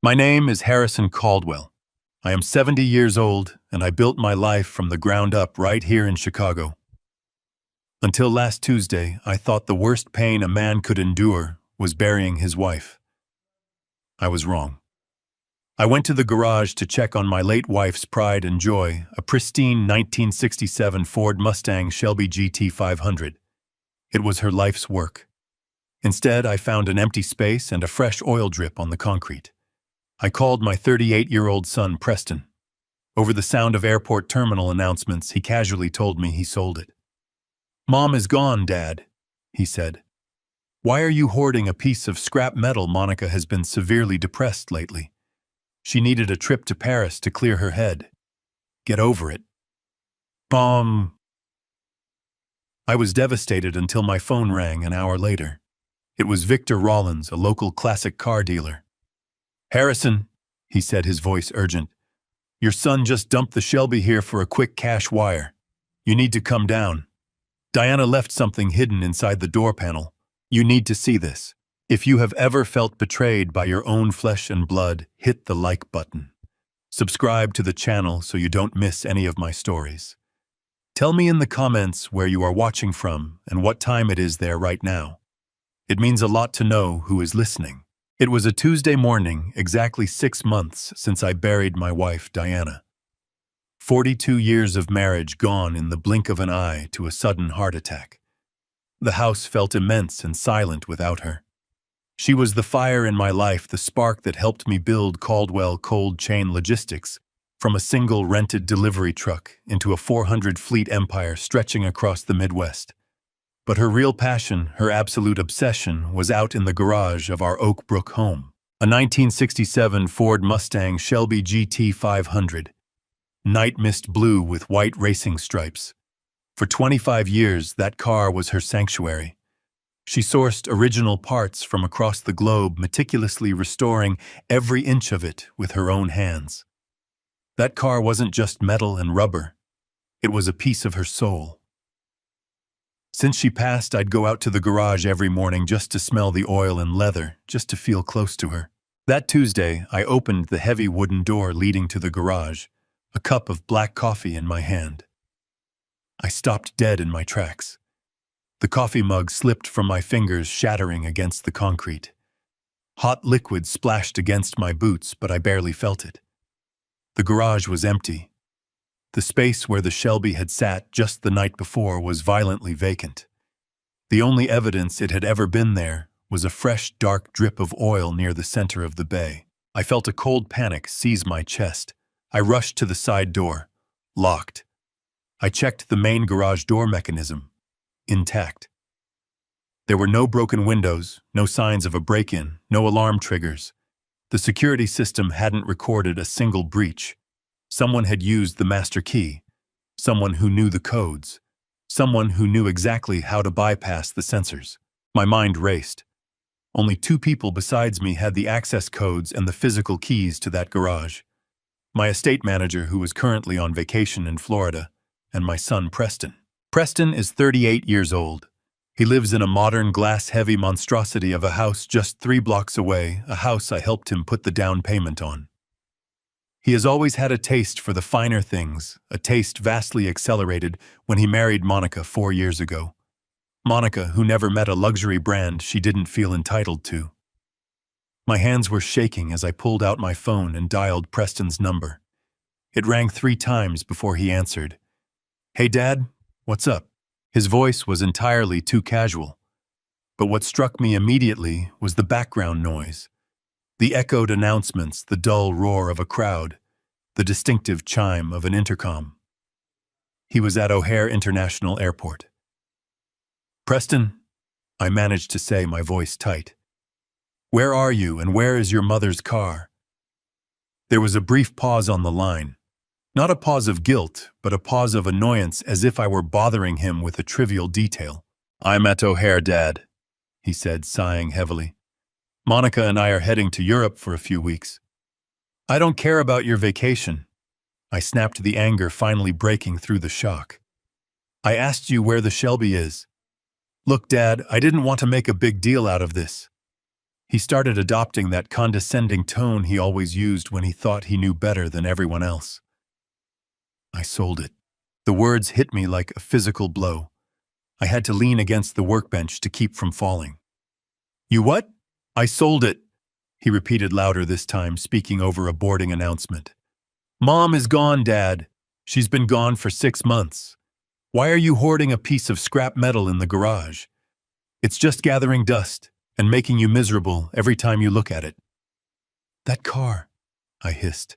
My name is Harrison Caldwell. I am 70 years old, and I built my life from the ground up right here in Chicago. Until last Tuesday, I thought the worst pain a man could endure was burying his wife. I was wrong. I went to the garage to check on my late wife's pride and joy, a pristine 1967 Ford Mustang Shelby GT 500. It was her life's work. Instead, I found an empty space and a fresh oil drip on the concrete. I called my 38-year-old son, Preston. Over the sound of airport terminal announcements, he casually told me he sold it. "Mom is gone, Dad," he said. "Why are you hoarding a piece of scrap metal? Monica has been severely depressed lately. She needed a trip to Paris to clear her head. Get over it." Mom. I was devastated until my phone rang an hour later. It was Victor Rollins, a local classic car dealer. "Harrison," he said, his voice urgent, "your son just dumped the Shelby here for a quick cash wire. You need to come down. Diana left something hidden inside the door panel. You need to see this. If you have ever felt betrayed by your own flesh and blood, hit the like button. Subscribe to the channel so you don't miss any of my stories. Tell me in the comments where you are watching from and what time it is there right now. It means a lot to know who is listening." It was a Tuesday morning, exactly 6 months since I buried my wife, Diana. 42 years of marriage gone in the blink of an eye to a sudden heart attack. The house felt immense and silent without her. She was the fire in my life, the spark that helped me build Caldwell Cold Chain Logistics from a single rented delivery truck into a 400-fleet empire stretching across the Midwest. But her real passion, her absolute obsession, was out in the garage of our Oak Brook home. A 1967 Ford Mustang Shelby GT 500. Night mist blue with white racing stripes. For 25 years, that car was her sanctuary. She sourced original parts from across the globe, meticulously restoring every inch of it with her own hands. That car wasn't just metal and rubber. It was a piece of her soul. Since she passed, I'd go out to the garage every morning just to smell the oil and leather, just to feel close to her. That Tuesday, I opened the heavy wooden door leading to the garage, a cup of black coffee in my hand. I stopped dead in my tracks. The coffee mug slipped from my fingers, shattering against the concrete. Hot liquid splashed against my boots, but I barely felt it. The garage was empty. The space where the Shelby had sat just the night before was violently vacant. The only evidence it had ever been there was a fresh, dark drip of oil near the center of the bay. I felt a cold panic seize my chest. I rushed to the side door. Locked. I checked the main garage door mechanism. Intact. There were no broken windows, no signs of a break-in, no alarm triggers. The security system hadn't recorded a single breach. Someone had used the master key. Someone who knew the codes. Someone who knew exactly how to bypass the sensors. My mind raced. Only 2 people besides me had the access codes and the physical keys to that garage. My estate manager, who was currently on vacation in Florida, and my son, Preston. Preston is 38 years old. He lives in a modern glass-heavy monstrosity of a house just 3 blocks away, a house I helped him put the down payment on. He has always had a taste for the finer things, a taste vastly accelerated when he married Monica 4 years ago. Monica, who never met a luxury brand she didn't feel entitled to. My hands were shaking as I pulled out my phone and dialed Preston's number. It rang 3 times before he answered. "Hey, Dad, what's up?" His voice was entirely too casual. But what struck me immediately was the background noise. The echoed announcements, the dull roar of a crowd, the distinctive chime of an intercom. He was at O'Hare International Airport. "Preston," I managed to say, my voice tight. "Where are you and where is your mother's car?" There was a brief pause on the line. Not a pause of guilt, but a pause of annoyance, as if I were bothering him with a trivial detail. "I'm at O'Hare, Dad," he said, sighing heavily. "Monica and I are heading to Europe for a few weeks." "I don't care about your vacation." I snapped, the anger finally breaking through the shock. "I asked you where the Shelby is." "Look, Dad, I didn't want to make a big deal out of this." He started adopting that condescending tone he always used when he thought he knew better than everyone else. I sold it. The words hit me like a physical blow. I had to lean against the workbench to keep from falling. You what? I sold it, he repeated louder this time, speaking over a boarding announcement. Mom is gone, Dad. She's been gone for 6 months. Why are you hoarding a piece of scrap metal in the garage? It's just gathering dust and making you miserable every time you look at it. That car, I hissed,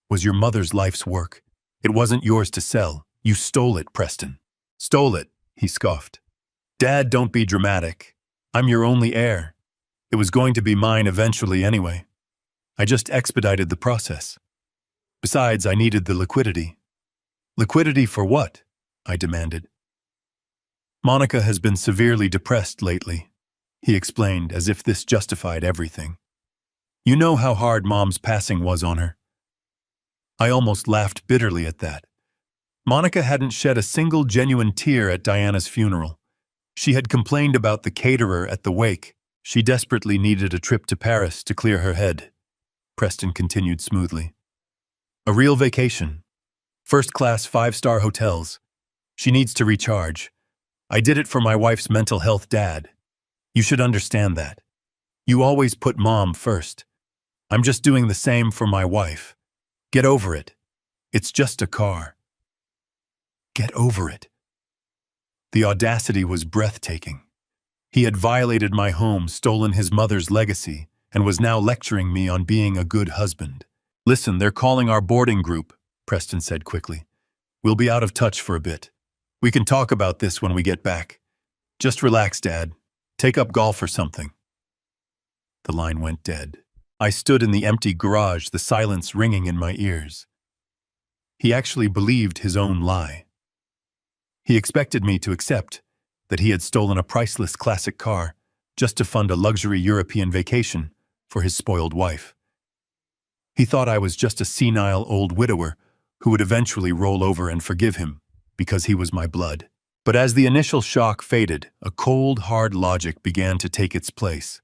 was your mother's life's work. It wasn't yours to sell. You stole it, Preston. Stole it, he scoffed. Dad, don't be dramatic. I'm your only heir. It was going to be mine eventually anyway. I just expedited the process. Besides, I needed the liquidity. Liquidity for what? I demanded. Monica has been severely depressed lately, he explained as if this justified everything. You know how hard Mom's passing was on her. I almost laughed bitterly at that. Monica hadn't shed a single genuine tear at Diana's funeral. She had complained about the caterer at the wake. She desperately needed a trip to Paris to clear her head. Preston continued smoothly. A real vacation. First-class 5-star hotels. She needs to recharge. I did it for my wife's mental health, Dad. You should understand that. You always put Mom first. I'm just doing the same for my wife. Get over it. It's just a car. Get over it. The audacity was breathtaking. He had violated my home, stolen his mother's legacy, and was now lecturing me on being a good husband. Listen, they're calling our boarding group, Preston said quickly. We'll be out of touch for a bit. We can talk about this when we get back. Just relax, Dad. Take up golf or something. The line went dead. I stood in the empty garage, the silence ringing in my ears. He actually believed his own lie. He expected me to accept that he had stolen a priceless classic car just to fund a luxury European vacation for his spoiled wife. He thought I was just a senile old widower who would eventually roll over and forgive him because he was my blood. But as the initial shock faded, a cold, hard logic began to take its place.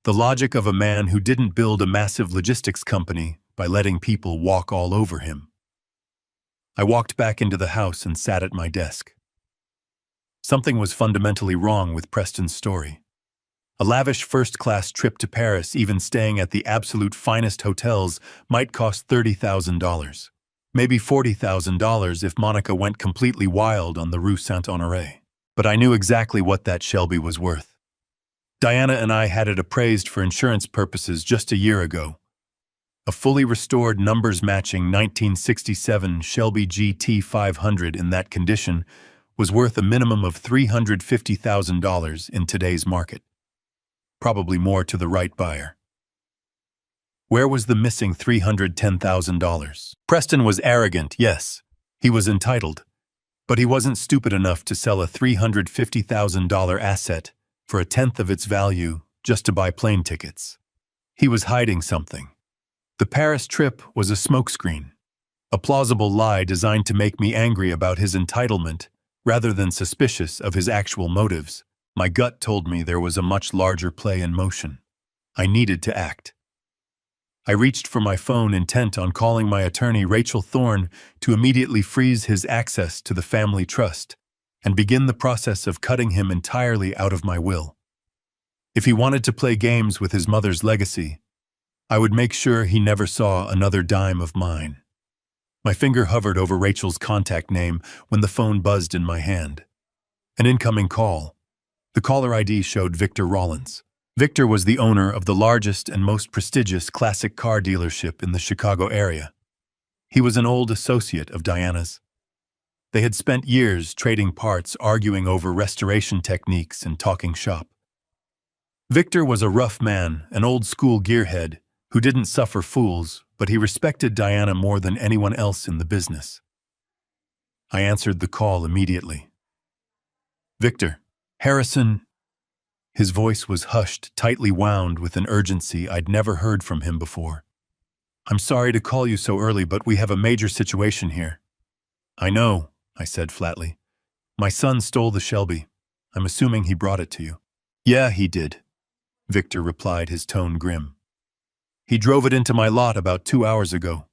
The logic of a man who didn't build a massive logistics company by letting people walk all over him. I walked back into the house and sat at my desk. Something was fundamentally wrong with Preston's story. A lavish first-class trip to Paris, even staying at the absolute finest hotels, might cost $30,000. Maybe $40,000 if Monica went completely wild on the Rue Saint-Honoré. But I knew exactly what that Shelby was worth. Diana and I had it appraised for insurance purposes just a year ago. A fully restored, numbers-matching 1967 Shelby GT 500 in that condition was worth a minimum of $350,000 in today's market. Probably more to the right buyer. Where was the missing $310,000? Preston was arrogant, yes. He was entitled. But he wasn't stupid enough to sell a $350,000 asset for a tenth of its value just to buy plane tickets. He was hiding something. The Paris trip was a smokescreen, a plausible lie designed to make me angry about his entitlement rather than suspicious of his actual motives. My gut told me there was a much larger play in motion. I needed to act. I reached for my phone, intent on calling my attorney, Rachel Thorne, to immediately freeze his access to the family trust and begin the process of cutting him entirely out of my will. If he wanted to play games with his mother's legacy, I would make sure he never saw another dime of mine. My finger hovered over Rachel's contact name when the phone buzzed in my hand. An incoming call. The caller ID showed Victor Rollins. Victor was the owner of the largest and most prestigious classic car dealership in the Chicago area. He was an old associate of Diana's. They had spent years trading parts, arguing over restoration techniques and talking shop. Victor was a rough man, an old-school gearhead, who didn't suffer fools, but he respected Diana more than anyone else in the business. I answered the call immediately. Victor, Harrison. His voice was hushed, tightly wound with an urgency I'd never heard from him before. I'm sorry to call you so early, but we have a major situation here. I know, I said flatly. My son stole the Shelby. I'm assuming he brought it to you. Yeah, he did. Victor replied, his tone grim. He drove it into my lot about 2 hours ago.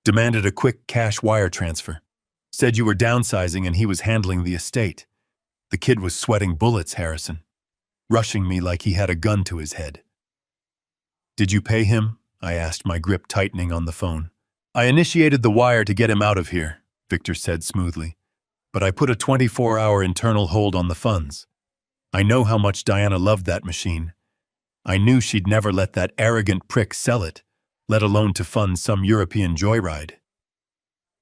Demanded a quick cash wire transfer. Said you were downsizing and he was handling the estate. The kid was sweating bullets, Harrison. Rushing me like he had a gun to his head. Did you pay him? I asked, my grip tightening on the phone. I initiated the wire to get him out of here, Victor said smoothly. But I put a 24-hour internal hold on the funds. I know how much Diana loved that machine. I knew she'd never let that arrogant prick sell it, let alone to fund some European joyride.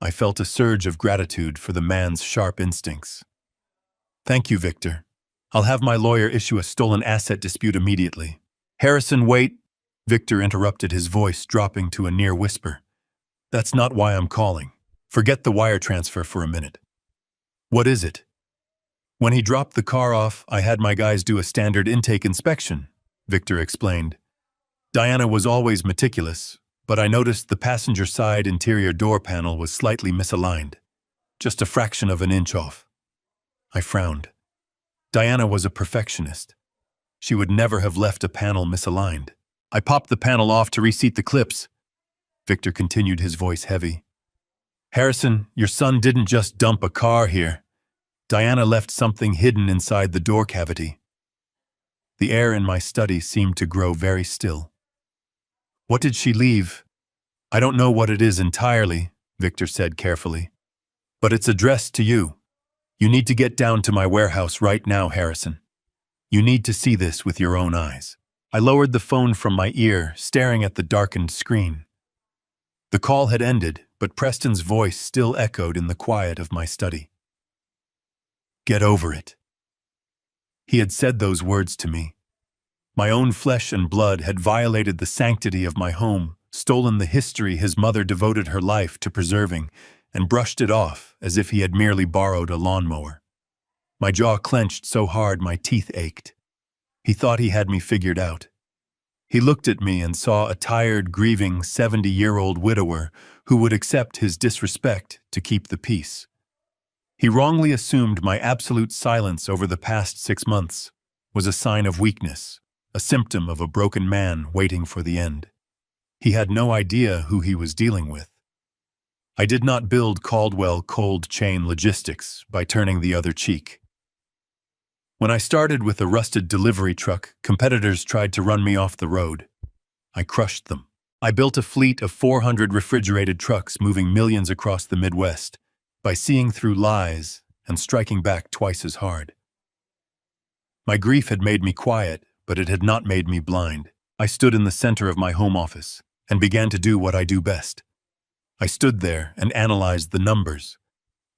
I felt a surge of gratitude for the man's sharp instincts. Thank you, Victor. I'll have my lawyer issue a stolen asset dispute immediately. Harrison, wait. Victor interrupted, his voice dropping to a near whisper. That's not why I'm calling. Forget the wire transfer for a minute. What is it? When he dropped the car off, I had my guys do a standard intake inspection, Victor explained. Diana was always meticulous, but I noticed the passenger side interior door panel was slightly misaligned, just a fraction of an inch off. I frowned. Diana was a perfectionist. She would never have left a panel misaligned. I popped the panel off to reseat the clips. Victor continued, his voice heavy. Harrison, your son didn't just dump a car here. Diana left something hidden inside the door cavity. The air in my study seemed to grow very still. What did she leave? I don't know what it is entirely, Victor said carefully. But it's addressed to you. You need to get down to my warehouse right now, Harrison. You need to see this with your own eyes. I lowered the phone from my ear, staring at the darkened screen. The call had ended, but Preston's voice still echoed in the quiet of my study. Get over it. He had said those words to me. My own flesh and blood had violated the sanctity of my home, stolen the history his mother devoted her life to preserving, and brushed it off as if he had merely borrowed a lawnmower. My jaw clenched so hard my teeth ached. He thought he had me figured out. He looked at me and saw a tired, grieving 70-year-old widower who would accept his disrespect to keep the peace. He wrongly assumed my absolute silence over the past 6 months was a sign of weakness, a symptom of a broken man waiting for the end. He had no idea who he was dealing with. I did not build Caldwell cold chain logistics by turning the other cheek. When I started with a rusted delivery truck, competitors tried to run me off the road. I crushed them. I built a fleet of 400 refrigerated trucks moving millions across the Midwest by seeing through lies and striking back twice as hard. My grief had made me quiet, but it had not made me blind. I stood in the center of my home office and began to do what I do best. I stood there and analyzed the numbers.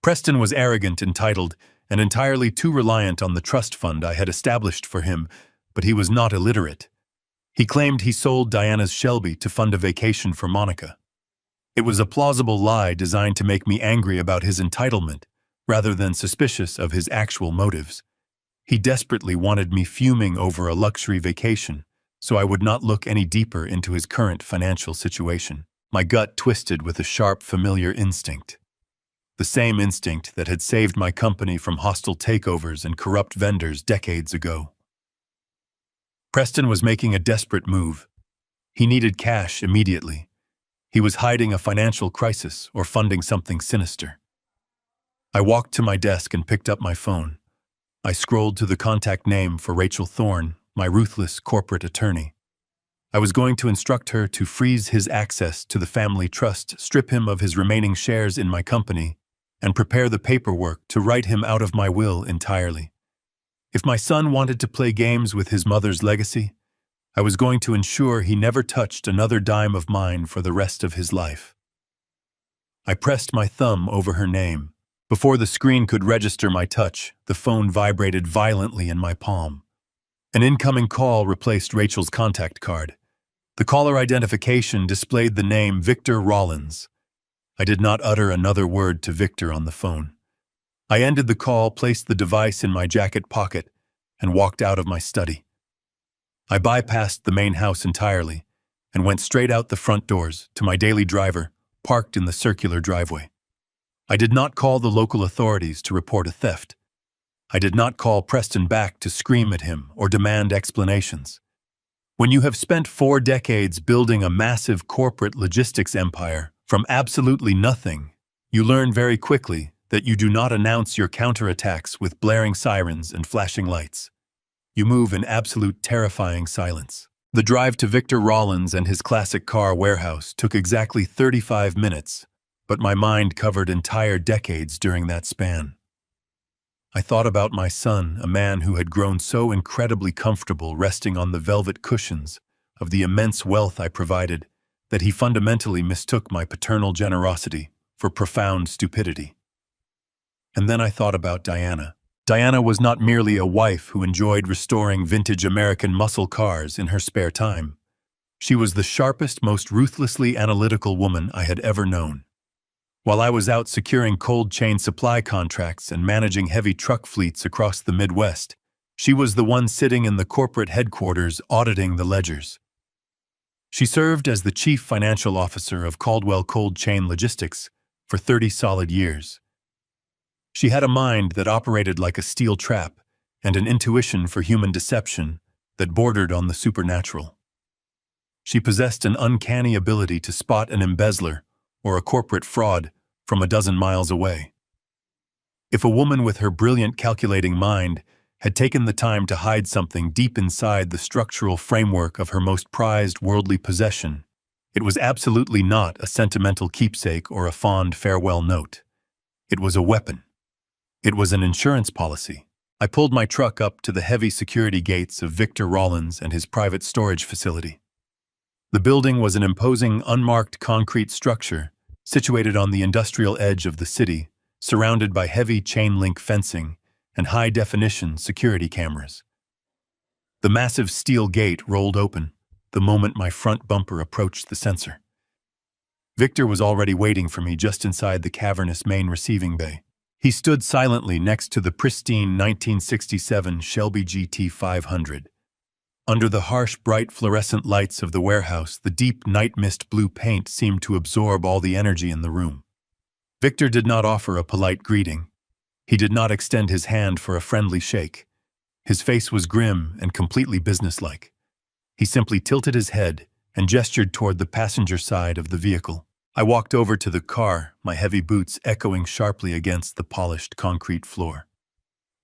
Preston was arrogant, entitled, and entirely too reliant on the trust fund I had established for him, but he was not illiterate. He claimed he sold Diana's Shelby to fund a vacation for Monica. It was a plausible lie designed to make me angry about his entitlement, rather than suspicious of his actual motives. He desperately wanted me fuming over a luxury vacation, so I would not look any deeper into his current financial situation. My gut twisted with a sharp, familiar instinct. The same instinct that had saved my company from hostile takeovers and corrupt vendors decades ago. Preston was making a desperate move. He needed cash immediately. He was hiding a financial crisis or funding something sinister. I walked to my desk and picked up my phone. I scrolled to the contact name for Rachel Thorne, my ruthless corporate attorney. I was going to instruct her to freeze his access to the family trust, strip him of his remaining shares in my company, and prepare the paperwork to write him out of my will entirely. If my son wanted to play games with his mother's legacy, I was going to ensure he never touched another dime of mine for the rest of his life. I pressed my thumb over her name. Before the screen could register my touch, the phone vibrated violently in my palm. An incoming call replaced Rachel's contact card. The caller identification displayed the name Victor Rollins. I did not utter another word to Victor on the phone. I ended the call, placed the device in my jacket pocket, and walked out of my study. I bypassed the main house entirely and went straight out the front doors to my daily driver, parked in the circular driveway. I did not call the local authorities to report a theft. I did not call Preston back to scream at him or demand explanations. When you have spent 4 decades building a massive corporate logistics empire from absolutely nothing, you learn very quickly that you do not announce your counterattacks with blaring sirens and flashing lights. You move in absolute terrifying silence. The drive to Victor Rollins and his classic car warehouse took exactly 35 minutes, but my mind covered entire decades during that span. I thought about my son, a man who had grown so incredibly comfortable resting on the velvet cushions of the immense wealth I provided that he fundamentally mistook my paternal generosity for profound stupidity. And then I thought about Diana. Diana was not merely a wife who enjoyed restoring vintage American muscle cars in her spare time. She was the sharpest, most ruthlessly analytical woman I had ever known. While I was out securing cold chain supply contracts and managing heavy truck fleets across the Midwest, she was the one sitting in the corporate headquarters auditing the ledgers. She served as the chief financial officer of Caldwell Cold Chain Logistics for 30 solid years. She had a mind that operated like a steel trap and an intuition for human deception that bordered on the supernatural. She possessed an uncanny ability to spot an embezzler or a corporate fraud from a dozen miles away. If a woman with her brilliant calculating mind had taken the time to hide something deep inside the structural framework of her most prized worldly possession, it was absolutely not a sentimental keepsake or a fond farewell note. It was a weapon. It was an insurance policy. I pulled my truck up to the heavy security gates of Victor Rollins and his private storage facility. The building was an imposing, unmarked concrete structure situated on the industrial edge of the city, surrounded by heavy chain-link fencing and high-definition security cameras. The massive steel gate rolled open the moment my front bumper approached the sensor. Victor was already waiting for me just inside the cavernous main receiving bay. He stood silently next to the pristine 1967 Shelby GT 500. Under the harsh, bright fluorescent lights of the warehouse, the deep night mist blue paint seemed to absorb all the energy in the room. Victor did not offer a polite greeting. He did not extend his hand for a friendly shake. His face was grim and completely businesslike. He simply tilted his head and gestured toward the passenger side of the vehicle. I walked over to the car, my heavy boots echoing sharply against the polished concrete floor.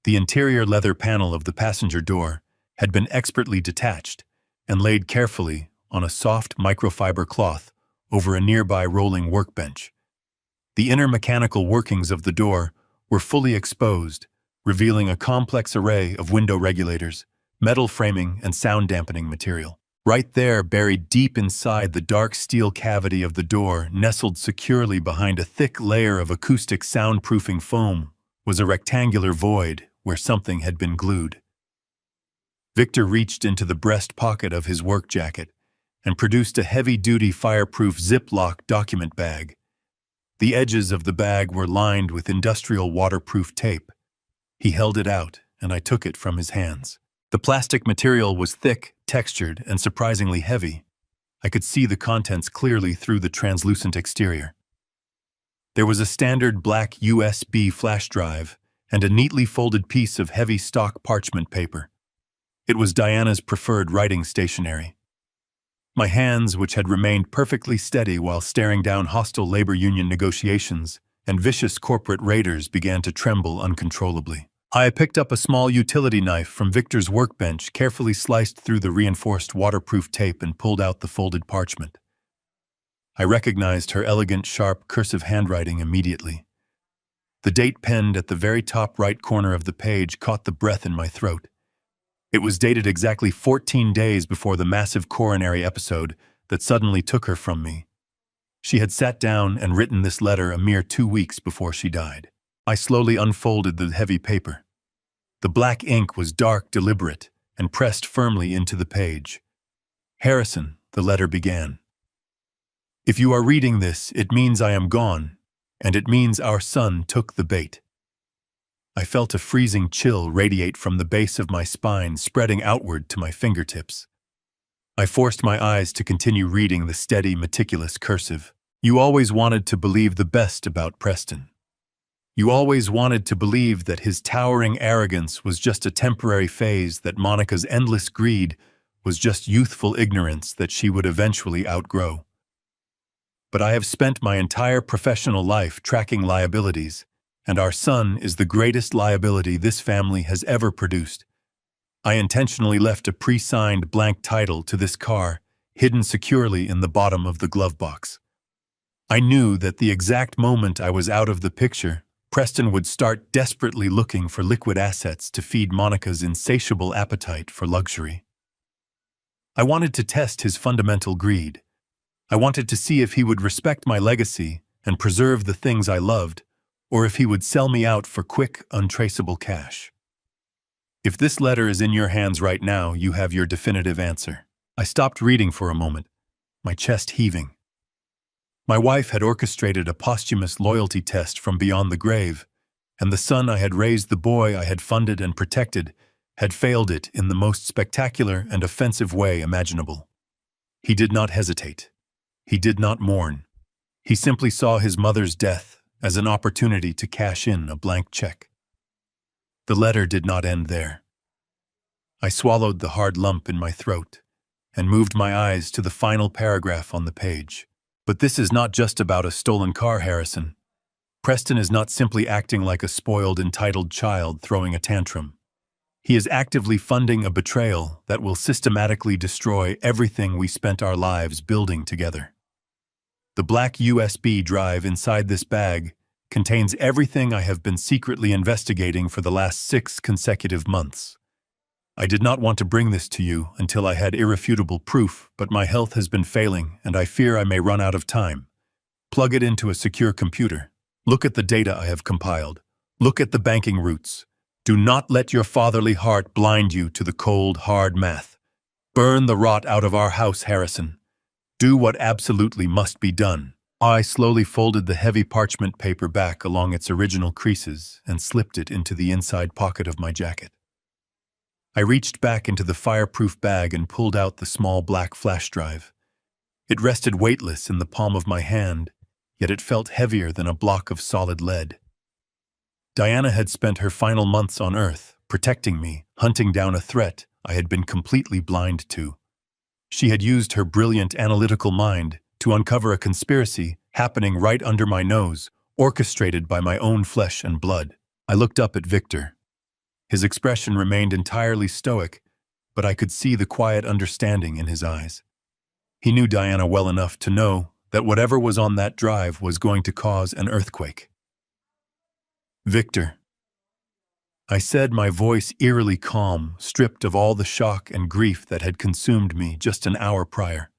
The interior leather panel of the passenger door had been expertly detached and laid carefully on a soft microfiber cloth over a nearby rolling workbench. The inner mechanical workings of the door were fully exposed, revealing a complex array of window regulators, metal framing, and sound-dampening material. Right there, buried deep inside the dark steel cavity of the door, nestled securely behind a thick layer of acoustic soundproofing foam, was a rectangular void where something had been glued. Victor reached into the breast pocket of his work jacket and produced a heavy-duty fireproof Ziploc document bag. The edges of the bag were lined with industrial waterproof tape. He held it out, and I took it from his hands. The plastic material was thick, textured, and surprisingly heavy. I could see the contents clearly through the translucent exterior. There was a standard black USB flash drive and a neatly folded piece of heavy stock parchment paper. It was Diana's preferred writing stationery. My hands, which had remained perfectly steady while staring down hostile labor union negotiations and vicious corporate raiders, began to tremble uncontrollably. I picked up a small utility knife from Victor's workbench, carefully sliced through the reinforced waterproof tape, and pulled out the folded parchment. I recognized her elegant, sharp, cursive handwriting immediately. The date penned at the very top right corner of the page caught the breath in my throat. It was dated exactly 14 days before the massive coronary episode that suddenly took her from me. She had sat down and written this letter a mere 2 weeks before she died. I slowly unfolded the heavy paper. The black ink was dark, deliberate, and pressed firmly into the page. "Harrison," the letter began. "If you are reading this, it means I am gone, and it means our son took the bait." I felt a freezing chill radiate from the base of my spine, spreading outward to my fingertips. I forced my eyes to continue reading the steady, meticulous cursive. "You always wanted to believe the best about Preston. You always wanted to believe that his towering arrogance was just a temporary phase, that Monica's endless greed was just youthful ignorance that she would eventually outgrow. But I have spent my entire professional life tracking liabilities, and our son is the greatest liability this family has ever produced. I intentionally left a pre-signed blank title to this car, hidden securely in the bottom of the glove box. I knew that the exact moment I was out of the picture, Preston would start desperately looking for liquid assets to feed Monica's insatiable appetite for luxury. I wanted to test his fundamental greed. I wanted to see if he would respect my legacy and preserve the things I loved, or if he would sell me out for quick, untraceable cash. If this letter is in your hands right now, you have your definitive answer. I stopped reading for a moment, my chest heaving. My wife had orchestrated a posthumous loyalty test from beyond the grave, and the son I had raised, the boy I had funded and protected, had failed it in the most spectacular and offensive way imaginable. He did not hesitate. He did not mourn. He simply saw his mother's death as an opportunity to cash in a blank check. The letter did not end there. I swallowed the hard lump in my throat and moved my eyes to the final paragraph on the page. But this is not just about a stolen car, Harrison. Preston is not simply acting like a spoiled, entitled child throwing a tantrum. He is actively funding a betrayal that will systematically destroy everything we spent our lives building together. The black USB drive inside this bag contains everything I have been secretly investigating for the last 6 consecutive months. I did not want to bring this to you until I had irrefutable proof, but my health has been failing and I fear I may run out of time. Plug it into a secure computer. Look at the data I have compiled. Look at the banking routes. Do not let your fatherly heart blind you to the cold, hard math. Burn the rot out of our house, Harrison. Do what absolutely must be done. I slowly folded the heavy parchment paper back along its original creases and slipped it into the inside pocket of my jacket. I reached back into the fireproof bag and pulled out the small black flash drive. It rested weightless in the palm of my hand, yet it felt heavier than a block of solid lead. Diana had spent her final months on Earth, protecting me, hunting down a threat I had been completely blind to. She had used her brilliant analytical mind to uncover a conspiracy happening right under my nose, orchestrated by my own flesh and blood. I looked up at Victor. His expression remained entirely stoic, but I could see the quiet understanding in his eyes. He knew Diana well enough to know that whatever was on that drive was going to cause an earthquake. Victor, I said, my voice eerily calm, stripped of all the shock and grief that had consumed me just an hour prior.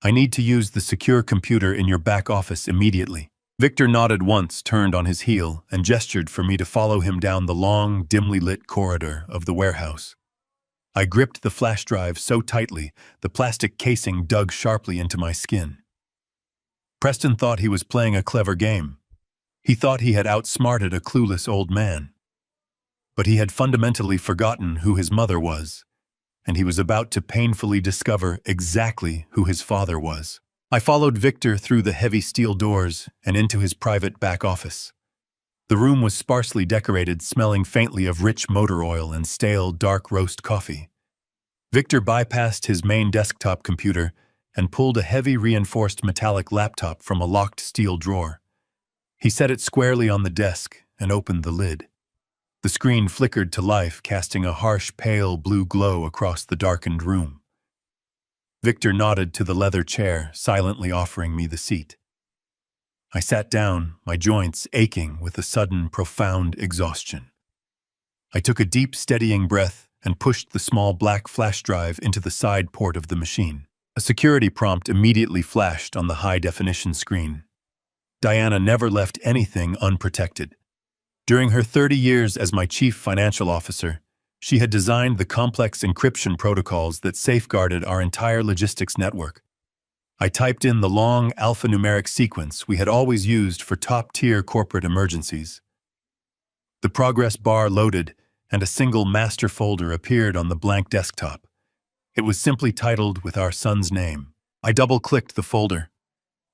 I need to use the secure computer in your back office immediately. Victor nodded once, turned on his heel, and gestured for me to follow him down the long, dimly lit corridor of the warehouse. I gripped the flash drive so tightly, the plastic casing dug sharply into my skin. Preston thought he was playing a clever game. He thought he had outsmarted a clueless old man. But he had fundamentally forgotten who his mother was, and he was about to painfully discover exactly who his father was. I followed Victor through the heavy steel doors and into his private back office. The room was sparsely decorated, smelling faintly of rich motor oil and stale, dark roast coffee. Victor bypassed his main desktop computer and pulled a heavy reinforced metallic laptop from a locked steel drawer. He set it squarely on the desk and opened the lid. The screen flickered to life, casting a harsh, pale blue glow across the darkened room. Victor nodded to the leather chair, silently offering me the seat. I sat down, my joints aching with a sudden, profound exhaustion. I took a deep, steadying breath and pushed the small black flash drive into the side port of the machine. A security prompt immediately flashed on the high-definition screen. Diana never left anything unprotected. During her 30 years as my chief financial officer, she had designed the complex encryption protocols that safeguarded our entire logistics network. I typed in the long alphanumeric sequence we had always used for top-tier corporate emergencies. The progress bar loaded, and a single master folder appeared on the blank desktop. It was simply titled with our son's name. I double-clicked the folder.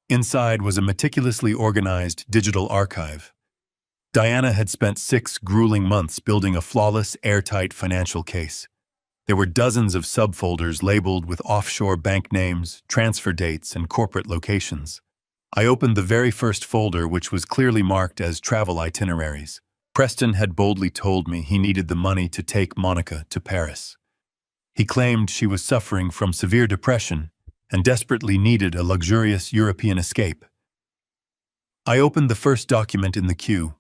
Inside was a meticulously organized digital archive. Diana had spent 6 grueling months building a flawless, airtight financial case. There were dozens of subfolders labeled with offshore bank names, transfer dates, and corporate locations. I opened the very first folder, which was clearly marked as travel itineraries. Preston had boldly told me he needed the money to take Monica to Paris. He claimed she was suffering from severe depression and desperately needed a luxurious European escape. I opened the first document in the queue.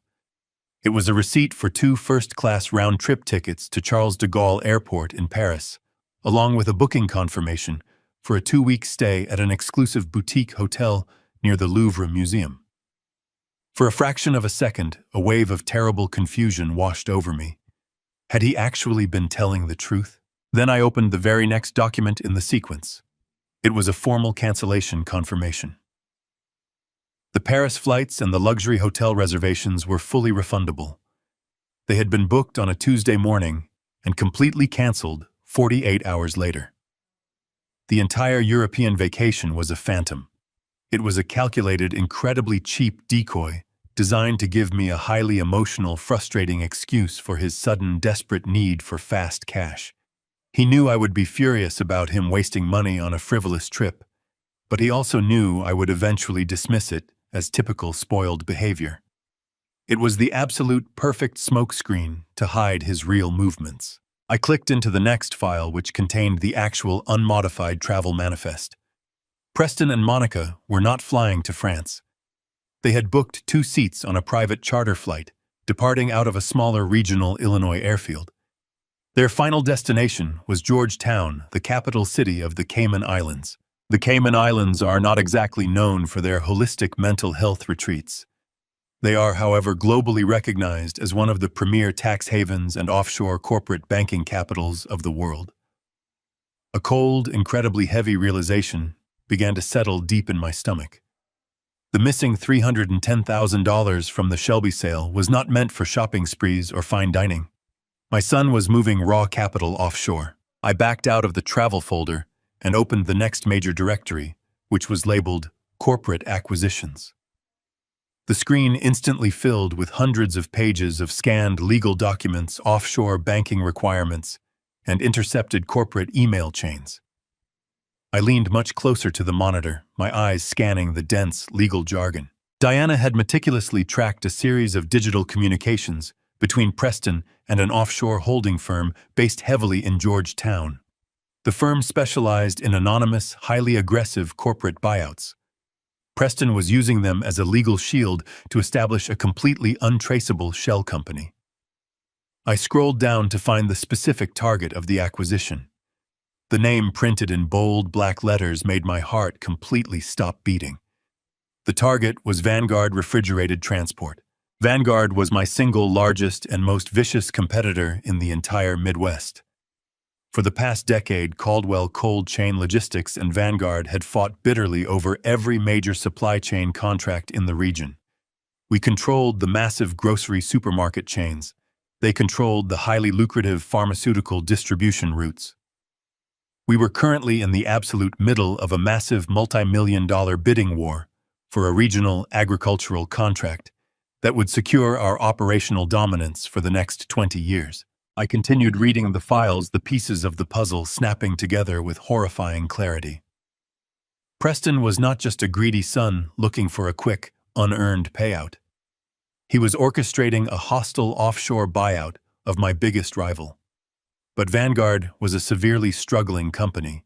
It was a receipt for 2 first-class round-trip tickets to Charles de Gaulle Airport in Paris, along with a booking confirmation for a 2-week stay at an exclusive boutique hotel near the Louvre Museum. For a fraction of a second, a wave of terrible confusion washed over me. Had he actually been telling the truth? Then I opened the very next document in the sequence. It was a formal cancellation confirmation. The Paris flights and the luxury hotel reservations were fully refundable. They had been booked on a Tuesday morning and completely canceled 48 hours later. The entire European vacation was a phantom. It was a calculated, incredibly cheap decoy designed to give me a highly emotional, frustrating excuse for his sudden, desperate need for fast cash. He knew I would be furious about him wasting money on a frivolous trip, but he also knew I would eventually dismiss it as typical spoiled behavior. It was the absolute perfect smokescreen to hide his real movements. I clicked into the next file, which contained the actual unmodified travel manifest. Preston and Monica were not flying to France. They had booked 2 seats on a private charter flight, departing out of a smaller regional Illinois airfield. Their final destination was Georgetown, the capital city of the Cayman Islands. The Cayman Islands are not exactly known for their holistic mental health retreats. They are, however, globally recognized as one of the premier tax havens and offshore corporate banking capitals of the world. A cold, incredibly heavy realization began to settle deep in my stomach. The missing $310,000 from the Shelby sale was not meant for shopping sprees or fine dining. My son was moving raw capital offshore. I backed out of the travel folder and opened the next major directory, which was labeled Corporate Acquisitions. The screen instantly filled with hundreds of pages of scanned legal documents, offshore banking requirements, and intercepted corporate email chains. I leaned much closer to the monitor, my eyes scanning the dense legal jargon. Diana had meticulously tracked a series of digital communications between Preston and an offshore holding firm based heavily in Georgetown. The firm specialized in anonymous, highly aggressive corporate buyouts. Preston was using them as a legal shield to establish a completely untraceable shell company. I scrolled down to find the specific target of the acquisition. The name printed in bold black letters made my heart completely stop beating. The target was Vanguard Refrigerated Transport. Vanguard was my single largest and most vicious competitor in the entire Midwest. For the past decade, Caldwell Cold Chain Logistics and Vanguard had fought bitterly over every major supply chain contract in the region. We controlled the massive grocery supermarket chains. They controlled the highly lucrative pharmaceutical distribution routes. We were currently in the absolute middle of a massive multi-million-dollar bidding war for a regional agricultural contract that would secure our operational dominance for the next 20 years. I continued reading the files, the pieces of the puzzle snapping together with horrifying clarity. Preston was not just a greedy son looking for a quick, unearned payout. He was orchestrating a hostile offshore buyout of my biggest rival. But Vanguard was a severely struggling company.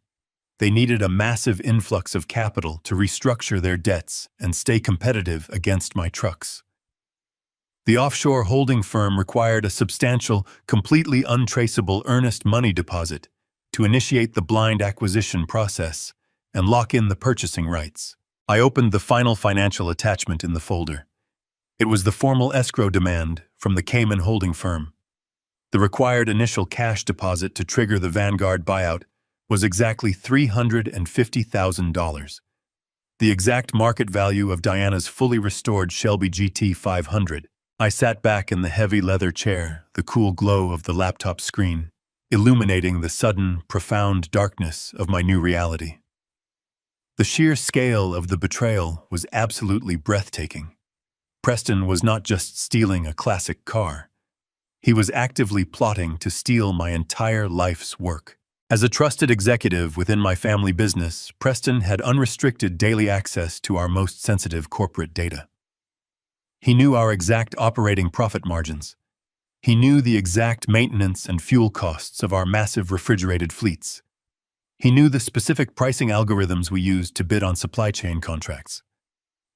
They needed a massive influx of capital to restructure their debts and stay competitive against my trucks. The offshore holding firm required a substantial, completely untraceable earnest money deposit to initiate the blind acquisition process and lock in the purchasing rights. I opened the final financial attachment in the folder. It was the formal escrow demand from the Cayman holding firm. The required initial cash deposit to trigger the Vanguard buyout was exactly $350,000. The exact market value of Diana's fully restored Shelby GT 500. I sat back in the heavy leather chair, the cool glow of the laptop screen, illuminating the sudden, profound darkness of my new reality. The sheer scale of the betrayal was absolutely breathtaking. Preston was not just stealing a classic car. He was actively plotting to steal my entire life's work. As a trusted executive within my family business, Preston had unrestricted daily access to our most sensitive corporate data. He knew our exact operating profit margins. He knew the exact maintenance and fuel costs of our massive refrigerated fleets. He knew the specific pricing algorithms we used to bid on supply chain contracts.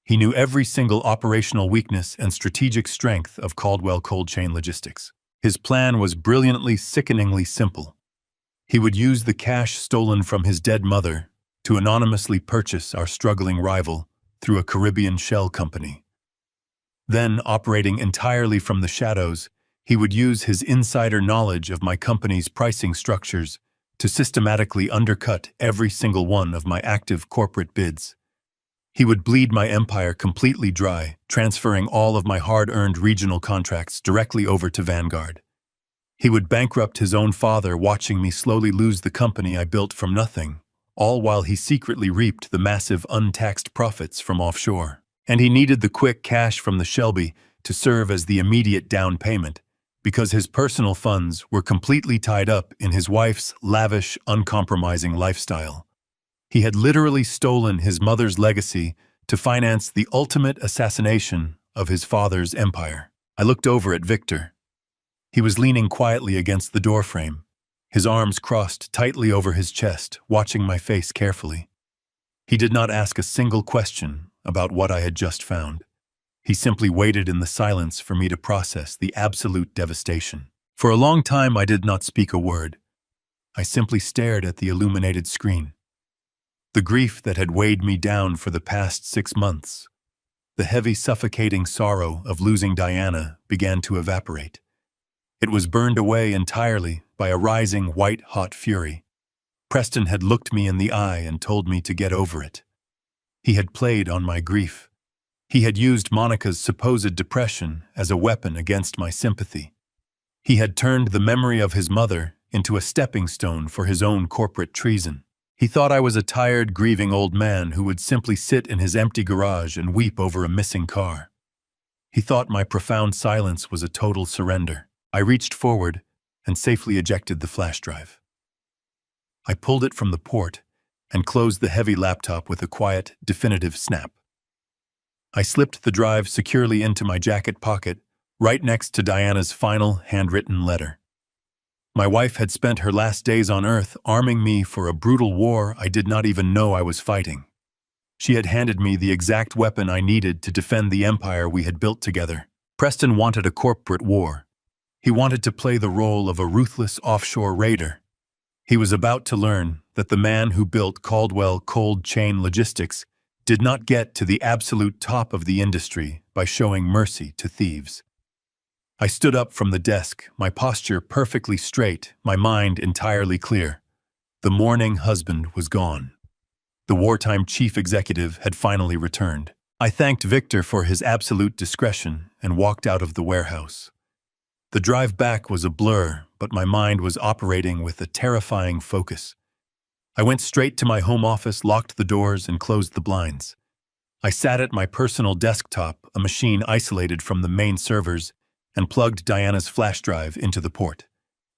He knew every single operational weakness and strategic strength of Caldwell Cold Chain Logistics. His plan was brilliantly, sickeningly simple. He would use the cash stolen from his dead mother to anonymously purchase our struggling rival through a Caribbean shell company. Then, operating entirely from the shadows, he would use his insider knowledge of my company's pricing structures to systematically undercut every single one of my active corporate bids. He would bleed my empire completely dry, transferring all of my hard-earned regional contracts directly over to Vanguard. He would bankrupt his own father, watching me slowly lose the company I built from nothing, all while he secretly reaped the massive untaxed profits from offshore. And he needed the quick cash from the Shelby to serve as the immediate down payment, because his personal funds were completely tied up in his wife's lavish, uncompromising lifestyle. He had literally stolen his mother's legacy to finance the ultimate assassination of his father's empire. I looked over at Victor. He was leaning quietly against the doorframe, his arms crossed tightly over his chest, watching my face carefully. He did not ask a single question about what I had just found. He simply waited in the silence for me to process the absolute devastation. For a long time, I did not speak a word. I simply stared at the illuminated screen. The grief that had weighed me down for the past 6 months, the heavy, suffocating sorrow of losing Diana, began to evaporate. It was burned away entirely by a rising, white-hot fury. Preston had looked me in the eye and told me to get over it. He had played on my grief. He had used Monica's supposed depression as a weapon against my sympathy. He had turned the memory of his mother into a stepping stone for his own corporate treason. He thought I was a tired, grieving old man who would simply sit in his empty garage and weep over a missing car. He thought my profound silence was a total surrender. I reached forward and safely ejected the flash drive. I pulled it from the port and closed the heavy laptop with a quiet, definitive snap. I slipped the drive securely into my jacket pocket, right next to Diana's final handwritten letter. My wife had spent her last days on Earth arming me for a brutal war I did not even know I was fighting. She had handed me the exact weapon I needed to defend the empire we had built together. Preston wanted a corporate war. He wanted to play the role of a ruthless offshore raider. He was about to learn that the man who built Caldwell Cold Chain Logistics did not get to the absolute top of the industry by showing mercy to thieves. I stood up from the desk, my posture perfectly straight, my mind entirely clear. The mourning husband was gone. The wartime chief executive had finally returned. I thanked Victor for his absolute discretion and walked out of the warehouse. The drive back was a blur, but my mind was operating with a terrifying focus. I went straight to my home office, locked the doors, and closed the blinds. I sat at my personal desktop, a machine isolated from the main servers, and plugged Diana's flash drive into the port.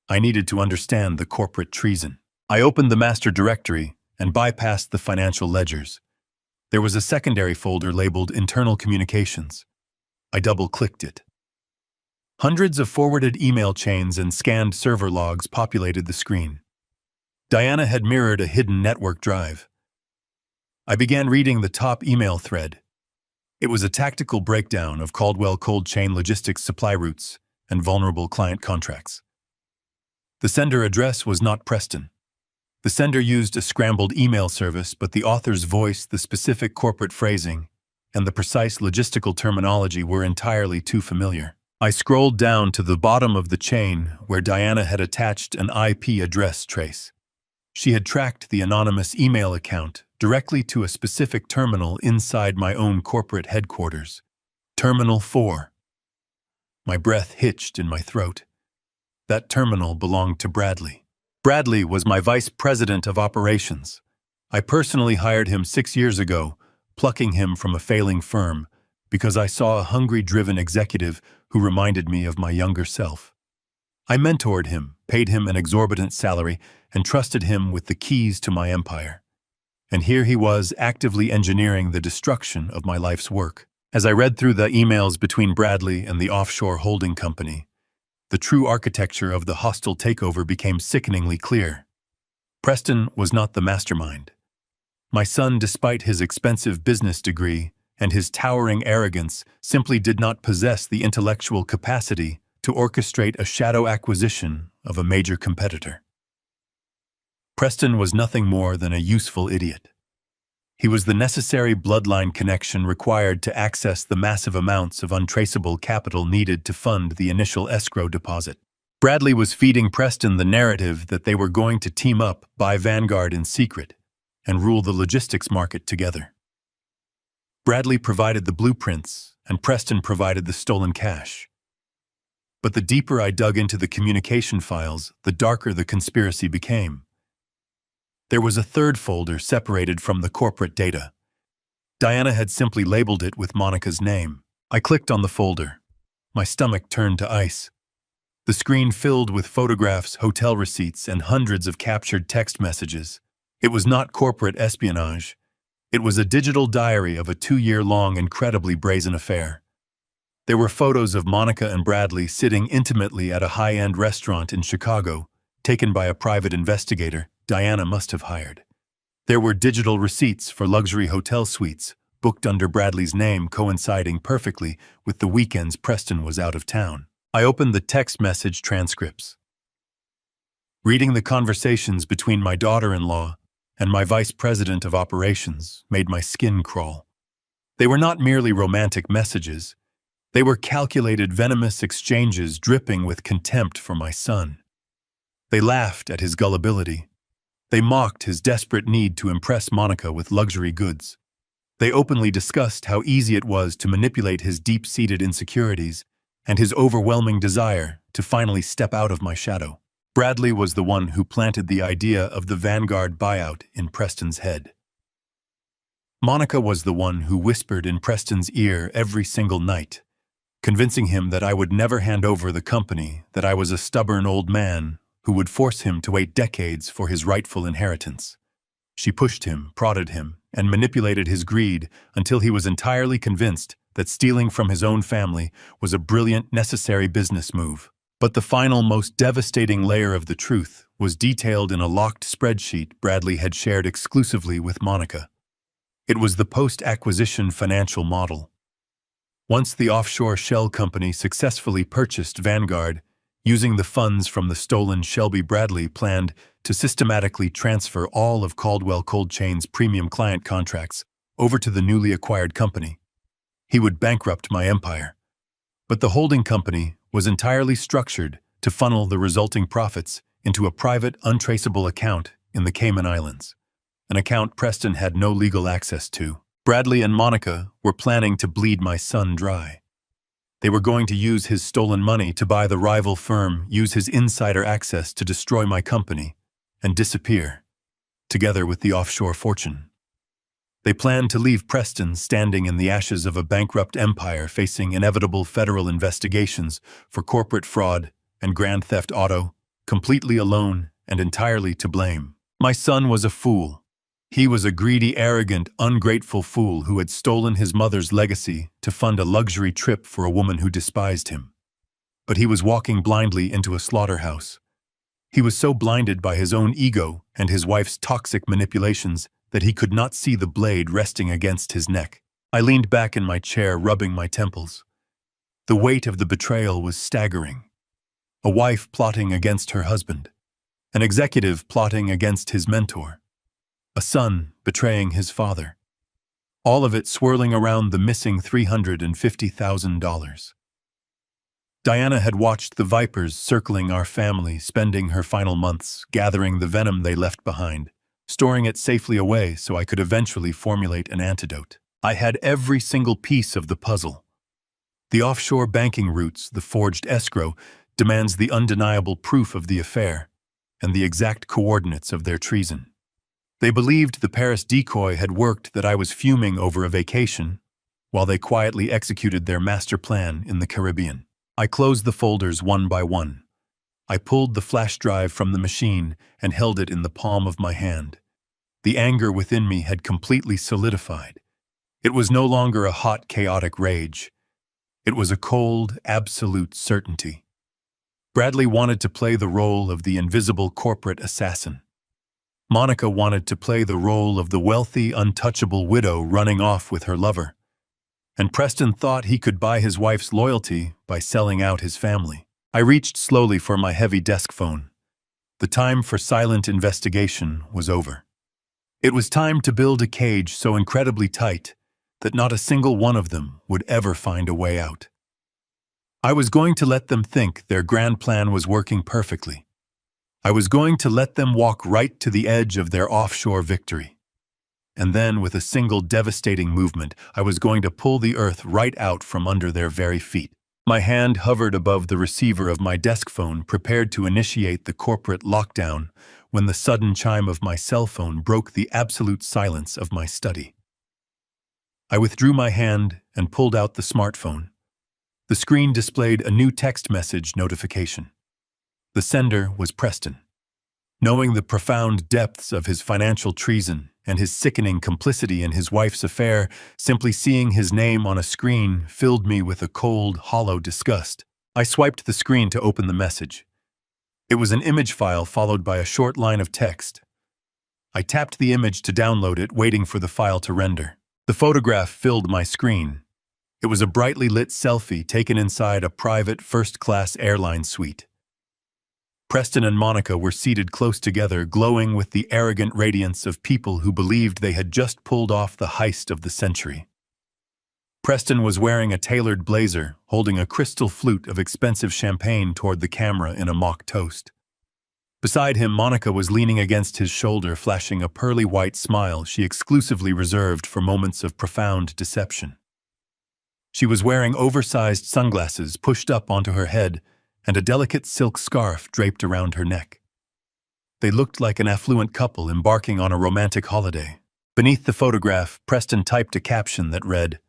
I needed to understand the corporate treason. I opened the master directory and bypassed the financial ledgers. There was a secondary folder labeled Internal Communications. I double-clicked it. Hundreds of forwarded email chains and scanned server logs populated the screen. Diana had mirrored a hidden network drive. I began reading the top email thread. It was a tactical breakdown of Caldwell Cold Chain Logistics supply routes and vulnerable client contracts. The sender address was not Preston. The sender used a scrambled email service, but the author's voice, the specific corporate phrasing, and the precise logistical terminology were entirely too familiar. I scrolled down to the bottom of the chain where Diana had attached an IP address trace. She had tracked the anonymous email account directly to a specific terminal inside my own corporate headquarters. Terminal 4. My breath hitched in my throat. That terminal belonged to Bradley. Bradley was my vice president of operations. I personally hired him 6 years ago, plucking him from a failing firm, because I saw a hungry, driven executive who reminded me of my younger self. I mentored him, paid him an exorbitant salary, and trusted him with the keys to my empire. And here he was actively engineering the destruction of my life's work. As I read through the emails between Bradley and the offshore holding company, the true architecture of the hostile takeover became sickeningly clear. Preston was not the mastermind. My son, despite his expensive business degree and his towering arrogance, simply did not possess the intellectual capacity to orchestrate a shadow acquisition of a major competitor. Preston was nothing more than a useful idiot. He was the necessary bloodline connection required to access the massive amounts of untraceable capital needed to fund the initial escrow deposit. Bradley was feeding Preston the narrative that they were going to team up, buy Vanguard in secret, and rule the logistics market together. Bradley provided the blueprints, and Preston provided the stolen cash. But the deeper I dug into the communication files, the darker the conspiracy became. There was a third folder separated from the corporate data. Diana had simply labeled it with Monica's name. I clicked on the folder. My stomach turned to ice. The screen filled with photographs, hotel receipts, and hundreds of captured text messages. It was not corporate espionage. It was a digital diary of a 2-year-long, incredibly brazen affair. There were photos of Monica and Bradley sitting intimately at a high-end restaurant in Chicago, taken by a private investigator Diana must have hired. There were digital receipts for luxury hotel suites, booked under Bradley's name, coinciding perfectly with the weekends Preston was out of town. I opened the text message transcripts. Reading the conversations between my daughter-in-law and my vice president of operations made my skin crawl. They were not merely romantic messages. They were calculated, venomous exchanges dripping with contempt for my son. They laughed at his gullibility. They mocked his desperate need to impress Monica with luxury goods. They openly discussed how easy it was to manipulate his deep-seated insecurities and his overwhelming desire to finally step out of my shadow. Bradley was the one who planted the idea of the Vanguard buyout in Preston's head. Monica was the one who whispered in Preston's ear every single night, convincing him that I would never hand over the company, that I was a stubborn old man who would force him to wait decades for his rightful inheritance. She pushed him, prodded him, and manipulated his greed until he was entirely convinced that stealing from his own family was a brilliant, necessary business move. But the final, most devastating layer of the truth was detailed in a locked spreadsheet Bradley had shared exclusively with Monica. It was the post-acquisition financial model. Once the offshore shell company successfully purchased Vanguard, using the funds from the stolen Shelby, Bradley planned to systematically transfer all of Caldwell Cold Chain's premium client contracts over to the newly acquired company. He would bankrupt my empire. But the holding company was entirely structured to funnel the resulting profits into a private, untraceable account in the Cayman Islands, an account Preston had no legal access to. Bradley and Monica were planning to bleed my son dry. They were going to use his stolen money to buy the rival firm, use his insider access to destroy my company, and disappear, together with the offshore fortune. They planned to leave Preston standing in the ashes of a bankrupt empire facing inevitable federal investigations for corporate fraud and grand theft auto, completely alone and entirely to blame. My son was a fool. He was a greedy, arrogant, ungrateful fool who had stolen his mother's legacy to fund a luxury trip for a woman who despised him. But he was walking blindly into a slaughterhouse. He was so blinded by his own ego and his wife's toxic manipulations that he could not see the blade resting against his neck. I leaned back in my chair, rubbing my temples. The weight of the betrayal was staggering. A wife plotting against her husband. An executive plotting against his mentor. A son betraying his father. All of it swirling around the missing $350,000. Diana had watched the vipers circling our family, spending her final months gathering the venom they left behind, storing it safely away so I could eventually formulate an antidote. I had every single piece of the puzzle. The offshore banking routes, the forged escrow, demands the undeniable proof of the affair and the exact coordinates of their treason. They believed the Paris decoy had worked, that I was fuming over a vacation, while they quietly executed their master plan in the Caribbean. I closed the folders one by one. I pulled the flash drive from the machine and held it in the palm of my hand. The anger within me had completely solidified. It was no longer a hot, chaotic rage. It was a cold, absolute certainty. Bradley wanted to play the role of the invisible corporate assassin. Monica wanted to play the role of the wealthy, untouchable widow running off with her lover. And Preston thought he could buy his wife's loyalty by selling out his family. I reached slowly for my heavy desk phone. The time for silent investigation was over. It was time to build a cage so incredibly tight that not a single one of them would ever find a way out. I was going to let them think their grand plan was working perfectly. I was going to let them walk right to the edge of their offshore victory. And then, with a single devastating movement, I was going to pull the earth right out from under their very feet. My hand hovered above the receiver of my desk phone, prepared to initiate the corporate lockdown, when the sudden chime of my cell phone broke the absolute silence of my study. I withdrew my hand and pulled out the smartphone. The screen displayed a new text message notification. The sender was Preston. Knowing the profound depths of his financial treason and his sickening complicity in his wife's affair, simply seeing his name on a screen filled me with a cold, hollow disgust. I swiped the screen to open the message. It was an image file followed by a short line of text. I tapped the image to download it, waiting for the file to render. The photograph filled my screen. It was a brightly lit selfie taken inside a private first-class airline suite. Preston and Monica were seated close together, glowing with the arrogant radiance of people who believed they had just pulled off the heist of the century. Preston was wearing a tailored blazer, holding a crystal flute of expensive champagne toward the camera in a mock toast. Beside him, Monica was leaning against his shoulder, flashing a pearly white smile she exclusively reserved for moments of profound deception. She was wearing oversized sunglasses pushed up onto her head and a delicate silk scarf draped around her neck. They looked like an affluent couple embarking on a romantic holiday. Beneath the photograph, Preston typed a caption that read,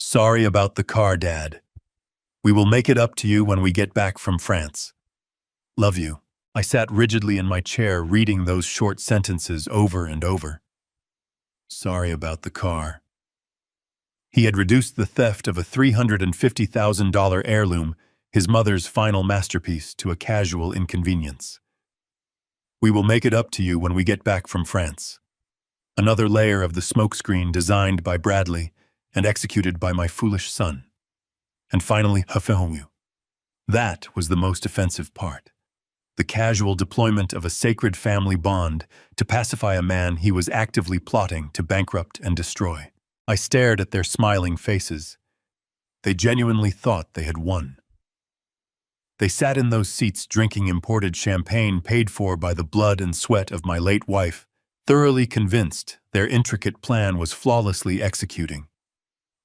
"Sorry about the car, Dad. We will make it up to you when we get back from France. Love you." I sat rigidly in my chair, reading those short sentences over and over. Sorry about the car. He had reduced the theft of a $350,000 heirloom, his mother's final masterpiece, to a casual inconvenience. We will make it up to you when we get back from France. Another layer of the smokescreen designed by Bradley and executed by my foolish son. And finally, you. That was the most offensive part. The casual deployment of a sacred family bond to pacify a man he was actively plotting to bankrupt and destroy. I stared at their smiling faces. They genuinely thought they had won. They sat in those seats drinking imported champagne paid for by the blood and sweat of my late wife, thoroughly convinced their intricate plan was flawlessly executing.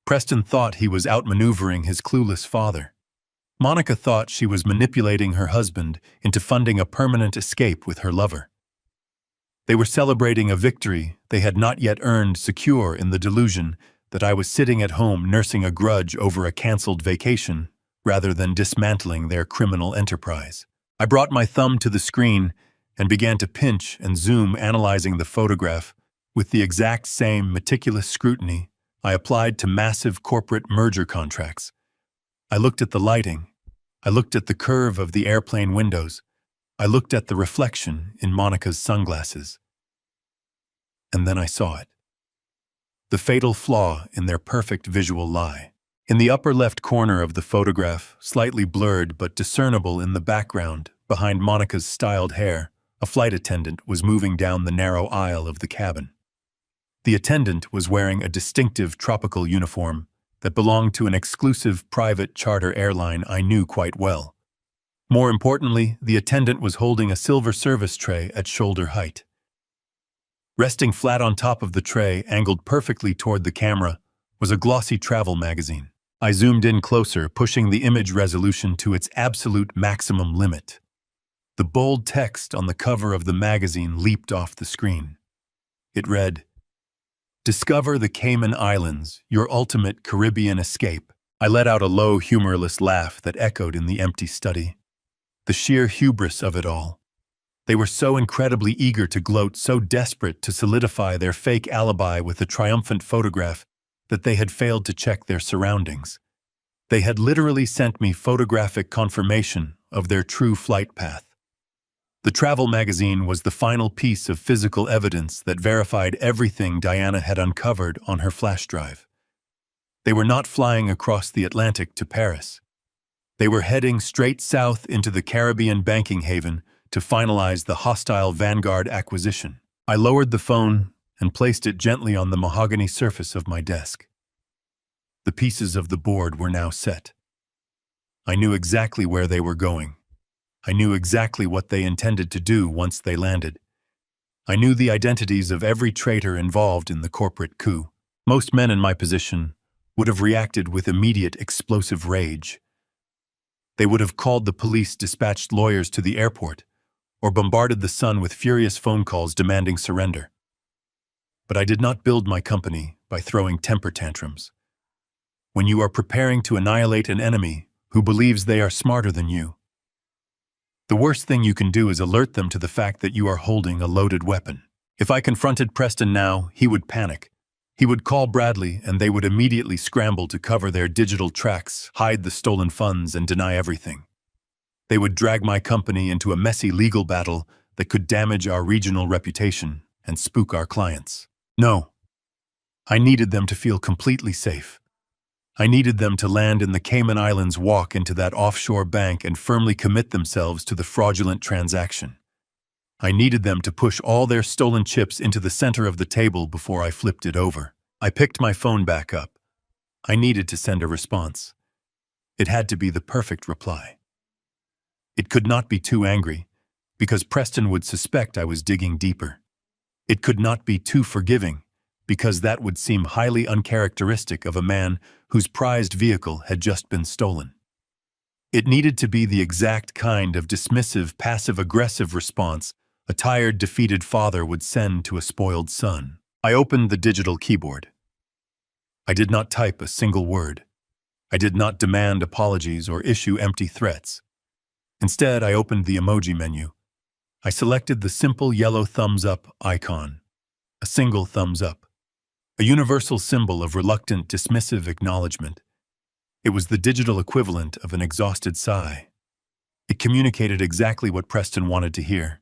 Preston thought he was outmaneuvering his clueless father. Monica thought she was manipulating her husband into funding a permanent escape with her lover. They were celebrating a victory they had not yet earned, secure in the delusion that I was sitting at home nursing a grudge over a canceled vacation rather than dismantling their criminal enterprise. I brought my thumb to the screen and began to pinch and zoom, analyzing the photograph with the exact same meticulous scrutiny I applied to massive corporate merger contracts. I looked at the lighting. I looked at the curve of the airplane windows. I looked at the reflection in Monica's sunglasses. And then I saw it. The fatal flaw in their perfect visual lie. In the upper left corner of the photograph, slightly blurred but discernible in the background, behind Monica's styled hair, a flight attendant was moving down the narrow aisle of the cabin. The attendant was wearing a distinctive tropical uniform that belonged to an exclusive private charter airline I knew quite well. More importantly, the attendant was holding a silver service tray at shoulder height. Resting flat on top of the tray, angled perfectly toward the camera, was a glossy travel magazine. I zoomed in closer, pushing the image resolution to its absolute maximum limit. The bold text on the cover of the magazine leaped off the screen. It read, "Discover the Cayman Islands, your ultimate Caribbean escape." I let out a low, humorless laugh that echoed in the empty study. The sheer hubris of it all. They were so incredibly eager to gloat, so desperate to solidify their fake alibi with a triumphant photograph, that they had failed to check their surroundings. They had literally sent me photographic confirmation of their true flight path. The travel magazine was the final piece of physical evidence that verified everything Diana had uncovered on her flash drive. They were not flying across the Atlantic to Paris. They were heading straight south into the Caribbean banking haven to finalize the hostile Vanguard acquisition. I lowered the phone and placed it gently on the mahogany surface of my desk. The pieces of the board were now set. I knew exactly where they were going. I knew exactly what they intended to do once they landed. I knew the identities of every traitor involved in the corporate coup. Most men in my position would have reacted with immediate explosive rage. They would have called the police, dispatched lawyers to the airport, or bombarded the sun with furious phone calls demanding surrender. But I did not build my company by throwing temper tantrums. When you are preparing to annihilate an enemy who believes they are smarter than you, the worst thing you can do is alert them to the fact that you are holding a loaded weapon. If I confronted Preston now, he would panic. He would call Bradley, and they would immediately scramble to cover their digital tracks, hide the stolen funds, and deny everything. They would drag my company into a messy legal battle that could damage our regional reputation and spook our clients. No. I needed them to feel completely safe. I needed them to land in the Cayman Islands, walk into that offshore bank, and firmly commit themselves to the fraudulent transaction. I needed them to push all their stolen chips into the center of the table before I flipped it over. I picked my phone back up. I needed to send a response. It had to be the perfect reply. It could not be too angry, because Preston would suspect I was digging deeper. It could not be too forgiving, because that would seem highly uncharacteristic of a man whose prized vehicle had just been stolen. It needed to be the exact kind of dismissive, passive-aggressive response a tired, defeated father would send to a spoiled son. I opened the digital keyboard. I did not type a single word. I did not demand apologies or issue empty threats. Instead, I opened the emoji menu. I selected the simple yellow thumbs-up icon. A single thumbs up. A universal symbol of reluctant, dismissive acknowledgement. It was the digital equivalent of an exhausted sigh. It communicated exactly what Preston wanted to hear.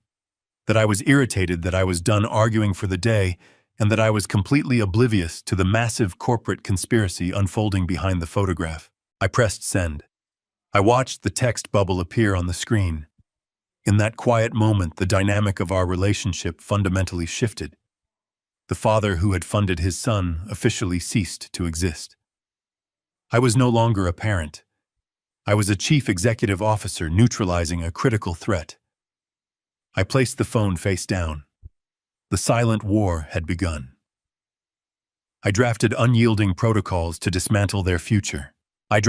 That I was irritated, that I was done arguing for the day, and that I was completely oblivious to the massive corporate conspiracy unfolding behind the photograph. I pressed send. I watched the text bubble appear on the screen. In that quiet moment, the dynamic of our relationship fundamentally shifted. The father who had funded his son officially ceased to exist. I was no longer a parent. I was a chief executive officer neutralizing a critical threat. I placed the phone face down. The silent war had begun. I drafted unyielding protocols to dismantle their future. I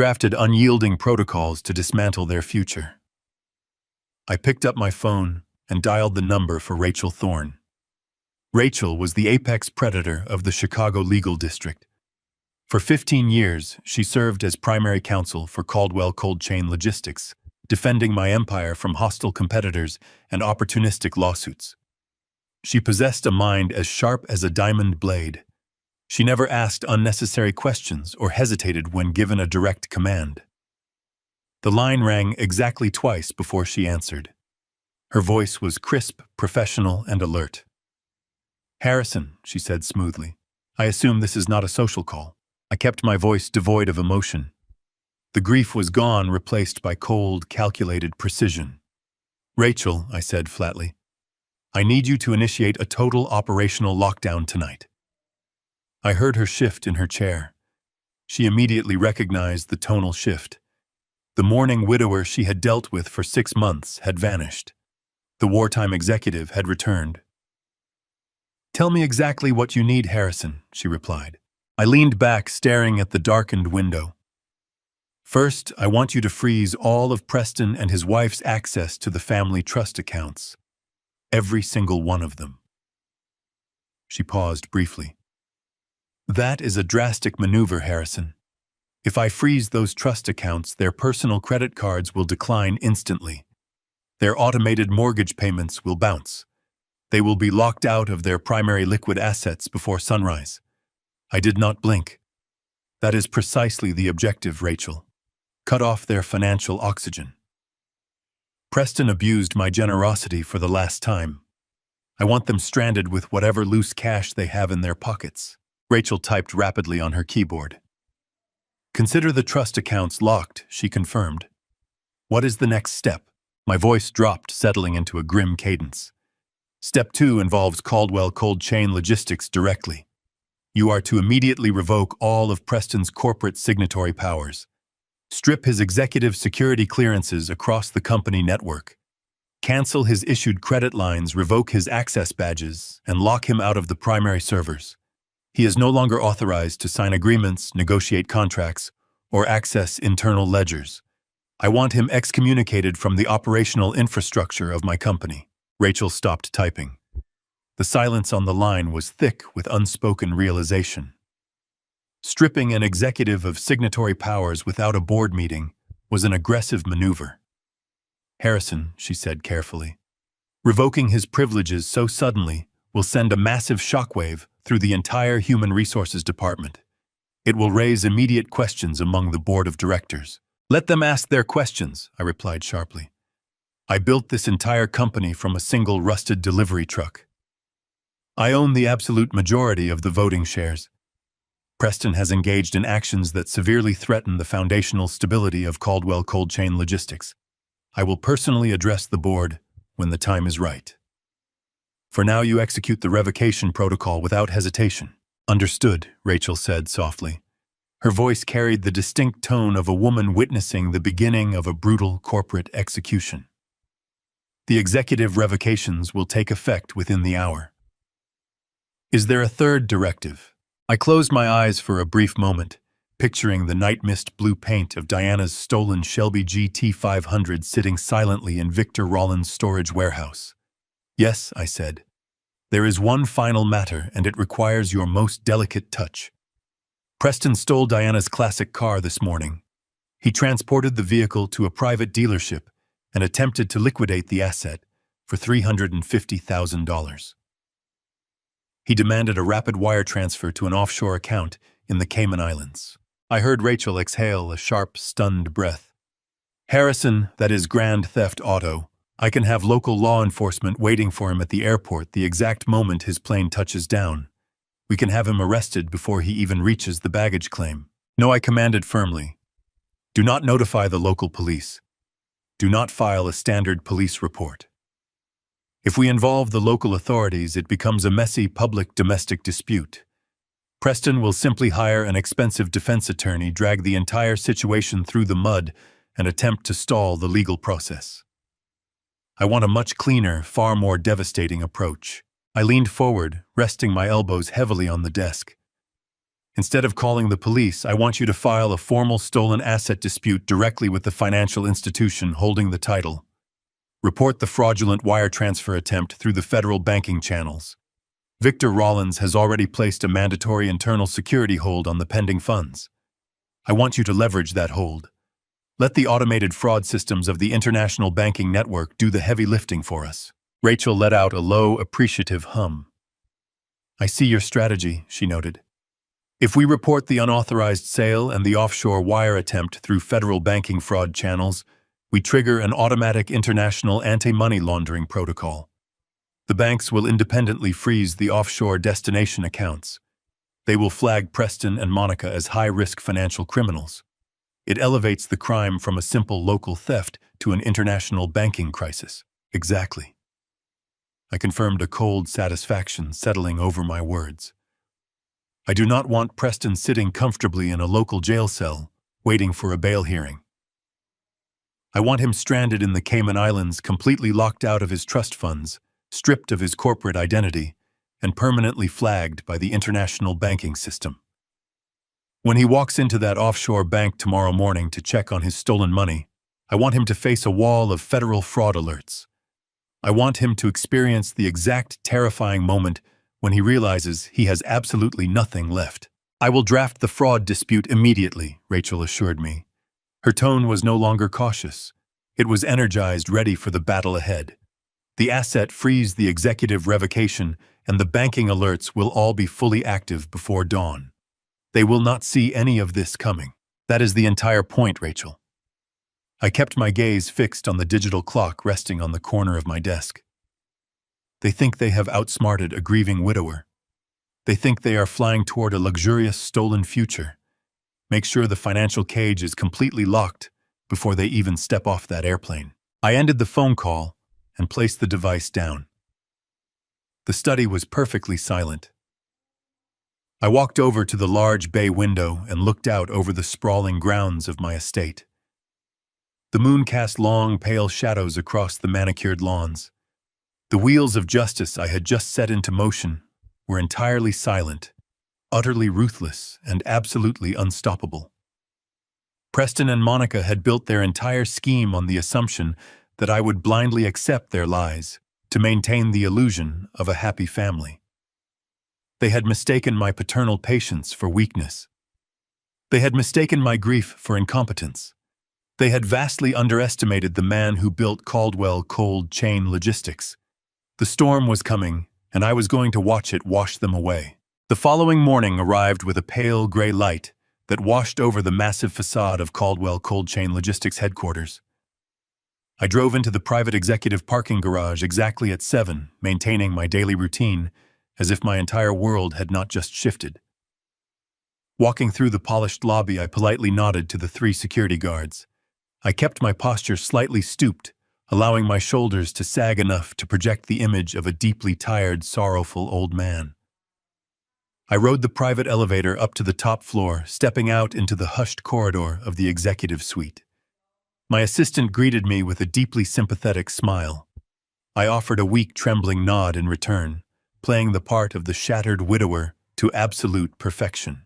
picked up my phone and dialed the number for Rachel Thorne. Rachel was the apex predator of the Chicago legal district. For 15 years, she served as primary counsel for Caldwell Cold Chain Logistics, defending my empire from hostile competitors and opportunistic lawsuits. She possessed a mind as sharp as a diamond blade. She never asked unnecessary questions or hesitated when given a direct command. The line rang exactly twice before she answered. Her voice was crisp, professional, and alert. "Harrison," she said smoothly, "I assume this is not a social call." I kept my voice devoid of emotion. The grief was gone, replaced by cold, calculated precision. "Rachel," I said flatly, "I need you to initiate a total operational lockdown tonight." I heard her shift in her chair. She immediately recognized the tonal shift. The mourning widower she had dealt with for 6 months had vanished. The wartime executive had returned. "Tell me exactly what you need, Harrison," she replied. I leaned back, staring at the darkened window. "First, I want you to freeze all of Preston and his wife's access to the family trust accounts. Every single one of them." She paused briefly. "That is a drastic maneuver, Harrison. If I freeze those trust accounts, their personal credit cards will decline instantly. Their automated mortgage payments will bounce. They will be locked out of their primary liquid assets before sunrise. I did not blink. That is precisely the objective, Rachel. Cut off their financial oxygen. Preston abused my generosity for the last time. I want them stranded with whatever loose cash they have in their pockets. Rachel typed rapidly on her keyboard. Consider the trust accounts locked, she confirmed. What is the next step? My voice dropped, settling into a grim cadence. Step 2 involves Caldwell Cold Chain Logistics directly. You are to immediately revoke all of Preston's corporate signatory powers. Strip his executive security clearances across the company network. Cancel his issued credit lines, revoke his access badges, and lock him out of the primary servers. He is no longer authorized to sign agreements, negotiate contracts, or access internal ledgers. I want him excommunicated from the operational infrastructure of my company. Rachel stopped typing. The silence on the line was thick with unspoken realization. Stripping an executive of signatory powers without a board meeting was an aggressive maneuver. Harrison, she said carefully, revoking his privileges so suddenly will send a massive shockwave through the entire Human Resources Department. It will raise immediate questions among the board of directors. Let them ask their questions, I replied sharply. I built this entire company from a single rusted delivery truck. I own the absolute majority of the voting shares. Preston has engaged in actions that severely threaten the foundational stability of Caldwell Cold Chain Logistics. I will personally address the board when the time is right. For now, you execute the revocation protocol without hesitation. Understood, Rachel said softly. Her voice carried the distinct tone of a woman witnessing the beginning of a brutal corporate execution. The executive revocations will take effect within the hour. Is there a third directive? I closed my eyes for a brief moment, picturing the night mist blue paint of Diana's stolen Shelby GT500 sitting silently in Victor Rollins' storage warehouse. Yes, I said. There is one final matter, and it requires your most delicate touch. Preston stole Diana's classic car this morning. He transported the vehicle to a private dealership and attempted to liquidate the asset for $350,000. He demanded a rapid wire transfer to an offshore account in the Cayman Islands. I heard Rachel exhale a sharp, stunned breath. Harrison, that is Grand Theft Auto. I can have local law enforcement waiting for him at the airport the exact moment his plane touches down. We can have him arrested before he even reaches the baggage claim. No, I commanded firmly. Do not notify the local police. Do not file a standard police report. If we involve the local authorities, it becomes a messy public domestic dispute. Preston will simply hire an expensive defense attorney, drag the entire situation through the mud, and attempt to stall the legal process. I want a much cleaner, far more devastating approach. I leaned forward, resting my elbows heavily on the desk. Instead of calling the police, I want you to file a formal stolen asset dispute directly with the financial institution holding the title. Report the fraudulent wire transfer attempt through the federal banking channels. Victor Rollins has already placed a mandatory internal security hold on the pending funds. I want you to leverage that hold. Let the automated fraud systems of the international banking network do the heavy lifting for us. Rachel let out a low, appreciative hum. I see your strategy, she noted. If we report the unauthorized sale and the offshore wire attempt through federal banking fraud channels, we trigger an automatic international anti-money laundering protocol. The banks will independently freeze the offshore destination accounts. They will flag Preston and Monica as high-risk financial criminals. It elevates the crime from a simple local theft to an international banking crisis. Exactly. I confirmed, a cold satisfaction settling over my words. I do not want Preston sitting comfortably in a local jail cell, waiting for a bail hearing. I want him stranded in the Cayman Islands, completely locked out of his trust funds, stripped of his corporate identity, and permanently flagged by the international banking system. When he walks into that offshore bank tomorrow morning to check on his stolen money, I want him to face a wall of federal fraud alerts. I want him to experience the exact terrifying moment when he realizes he has absolutely nothing left. I will draft the fraud dispute immediately, Rachel assured me. Her tone was no longer cautious. It was energized, ready for the battle ahead. The asset freeze, the executive revocation, and the banking alerts will all be fully active before dawn. They will not see any of this coming. That is the entire point, Rachel. I kept my gaze fixed on the digital clock resting on the corner of my desk. They think they have outsmarted a grieving widower. They think they are flying toward a luxurious stolen future. Make sure the financial cage is completely locked before they even step off that airplane. I ended the phone call and placed the device down. The study was perfectly silent. I walked over to the large bay window and looked out over the sprawling grounds of my estate. The moon cast long, pale shadows across the manicured lawns. The wheels of justice I had just set into motion were entirely silent, utterly ruthless, and absolutely unstoppable. Preston and Monica had built their entire scheme on the assumption that I would blindly accept their lies to maintain the illusion of a happy family. They had mistaken my paternal patience for weakness. They had mistaken my grief for incompetence. They had vastly underestimated the man who built Caldwell Cold Chain Logistics. The storm was coming, and I was going to watch it wash them away. The following morning arrived with a pale gray light that washed over the massive facade of Caldwell Cold Chain Logistics headquarters. I drove into the private executive parking garage exactly at 7, maintaining my daily routine, as if my entire world had not just shifted. Walking through the polished lobby, I politely nodded to the 3 security guards. I kept my posture slightly stooped, allowing my shoulders to sag enough to project the image of a deeply tired, sorrowful old man. I rode the private elevator up to the top floor, stepping out into the hushed corridor of the executive suite. My assistant greeted me with a deeply sympathetic smile. I offered a weak, trembling nod in return, playing the part of the shattered widower to absolute perfection.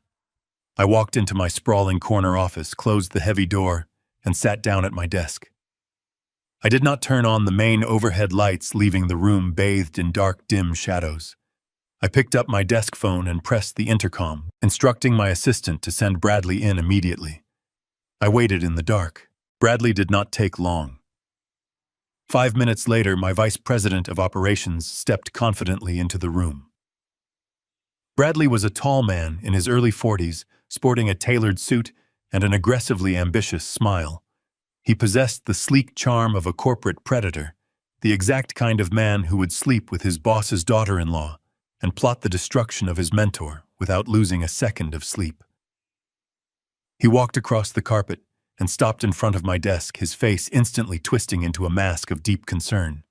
I walked into my sprawling corner office, closed the heavy door, and sat down at my desk. I did not turn on the main overhead lights, leaving the room bathed in dark, dim shadows. I picked up my desk phone and pressed the intercom, instructing my assistant to send Bradley in immediately. I waited in the dark. Bradley did not take long. 5 minutes later, my vice president of operations stepped confidently into the room. Bradley was a tall man in his early 40s, sporting a tailored suit and an aggressively ambitious smile. He possessed the sleek charm of a corporate predator, the exact kind of man who would sleep with his boss's daughter-in-law and plot the destruction of his mentor without losing a second of sleep. He walked across the carpet and stopped in front of my desk, his face instantly twisting into a mask of deep concern.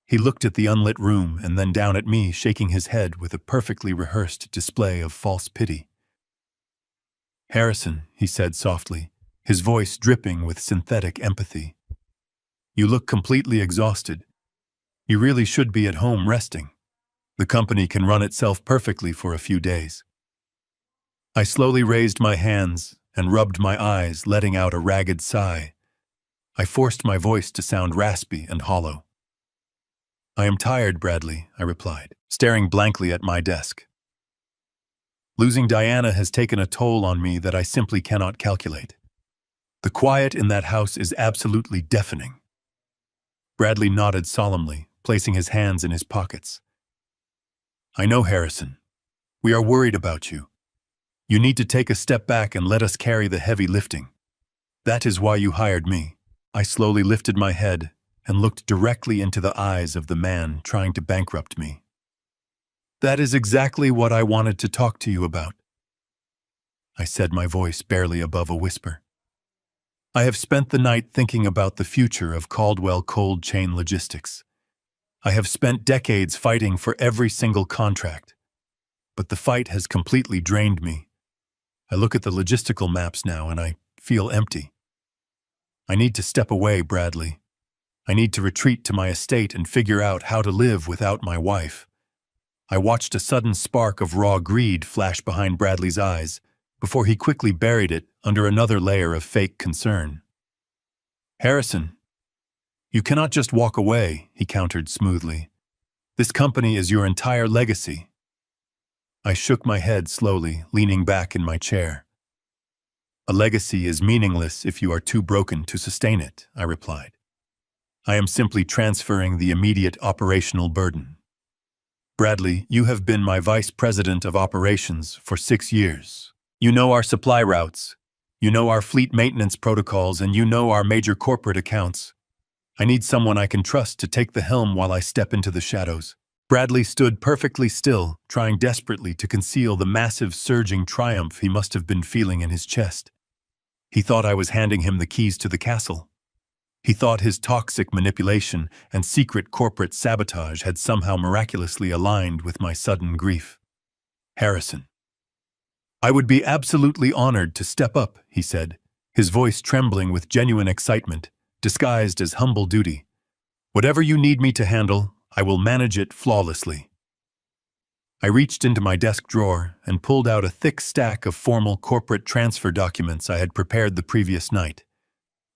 He looked at the unlit room and then down at me, shaking his head with a perfectly rehearsed display of false pity. "Harrison," he said softly, his voice dripping with synthetic empathy. "You look completely exhausted. You really should be at home resting. The company can run itself perfectly for a few days." I slowly raised my hands and rubbed my eyes, letting out a ragged sigh. I forced my voice to sound raspy and hollow. "I am tired, Bradley," I replied, staring blankly at my desk. "Losing Diana has taken a toll on me that I simply cannot calculate. The quiet in that house is absolutely deafening." Bradley nodded solemnly, placing his hands in his pockets. "I know, Harrison. We are worried about you. You need to take a step back and let us carry the heavy lifting. That is why you hired me." I slowly lifted my head and looked directly into the eyes of the man trying to bankrupt me. "That is exactly what I wanted to talk to you about," I said, my voice barely above a whisper. "I have spent the night thinking about the future of Caldwell Cold Chain Logistics. I have spent decades fighting for every single contract, but the fight has completely drained me. I look at the logistical maps now and I feel empty. I need to step away, Bradley. I need to retreat to my estate and figure out how to live without my wife." I watched a sudden spark of raw greed flash behind Bradley's eyes before he quickly buried it under another layer of fake concern. "Harrison, you cannot just walk away," he countered smoothly. "This company is your entire legacy." I shook my head slowly, leaning back in my chair. "A legacy is meaningless if you are too broken to sustain it," I replied. I am simply transferring the immediate operational burden. Bradley, you have been my vice president of operations for 6 years. You know our supply routes, you know our fleet maintenance protocols, and you know our major corporate accounts. I need someone I can trust to take the helm while I step into the shadows. Bradley stood perfectly still, trying desperately to conceal the massive surging triumph he must have been feeling in his chest. He thought I was handing him the keys to the castle. He thought his toxic manipulation and secret corporate sabotage had somehow miraculously aligned with my sudden grief. Harrison. I would be absolutely honored to step up, he said, his voice trembling with genuine excitement, disguised as humble duty. Whatever you need me to handle, I will manage it flawlessly. I reached into my desk drawer and pulled out a thick stack of formal corporate transfer documents I had prepared the previous night.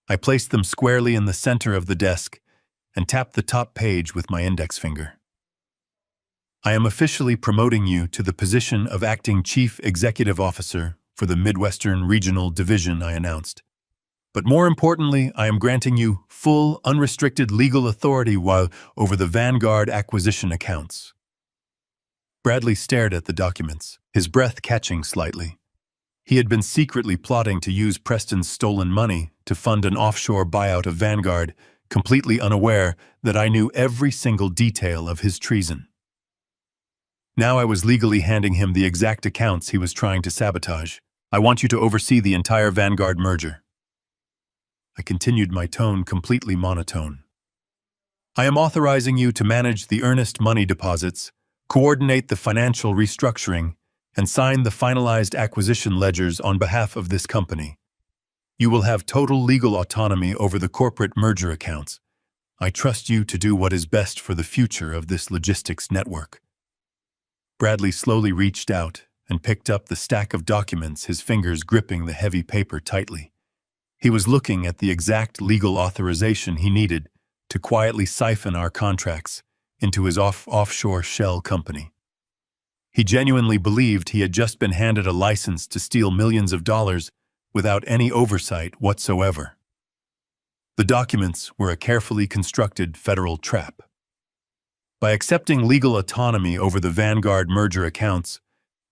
I placed them squarely in the center of the desk and tapped the top page with my index finger. I am officially promoting you to the position of Acting Chief Executive Officer for the Midwestern Regional Division, I announced. But more importantly, I am granting you full, unrestricted legal authority over the Vanguard acquisition accounts. Bradley stared at the documents, his breath catching slightly. He had been secretly plotting to use Preston's stolen money to fund an offshore buyout of Vanguard, completely unaware that I knew every single detail of his treason. Now I was legally handing him the exact accounts he was trying to sabotage. I want you to oversee the entire Vanguard merger. I continued, my tone completely monotone. I am authorizing you to manage the earnest money deposits, coordinate the financial restructuring, and sign the finalized acquisition ledgers on behalf of this company. You will have total legal autonomy over the corporate merger accounts. I trust you to do what is best for the future of this logistics network. Bradley slowly reached out and picked up the stack of documents, his fingers gripping the heavy paper tightly. He was looking at the exact legal authorization he needed to quietly siphon our contracts into his offshore shell company. He genuinely believed he had just been handed a license to steal millions of dollars without any oversight whatsoever. The documents were a carefully constructed federal trap. By accepting legal autonomy over the Vanguard merger accounts,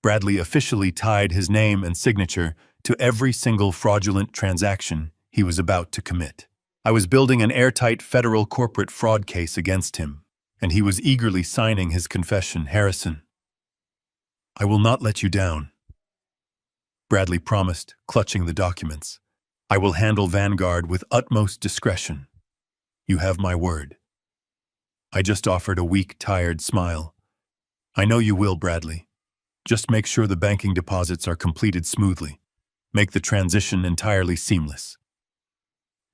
Bradley officially tied his name and signature to every single fraudulent transaction he was about to commit. I was building an airtight federal corporate fraud case against him, and he was eagerly signing his confession. Harrison, I will not let you down, Bradley promised, clutching the documents. I will handle Vanguard with utmost discretion. You have my word. I just offered a weak, tired smile. I know you will, Bradley. Just make sure the banking deposits are completed smoothly. Make the transition entirely seamless.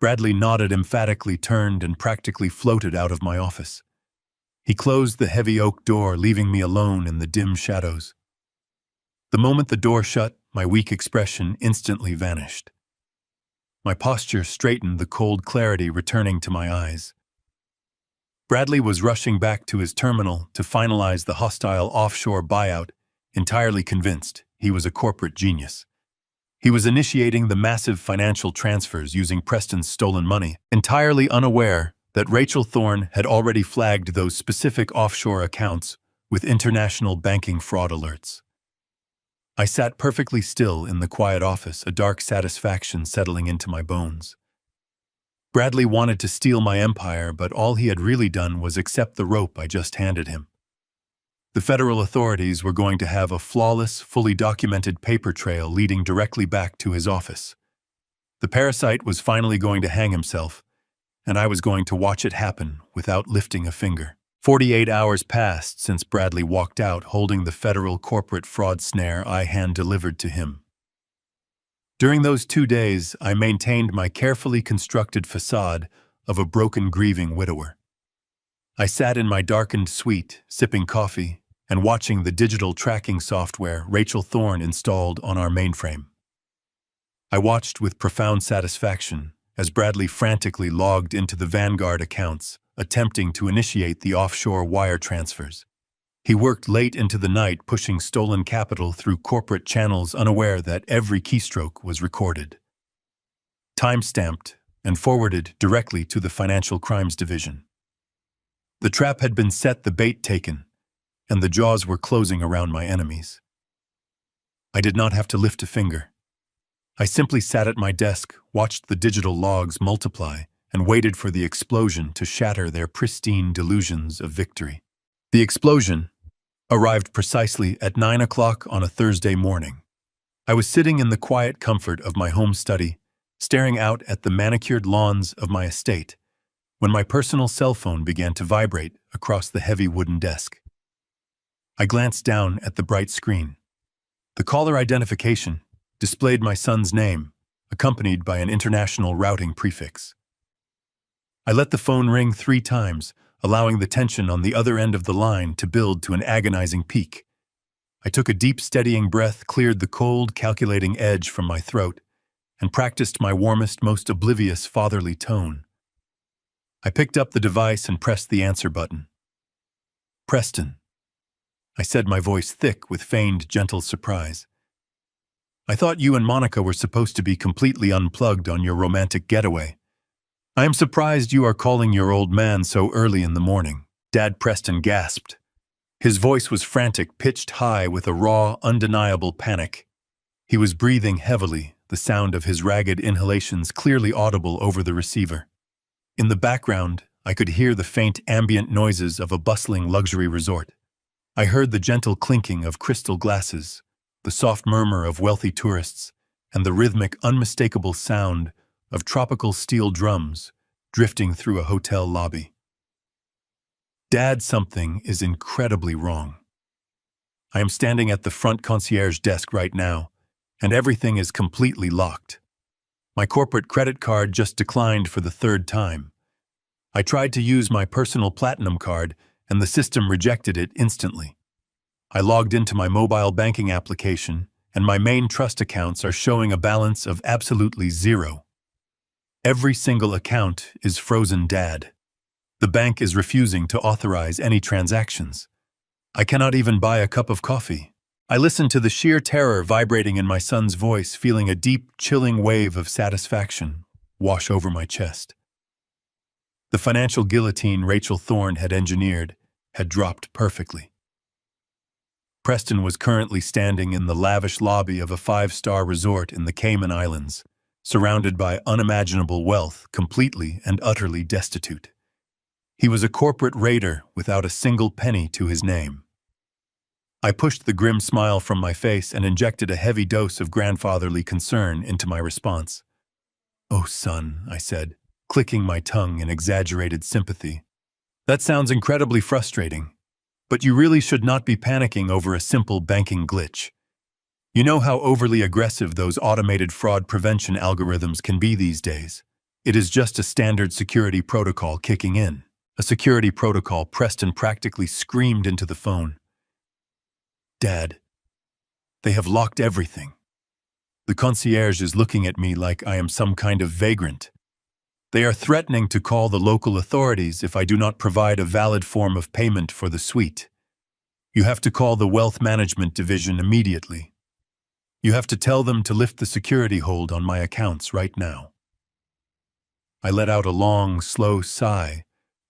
Bradley nodded emphatically, turned, and practically floated out of my office. He closed the heavy oak door, leaving me alone in the dim shadows. The moment the door shut, my weak expression instantly vanished. My posture straightened, the cold clarity returning to my eyes. Bradley was rushing back to his terminal to finalize the hostile offshore buyout, entirely convinced he was a corporate genius. He was initiating the massive financial transfers using Preston's stolen money, entirely unaware that Rachel Thorne had already flagged those specific offshore accounts with international banking fraud alerts. I sat perfectly still in the quiet office, a dark satisfaction settling into my bones. Bradley wanted to steal my empire, but all he had really done was accept the rope I just handed him. The federal authorities were going to have a flawless, fully documented paper trail leading directly back to his office. The parasite was finally going to hang himself, and I was going to watch it happen without lifting a finger. 48 hours passed since Bradley walked out holding the federal corporate fraud snare I hand-delivered to him. During those 2 days, I maintained my carefully constructed facade of a broken, grieving widower. I sat in my darkened suite, sipping coffee and watching the digital tracking software Rachel Thorne installed on our mainframe. I watched with profound satisfaction as Bradley frantically logged into the Vanguard accounts, attempting to initiate the offshore wire transfers. He worked late into the night, pushing stolen capital through corporate channels, unaware that every keystroke was recorded. Time-stamped, and forwarded directly to the Financial Crimes Division. The trap had been set, the bait taken, and the jaws were closing around my enemies. I did not have to lift a finger. I simply sat at my desk, watched the digital logs multiply, and waited for the explosion to shatter their pristine delusions of victory. The explosion arrived precisely at 9 o'clock on a Thursday morning. I was sitting in the quiet comfort of my home study, staring out at the manicured lawns of my estate, when my personal cell phone began to vibrate across the heavy wooden desk. I glanced down at the bright screen. The caller identification displayed my son's name, accompanied by an international routing prefix. I let the phone ring 3 times, allowing the tension on the other end of the line to build to an agonizing peak. I took a deep, steadying breath, cleared the cold, calculating edge from my throat, and practiced my warmest, most oblivious fatherly tone. I picked up the device and pressed the answer button. "Preston," I said, my voice thick with feigned gentle surprise. "I thought you and Monica were supposed to be completely unplugged on your romantic getaway. I am surprised you are calling your old man so early in the morning." Dad, Preston gasped. His voice was frantic, pitched high with a raw, undeniable panic. He was breathing heavily, the sound of his ragged inhalations clearly audible over the receiver. In the background, I could hear the faint ambient noises of a bustling luxury resort. I heard the gentle clinking of crystal glasses, the soft murmur of wealthy tourists, and the rhythmic, unmistakable sound of tropical steel drums drifting through a hotel lobby. "Dad, something is incredibly wrong. I am standing at the front concierge desk right now, and everything is completely locked. My corporate credit card just declined for the 3rd time. I tried to use my personal platinum card, and the system rejected it instantly. I logged into my mobile banking application, and my main trust accounts are showing a balance of absolutely 0. Every single account is frozen, Dad. The bank is refusing to authorize any transactions. I cannot even buy a cup of coffee." I listened to the sheer terror vibrating in my son's voice, feeling a deep, chilling wave of satisfaction wash over my chest. The financial guillotine Rachel Thorne had engineered had dropped perfectly. Preston was currently standing in the lavish lobby of a 5-star resort in the Cayman Islands, surrounded by unimaginable wealth, completely and utterly destitute. He was a corporate raider without a single penny to his name. I pushed the grim smile from my face and injected a heavy dose of grandfatherly concern into my response. "Oh, son," I said, clicking my tongue in exaggerated sympathy. "That sounds incredibly frustrating, but you really should not be panicking over a simple banking glitch. You know how overly aggressive those automated fraud prevention algorithms can be these days. It is just a standard security protocol kicking in." "A security protocol," Preston practically screamed into the phone. "Dad, they have locked everything. The concierge is looking at me like I am some kind of vagrant. They are threatening to call the local authorities if I do not provide a valid form of payment for the suite. You have to call the Wealth Management Division immediately. You have to tell them to lift the security hold on my accounts right now." I let out a long, slow sigh,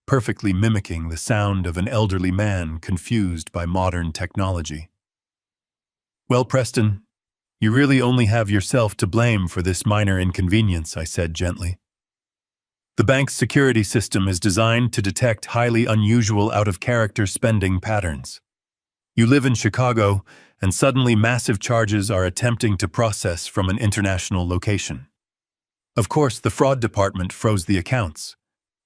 perfectly mimicking the sound of an elderly man confused by modern technology. "Well, Preston, you really only have yourself to blame for this minor inconvenience," I said gently. "The bank's security system is designed to detect highly unusual, out-of-character spending patterns. You live in Chicago, and suddenly massive charges are attempting to process from an international location. Of course, the fraud department froze the accounts.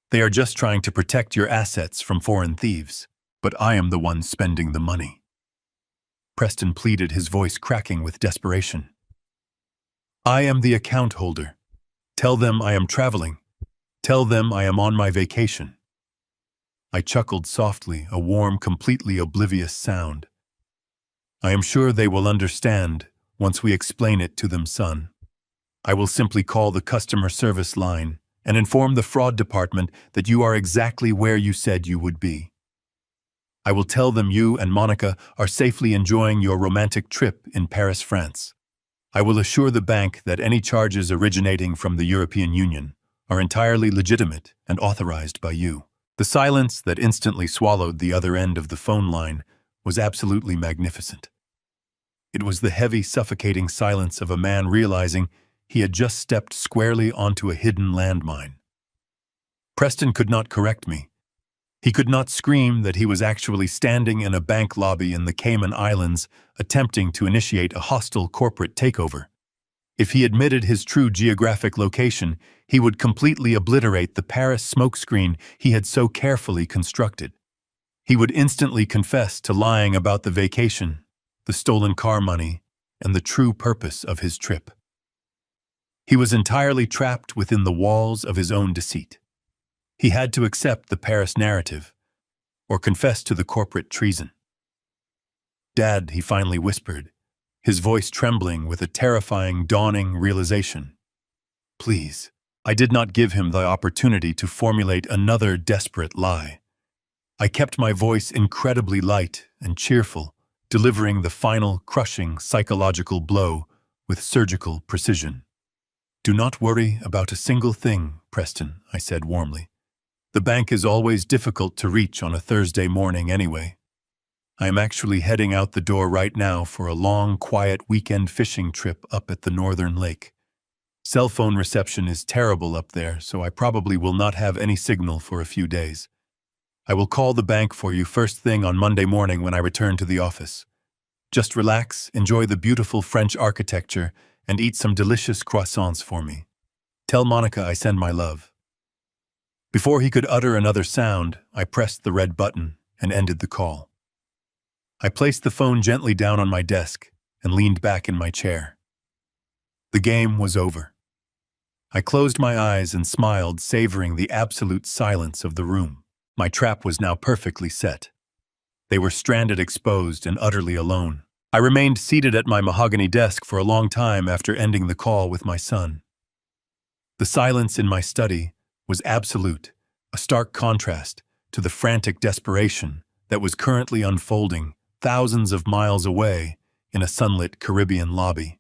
They are just trying to protect your assets from foreign thieves, but I am the one spending the money." Preston pleaded, his voice cracking with desperation. "I am the account holder. Tell them I am traveling. Tell them I am on my vacation." I chuckled softly, a warm, completely oblivious sound. "I am sure they will understand once we explain it to them, son. I will simply call the customer service line and inform the fraud department that you are exactly where you said you would be. I will tell them you and Monica are safely enjoying your romantic trip in Paris, France. I will assure the bank that any charges originating from the European Union are entirely legitimate and authorized by you." The silence that instantly swallowed the other end of the phone line was absolutely magnificent. It was the heavy, suffocating silence of a man realizing he had just stepped squarely onto a hidden landmine. Preston could not correct me. He could not scream that he was actually standing in a bank lobby in the Cayman Islands attempting to initiate a hostile corporate takeover. If he admitted his true geographic location, he would completely obliterate the Paris smokescreen he had so carefully constructed. He would instantly confess to lying about the vacation, the stolen car money, and the true purpose of his trip. He was entirely trapped within the walls of his own deceit. He had to accept the Paris narrative, or confess to the corporate treason. "Dad," he finally whispered, his voice trembling with a terrifying, dawning realization. "Please." I did not give him the opportunity to formulate another desperate lie. I kept my voice incredibly light and cheerful, delivering the final, crushing psychological blow with surgical precision. "Do not worry about a single thing, Preston," I said warmly. "The bank is always difficult to reach on a Thursday morning anyway. I am actually heading out the door right now for a long, quiet weekend fishing trip up at the northern lake. Cell phone reception is terrible up there, so I probably will not have any signal for a few days. I will call the bank for you first thing on Monday morning when I return to the office. Just relax, enjoy the beautiful French architecture, and eat some delicious croissants for me. Tell Monica I send my love." Before he could utter another sound, I pressed the red button and ended the call. I placed the phone gently down on my desk and leaned back in my chair. The game was over. I closed my eyes and smiled, savoring the absolute silence of the room. My trap was now perfectly set. They were stranded, exposed, and utterly alone. I remained seated at my mahogany desk for a long time after ending the call with my son. The silence in my study was absolute, a stark contrast to the frantic desperation that was currently unfolding thousands of miles away in a sunlit Caribbean lobby.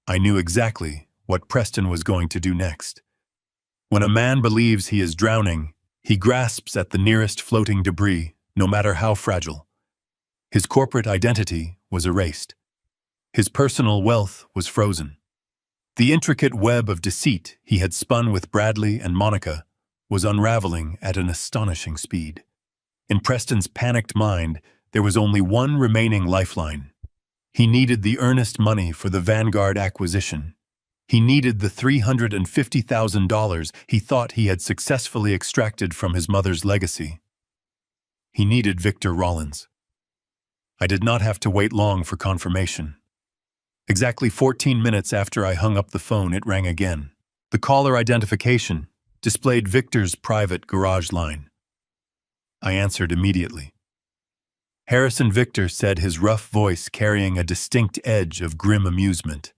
I knew exactly what Preston was going to do next. When a man believes he is drowning, he grasps at the nearest floating debris, no matter how fragile. His corporate identity was erased. His personal wealth was frozen. The intricate web of deceit he had spun with Bradley and Monica was unraveling at an astonishing speed. In Preston's panicked mind, there was only one remaining lifeline. He needed the earnest money for the Vanguard acquisition. He needed the $350,000 he thought he had successfully extracted from his mother's legacy. He needed Victor Rollins. I did not have to wait long for confirmation. Exactly 14 minutes after I hung up the phone, it rang again. The caller identification displayed Victor's private garage line. I answered immediately. Harrison Victor said, his rough voice carrying a distinct edge of grim amusement.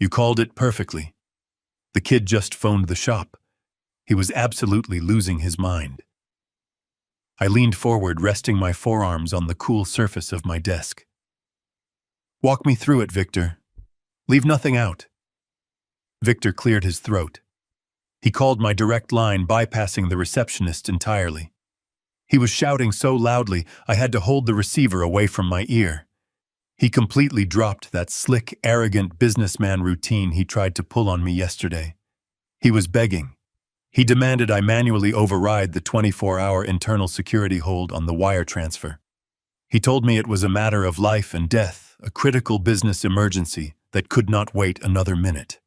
"You called it perfectly. The kid just phoned the shop. He was absolutely losing his mind." I leaned forward, resting my forearms on the cool surface of my desk. "Walk me through it, Victor. Leave nothing out." Victor cleared his throat. He called my direct line, bypassing the receptionist entirely. He was shouting so loudly I had to hold the receiver away from my ear. He completely dropped that slick, arrogant businessman routine he tried to pull on me yesterday. He was begging. He demanded I manually override the 24-hour internal security hold on the wire transfer. He told me it was a matter of life and death, a critical business emergency that could not wait another minute.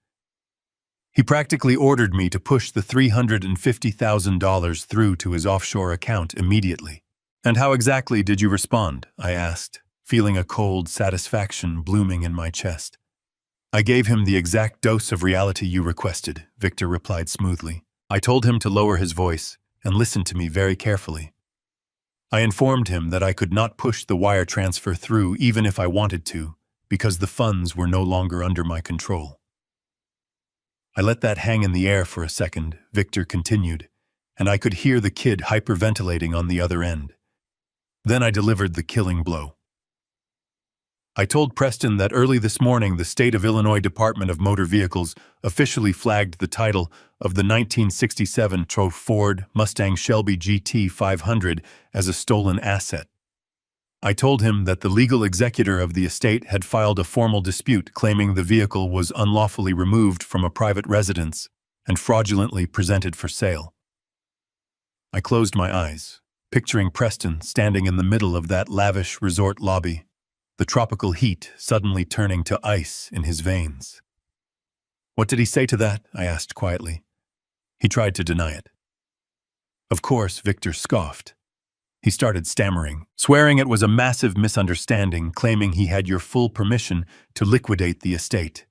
He practically ordered me to push the $350,000 through to his offshore account immediately. "And how exactly did you respond?" I asked, feeling a cold satisfaction blooming in my chest. "I gave him the exact dose of reality you requested," Victor replied smoothly. "I told him to lower his voice and listen to me very carefully. I informed him that I could not push the wire transfer through even if I wanted to, because the funds were no longer under my control." I let that hang in the air for a second, Victor continued, and I could hear the kid hyperventilating on the other end. Then I delivered the killing blow. I told Preston that early this morning the State of Illinois Department of Motor Vehicles officially flagged the title of the 1967 Ford Mustang Shelby GT 500 as a stolen asset. I told him that the legal executor of the estate had filed a formal dispute claiming the vehicle was unlawfully removed from a private residence and fraudulently presented for sale. I closed my eyes, picturing Preston standing in the middle of that lavish resort lobby, the tropical heat suddenly turning to ice in his veins. "What did he say to that?" I asked quietly. He tried to deny it. Of course, Victor scoffed. He started stammering, swearing it was a massive misunderstanding, claiming he had your full permission to liquidate the estate.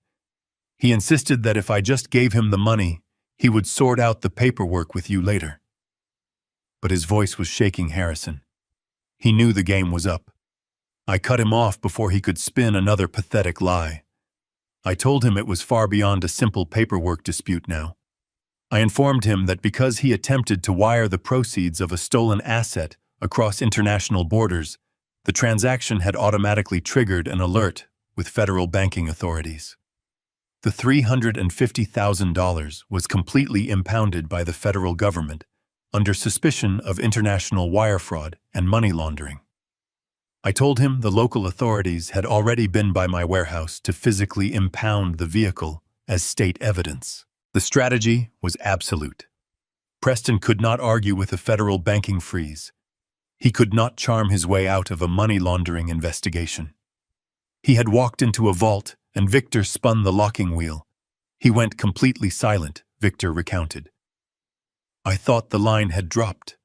He insisted that if I just gave him the money, he would sort out the paperwork with you later. But his voice was shaking Harrison. He knew the game was up. I cut him off before he could spin another pathetic lie. I told him it was far beyond a simple paperwork dispute now. I informed him that because he attempted to wire the proceeds of a stolen asset across international borders, the transaction had automatically triggered an alert with federal banking authorities. The $350,000 was completely impounded by the federal government under suspicion of international wire fraud and money laundering. I told him the local authorities had already been by my warehouse to physically impound the vehicle as state evidence. The strategy was absolute. Preston could not argue with a federal banking freeze. He could not charm his way out of a money laundering investigation. He had walked into a vault, and Victor spun the locking wheel. He went completely silent, Victor recounted. I thought the line had dropped,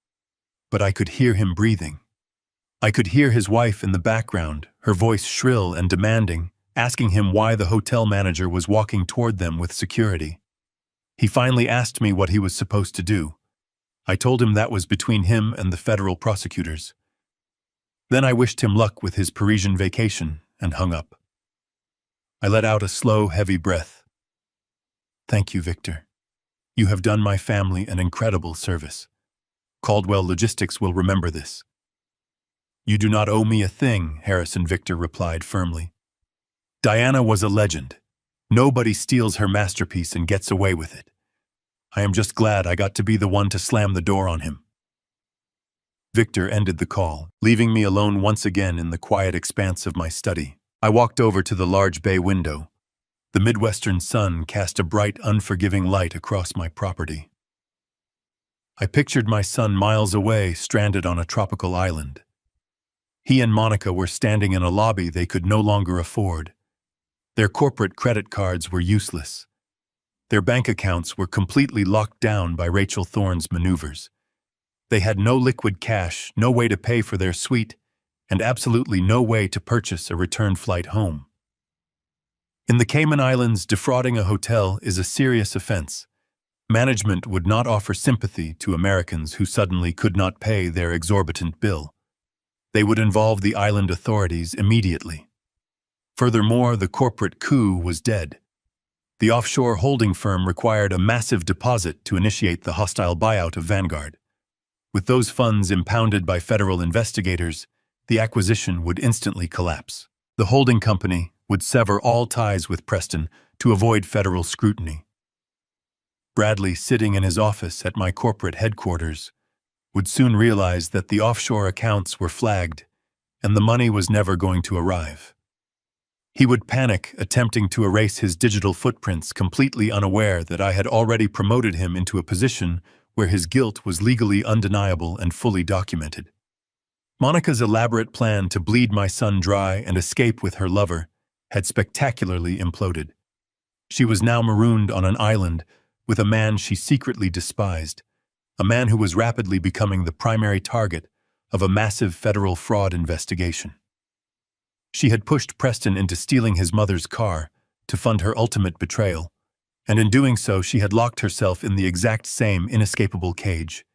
but I could hear him breathing. I could hear his wife in the background, her voice shrill and demanding, asking him why the hotel manager was walking toward them with security. He finally asked me what he was supposed to do. I told him that was between him and the federal prosecutors. Then I wished him luck with his Parisian vacation and hung up. I let out a slow, heavy breath. Thank you, Victor. You have done my family an incredible service. Caldwell Logistics will remember this. You do not owe me a thing, Harrison Victor replied firmly. Diana was a legend. Nobody steals her masterpiece and gets away with it. I am just glad I got to be the one to slam the door on him. Victor ended the call, leaving me alone once again in the quiet expanse of my study. I walked over to the large bay window. The Midwestern sun cast a bright, unforgiving light across my property. I pictured my son miles away, stranded on a tropical island. He and Monica were standing in a lobby they could no longer afford. Their corporate credit cards were useless. Their bank accounts were completely locked down by Rachel Thorne's maneuvers. They had no liquid cash, no way to pay for their suite, and absolutely no way to purchase a return flight home. In the Cayman Islands, defrauding a hotel is a serious offense. Management would not offer sympathy to Americans who suddenly could not pay their exorbitant bill. They would involve the island authorities immediately. Furthermore, the corporate coup was dead. The offshore holding firm required a massive deposit to initiate the hostile buyout of Vanguard. With those funds impounded by federal investigators, the acquisition would instantly collapse. The holding company would sever all ties with Preston to avoid federal scrutiny. Bradley, sitting in his office at my corporate headquarters, would soon realize that the offshore accounts were flagged and the money was never going to arrive. He would panic, attempting to erase his digital footprints, completely unaware that I had already promoted him into a position where his guilt was legally undeniable and fully documented. Monica's elaborate plan to bleed my son dry and escape with her lover had spectacularly imploded. She was now marooned on an island with a man she secretly despised, a man who was rapidly becoming the primary target of a massive federal fraud investigation. She had pushed Preston into stealing his mother's car to fund her ultimate betrayal, and in doing so she had locked herself in the exact same inescapable cage.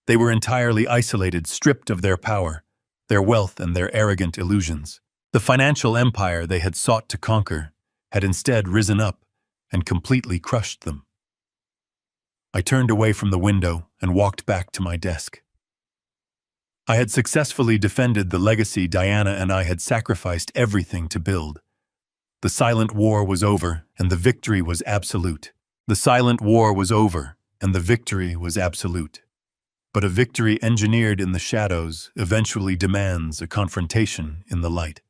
They were entirely isolated, stripped of their power, their wealth, and their arrogant illusions. The financial empire they had sought to conquer had instead risen up and completely crushed them. I turned away from the window and walked back to my desk. I had successfully defended the legacy Diana and I had sacrificed everything to build. The silent war was over, and the victory was absolute. The silent war was over, and the victory was absolute. But a victory engineered in the shadows eventually demands a confrontation in the light.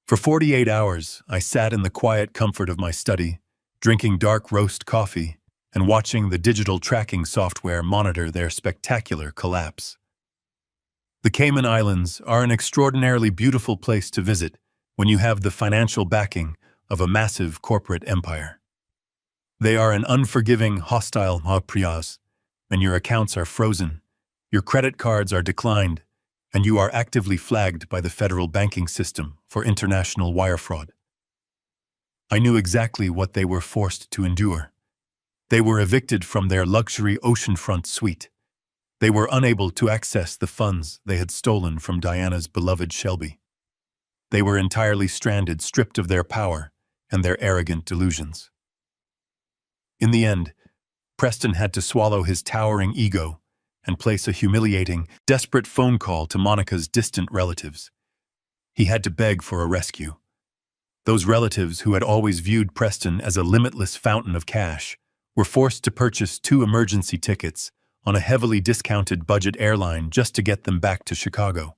For 48 hours, I sat in the quiet comfort of my study, drinking dark roast coffee and watching the digital tracking software monitor their spectacular collapse. The Cayman Islands are an extraordinarily beautiful place to visit when you have the financial backing of a massive corporate empire. They are an unforgiving, hostile mafias, and your accounts are frozen, your credit cards are declined, and you are actively flagged by the federal banking system for international wire fraud. I knew exactly what they were forced to endure. They were evicted from their luxury oceanfront suite. They were unable to access the funds they had stolen from Diana's beloved Shelby. They were entirely stranded, stripped of their power and their arrogant delusions. In the end, Preston had to swallow his towering ego and place a humiliating, desperate phone call to Monica's distant relatives. He had to beg for a rescue. Those relatives who had always viewed Preston as a limitless fountain of cash were forced to purchase 2 emergency tickets on a heavily discounted budget airline just to get them back to Chicago.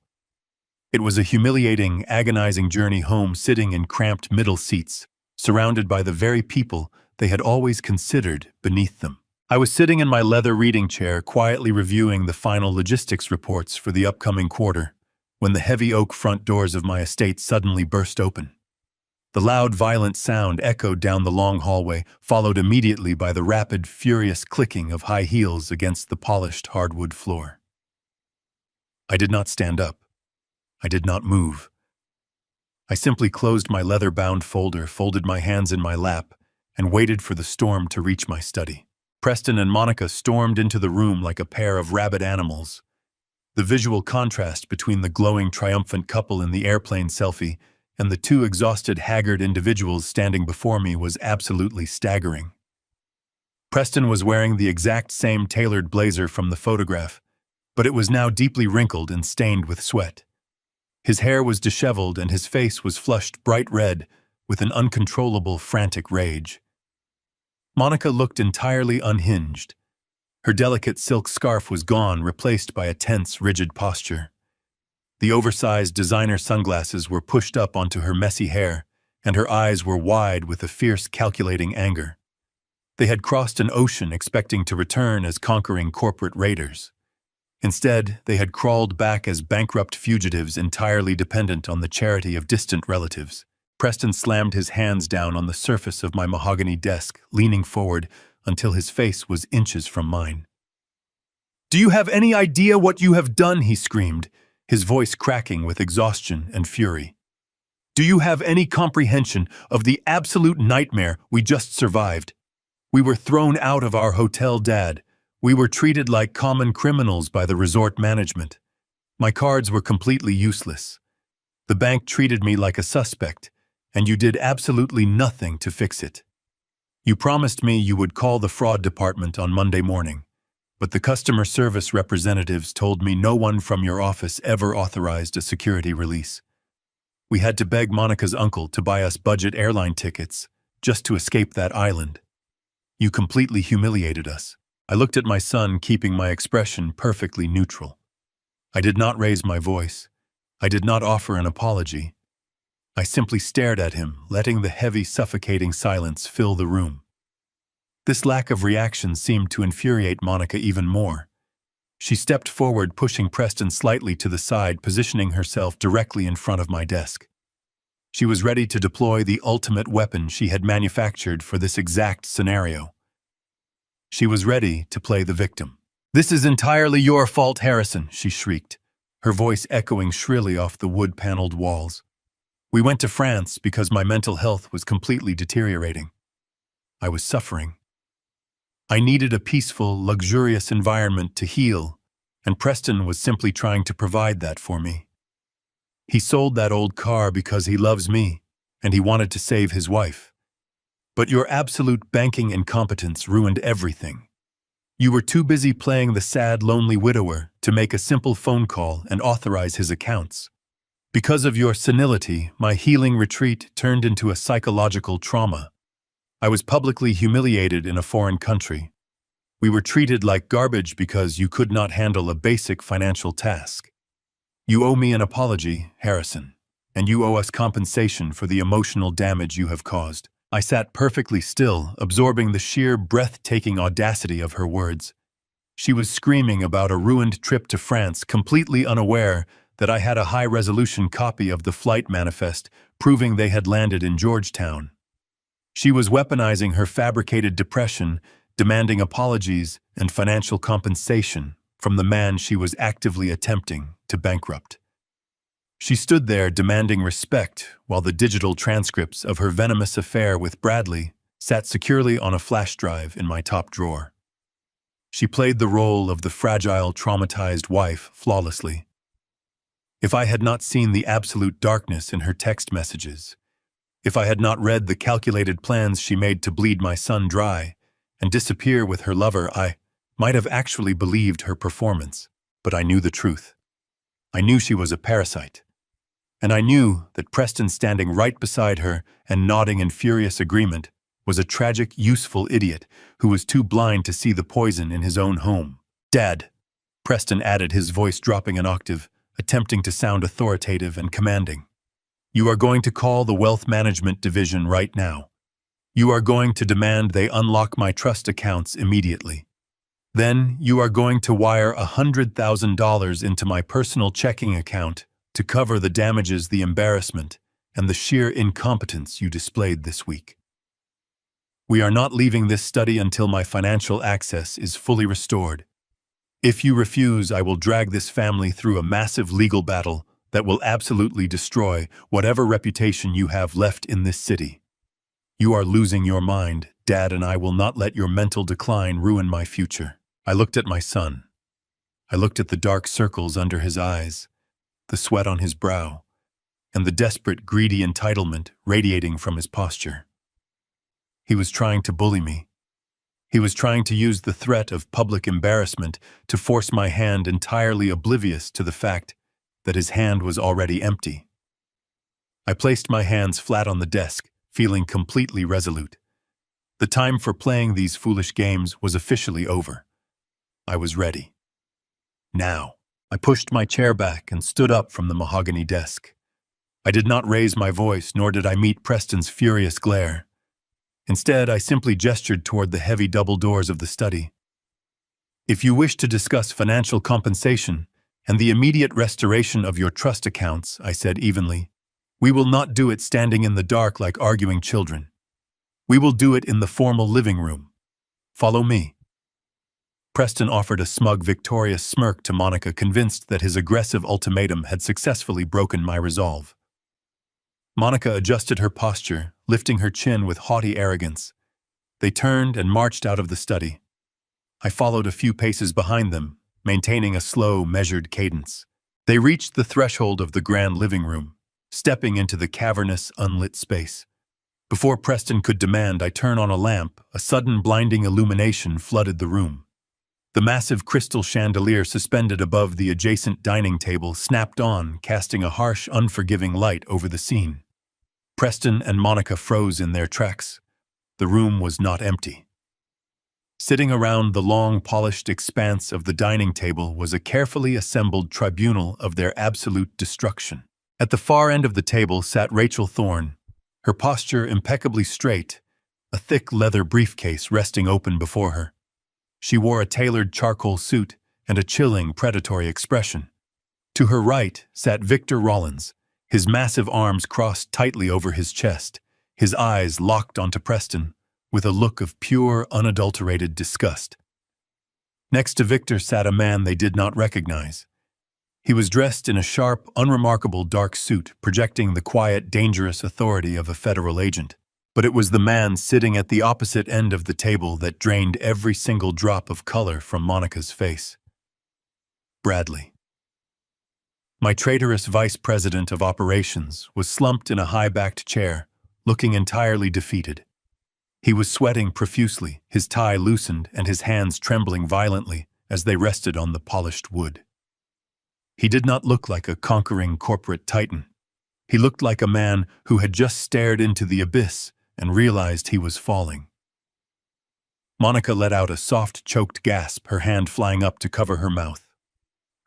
It was a humiliating, agonizing journey home, sitting in cramped middle seats, surrounded by the very people they had always considered beneath them. I was sitting in my leather reading chair, quietly reviewing the final logistics reports for the upcoming quarter, when the heavy oak front doors of my estate suddenly burst open. The loud, violent sound echoed down the long hallway, followed immediately by the rapid, furious clicking of high heels against the polished hardwood floor. I did not stand up. I did not move. I simply closed my leather-bound folder, folded my hands in my lap, and waited for the storm to reach my study. Preston and Monica stormed into the room like a pair of rabid animals. The visual contrast between the glowing, triumphant couple in the airplane selfie and the 2 exhausted, haggard individuals standing before me was absolutely staggering. Preston was wearing the exact same tailored blazer from the photograph, but it was now deeply wrinkled and stained with sweat. His hair was disheveled and his face was flushed bright red with an uncontrollable, frantic rage. Monica looked entirely unhinged. Her delicate silk scarf was gone, replaced by a tense, rigid posture. The oversized designer sunglasses were pushed up onto her messy hair, and her eyes were wide with a fierce, calculating anger. They had crossed an ocean expecting to return as conquering corporate raiders. Instead, they had crawled back as bankrupt fugitives entirely dependent on the charity of distant relatives. Preston slammed his hands down on the surface of my mahogany desk, leaning forward until his face was inches from mine. "Do you have any idea what you have done?" he screamed, his voice cracking with exhaustion and fury. "Do you have any comprehension of the absolute nightmare we just survived? We were thrown out of our hotel, Dad. We were treated like common criminals by the resort management. My cards were completely useless. The bank treated me like a suspect, and you did absolutely nothing to fix it. You promised me you would call the fraud department on Monday morning, but the customer service representatives told me no one from your office ever authorized a security release. We had to beg Monica's uncle to buy us budget airline tickets just to escape that island. You completely humiliated us." I looked at my son, keeping my expression perfectly neutral. I did not raise my voice. I did not offer an apology. I simply stared at him, letting the heavy, suffocating silence fill the room. This lack of reaction seemed to infuriate Monica even more. She stepped forward, pushing Preston slightly to the side, positioning herself directly in front of my desk. She was ready to deploy the ultimate weapon she had manufactured for this exact scenario. She was ready to play the victim. "This is entirely your fault, Harrison," she shrieked, her voice echoing shrilly off the wood-paneled walls. "We went to France because my mental health was completely deteriorating. I was suffering. I needed a peaceful, luxurious environment to heal, and Preston was simply trying to provide that for me. He sold that old car because he loves me, and he wanted to save his wife. But your absolute banking incompetence ruined everything. You were too busy playing the sad, lonely widower to make a simple phone call and authorize his accounts. Because of your senility, my healing retreat turned into a psychological trauma. I was publicly humiliated in a foreign country. We were treated like garbage because you could not handle a basic financial task. You owe me an apology, Harrison, and you owe us compensation for the emotional damage you have caused. I sat perfectly still, absorbing the sheer, breathtaking audacity of her words. She was screaming about a ruined trip to France, completely unaware that I had a high-resolution copy of the flight manifest proving they had landed in Georgetown. She was weaponizing her fabricated depression, demanding apologies and financial compensation from the man she was actively attempting to bankrupt. She stood there demanding respect while the digital transcripts of her venomous affair with Bradley sat securely on a flash drive in my top drawer. She played the role of the fragile, traumatized wife flawlessly. If I had not seen the absolute darkness in her text messages, if I had not read the calculated plans she made to bleed my son dry and disappear with her lover, I might have actually believed her performance. But I knew the truth. I knew she was a parasite. And I knew that Preston standing right beside her and nodding in furious agreement was a tragic, useful idiot who was too blind to see the poison in his own home. "Dad," Preston added, his voice dropping an octave, attempting to sound authoritative and commanding. "You are going to call the Wealth Management Division right now. You are going to demand they unlock my trust accounts immediately. Then you are going to wire $100,000 into my personal checking account to cover the damages, the embarrassment, and the sheer incompetence you displayed this week. We are not leaving this study until my financial access is fully restored. If you refuse, I will drag this family through a massive legal battle that will absolutely destroy whatever reputation you have left in this city. You are losing your mind, Dad, and I will not let your mental decline ruin my future." I looked at my son. I looked at the dark circles under his eyes, the sweat on his brow, and the desperate, greedy entitlement radiating from his posture. He was trying to bully me. He was trying to use the threat of public embarrassment to force my hand, entirely oblivious to the fact that his hand was already empty. I placed my hands flat on the desk, feeling completely resolute. The time for playing these foolish games was officially over. I was ready. Now. I pushed my chair back and stood up from the mahogany desk. I did not raise my voice, nor did I meet Preston's furious glare. Instead, I simply gestured toward the heavy double doors of the study. "If you wish to discuss financial compensation and the immediate restoration of your trust accounts," I said evenly, "we will not do it standing in the dark like arguing children. We will do it in the formal living room. Follow me." Preston offered a smug, victorious smirk to Monica, convinced that his aggressive ultimatum had successfully broken my resolve. Monica adjusted her posture, lifting her chin with haughty arrogance. They turned and marched out of the study. I followed a few paces behind them, maintaining a slow, measured cadence. They reached the threshold of the grand living room, stepping into the cavernous, unlit space. Before Preston could demand I turn on a lamp, a sudden blinding illumination flooded the room. The massive crystal chandelier suspended above the adjacent dining table snapped on, casting a harsh, unforgiving light over the scene. Preston and Monica froze in their tracks. The room was not empty. Sitting around the long, polished expanse of the dining table was a carefully assembled tribunal of their absolute destruction. At the far end of the table sat Rachel Thorne, her posture impeccably straight, a thick leather briefcase resting open before her. She wore a tailored charcoal suit and a chilling, predatory expression. To her right sat Victor Rollins, his massive arms crossed tightly over his chest, his eyes locked onto Preston, with a look of pure, unadulterated disgust. Next to Victor sat a man they did not recognize. He was dressed in a sharp, unremarkable dark suit, projecting the quiet, dangerous authority of a federal agent. But it was the man sitting at the opposite end of the table that drained every single drop of color from Monica's face. Bradley. My traitorous vice president of operations was slumped in a high-backed chair, looking entirely defeated. He was sweating profusely, his tie loosened and his hands trembling violently as they rested on the polished wood. He did not look like a conquering corporate titan. He looked like a man who had just stared into the abyss and realized he was falling. Monica let out a soft, choked gasp, her hand flying up to cover her mouth.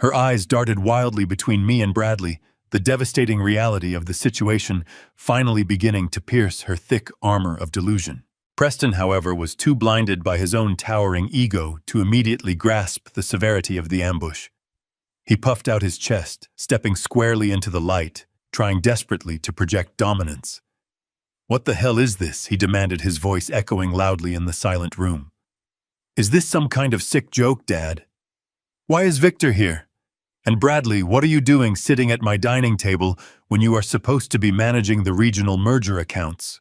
Her eyes darted wildly between me and Bradley, the devastating reality of the situation finally beginning to pierce her thick armor of delusion. Preston, however, was too blinded by his own towering ego to immediately grasp the severity of the ambush. He puffed out his chest, stepping squarely into the light, trying desperately to project dominance. "What the hell is this?" he demanded, his voice echoing loudly in the silent room. "Is this some kind of sick joke, Dad? Why is Victor here? And Bradley, what are you doing sitting at my dining table when you are supposed to be managing the regional merger accounts?"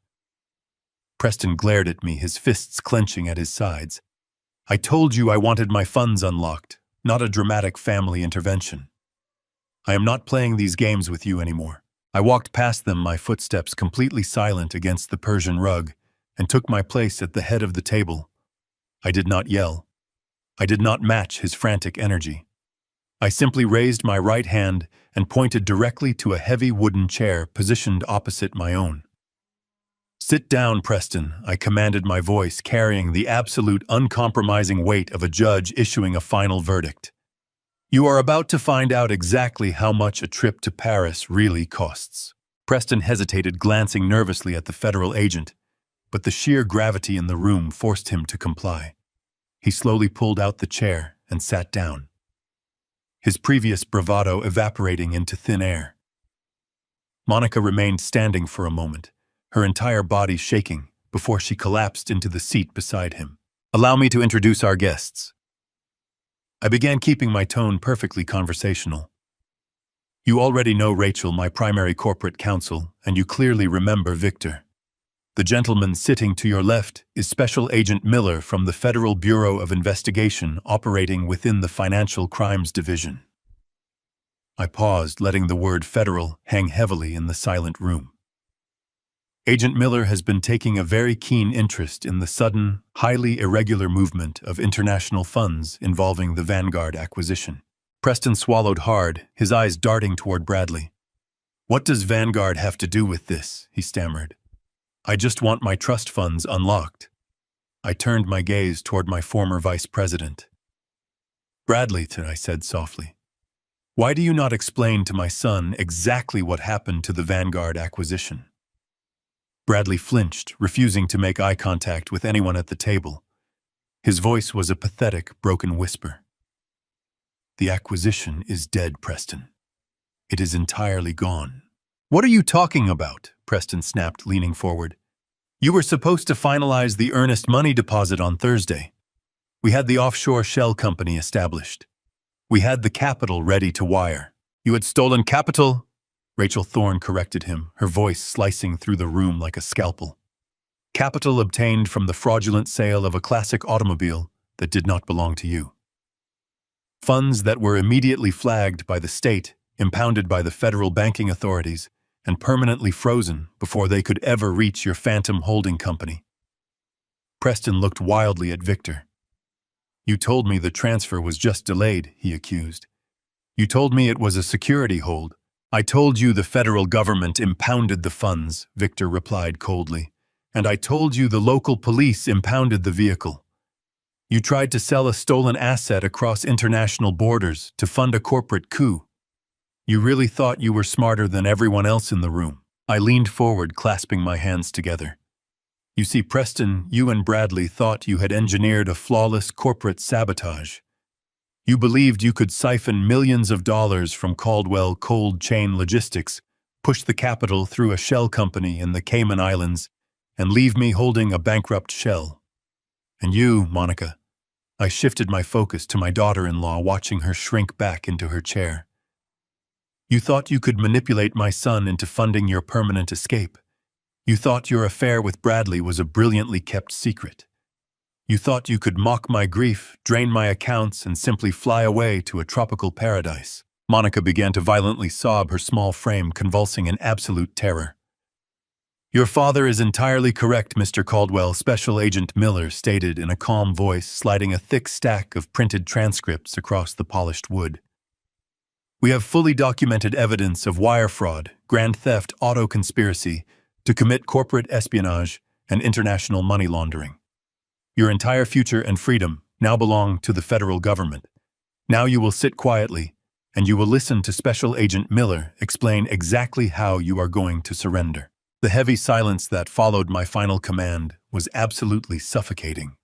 Preston glared at me, his fists clenching at his sides. "I told you I wanted my funds unlocked, not a dramatic family intervention. I am not playing these games with you anymore." I walked past them, my footsteps completely silent against the Persian rug, and took my place at the head of the table. I did not yell. I did not match his frantic energy. I simply raised my right hand and pointed directly to a heavy wooden chair positioned opposite my own. "Sit down, Preston," I commanded, my voice carrying the absolute uncompromising weight of a judge issuing a final verdict. "You are about to find out exactly how much a trip to Paris really costs." Preston hesitated, glancing nervously at the federal agent, but the sheer gravity in the room forced him to comply. He slowly pulled out the chair and sat down, his previous bravado evaporating into thin air. Monica remained standing for a moment, her entire body shaking, before she collapsed into the seat beside him. "Allow me to introduce our guests." I began, keeping my tone perfectly conversational. "You already know Rachel, my primary corporate counsel, and you clearly remember Victor. The gentleman sitting to your left is Special Agent Miller from the Federal Bureau of Investigation operating within the Financial Crimes Division." I paused, letting the word federal hang heavily in the silent room. "Agent Miller has been taking a very keen interest in the sudden, highly irregular movement of international funds involving the Vanguard acquisition." Preston swallowed hard, his eyes darting toward Bradley. "What does Vanguard have to do with this?" he stammered. "I just want my trust funds unlocked." I turned my gaze toward my former vice president. "Bradley," I said softly, "why do you not explain to my son exactly what happened to the Vanguard acquisition?" Bradley flinched, refusing to make eye contact with anyone at the table. His voice was a pathetic, broken whisper. "The acquisition is dead, Preston. It is entirely gone." "What are you talking about?" Preston snapped, leaning forward. "You were supposed to finalize the earnest money deposit on Thursday. We had the offshore shell company established. We had the capital ready to wire." "You had stolen capital?" Rachel Thorne corrected him, her voice slicing through the room like a scalpel. "Capital obtained from the fraudulent sale of a classic automobile that did not belong to you. Funds that were immediately flagged by the state, impounded by the federal banking authorities, and permanently frozen before they could ever reach your phantom holding company." Preston looked wildly at Victor. "You told me the transfer was just delayed," he accused. "You told me it was a security hold." "I told you the federal government impounded the funds," Victor replied coldly. "And I told you the local police impounded the vehicle. You tried to sell a stolen asset across international borders to fund a corporate coup. You really thought you were smarter than everyone else in the room." I leaned forward, clasping my hands together. "You see, Preston, you and Bradley thought you had engineered a flawless corporate sabotage. You believed you could siphon millions of dollars from Caldwell Cold Chain Logistics, push the capital through a shell company in the Cayman Islands, and leave me holding a bankrupt shell. And you, Monica," I shifted my focus to my daughter-in-law, watching her shrink back into her chair. "You thought you could manipulate my son into funding your permanent escape. You thought your affair with Bradley was a brilliantly kept secret. You thought you could mock my grief, drain my accounts, and simply fly away to a tropical paradise." Monica began to violently sob, her small frame convulsing in absolute terror. Your father is entirely correct, Mr. Caldwell, Special Agent Miller stated in a calm voice, sliding a thick stack of printed transcripts across the polished wood. We have fully documented evidence of wire fraud, grand theft, auto conspiracy, to commit corporate espionage and international money laundering. Your entire future and freedom now belong to the federal government. Now you will sit quietly, and you will listen to Special Agent Miller explain exactly how you are going to surrender. The heavy silence that followed my final command was absolutely suffocating.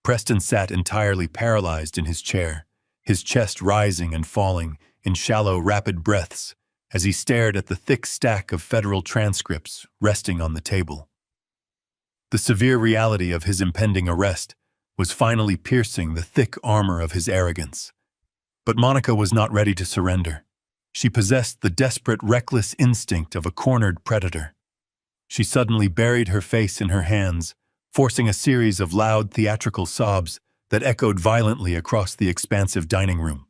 Preston sat entirely paralyzed in his chair, his chest rising and falling in shallow, rapid breaths as he stared at the thick stack of federal transcripts resting on the table. The severe reality of his impending arrest was finally piercing the thick armor of his arrogance. But Monica was not ready to surrender. She possessed the desperate, reckless instinct of a cornered predator. She suddenly buried her face in her hands, forcing a series of loud, theatrical sobs that echoed violently across the expansive dining room.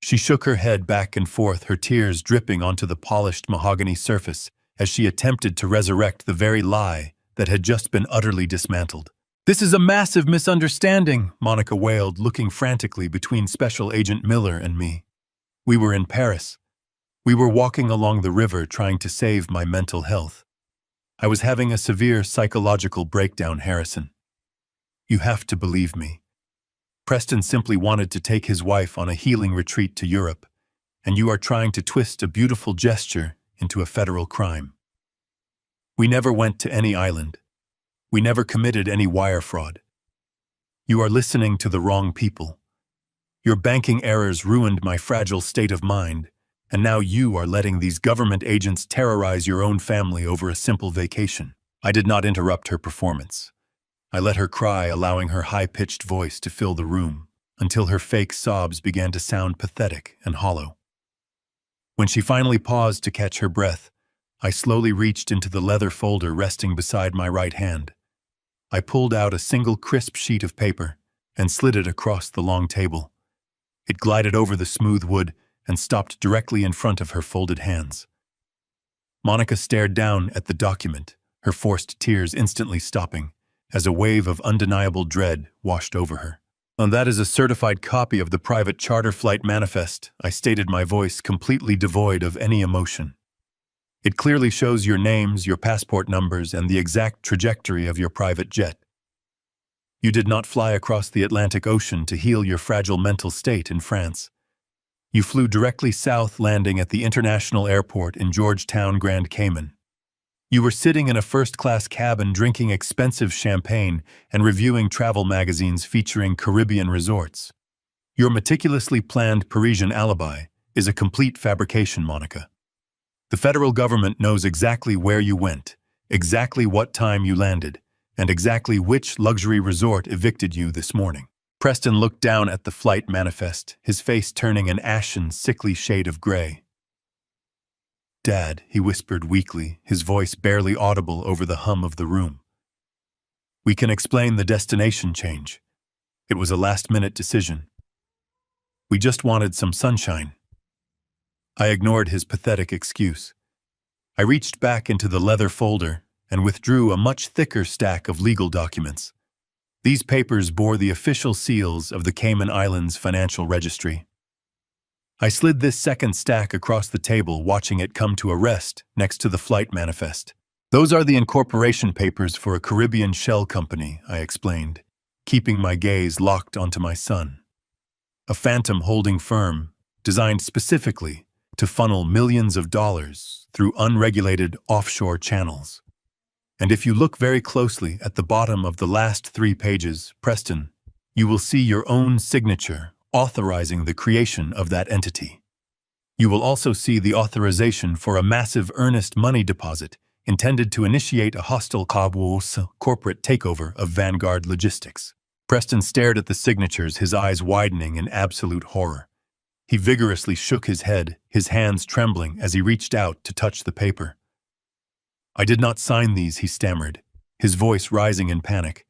She shook her head back and forth, her tears dripping onto the polished mahogany surface as she attempted to resurrect the very lie that had just been utterly dismantled. "This is a massive misunderstanding," Monica wailed, looking frantically between Special Agent Miller and me. We were in Paris. We were walking along the river trying to save my mental health. I was having a severe psychological breakdown, Harrison. You have to believe me. Preston simply wanted to take his wife on a healing retreat to Europe, and you are trying to twist a beautiful gesture into a federal crime. We never went to any island. We never committed any wire fraud. You are listening to the wrong people. Your banking errors ruined my fragile state of mind, and now you are letting these government agents terrorize your own family over a simple vacation. I did not interrupt her performance. I let her cry, allowing her high-pitched voice to fill the room, until her fake sobs began to sound pathetic and hollow. When she finally paused to catch her breath, I slowly reached into the leather folder resting beside my right hand. I pulled out a single crisp sheet of paper and slid it across the long table. It glided over the smooth wood and stopped directly in front of her folded hands. Monica stared down at the document, her forced tears instantly stopping, as a wave of undeniable dread washed over her. "And that is a certified copy of the private charter flight manifest," I stated, my voice completely devoid of any emotion. "It clearly shows your names, your passport numbers, and the exact trajectory of your private jet. You did not fly across the Atlantic Ocean to heal your fragile mental state in France. You flew directly south, landing at the international airport in Georgetown, Grand Cayman. You were sitting in a first-class cabin drinking expensive champagne and reviewing travel magazines featuring Caribbean resorts. Your meticulously planned Parisian alibi is a complete fabrication, Monica. The federal government knows exactly where you went, exactly what time you landed, and exactly which luxury resort evicted you this morning." Preston looked down at the flight manifest, his face turning an ashen, sickly shade of gray. "Dad," he whispered weakly, his voice barely audible over the hum of the room. "We can explain the destination change. It was a last-minute decision. We just wanted some sunshine." I ignored his pathetic excuse. I reached back into the leather folder and withdrew a much thicker stack of legal documents. These papers bore the official seals of the Cayman Islands Financial Registry. I slid this second stack across the table, watching it come to a rest next to the flight manifest. "Those are the incorporation papers for a Caribbean shell company," I explained, keeping my gaze locked onto my son. "A phantom holding firm designed specifically to funnel millions of dollars through unregulated offshore channels. And if you look very closely at the bottom of the last 3 pages, Preston, you will see your own signature authorizing the creation of that entity. You will also see the authorization for a massive earnest money deposit intended to initiate a hostile corporate takeover of Vanguard Logistics." Preston stared at the signatures, his eyes widening in absolute horror. He vigorously shook his head, his hands trembling as he reached out to touch the paper. "I did not sign these," he stammered, his voice rising in panic.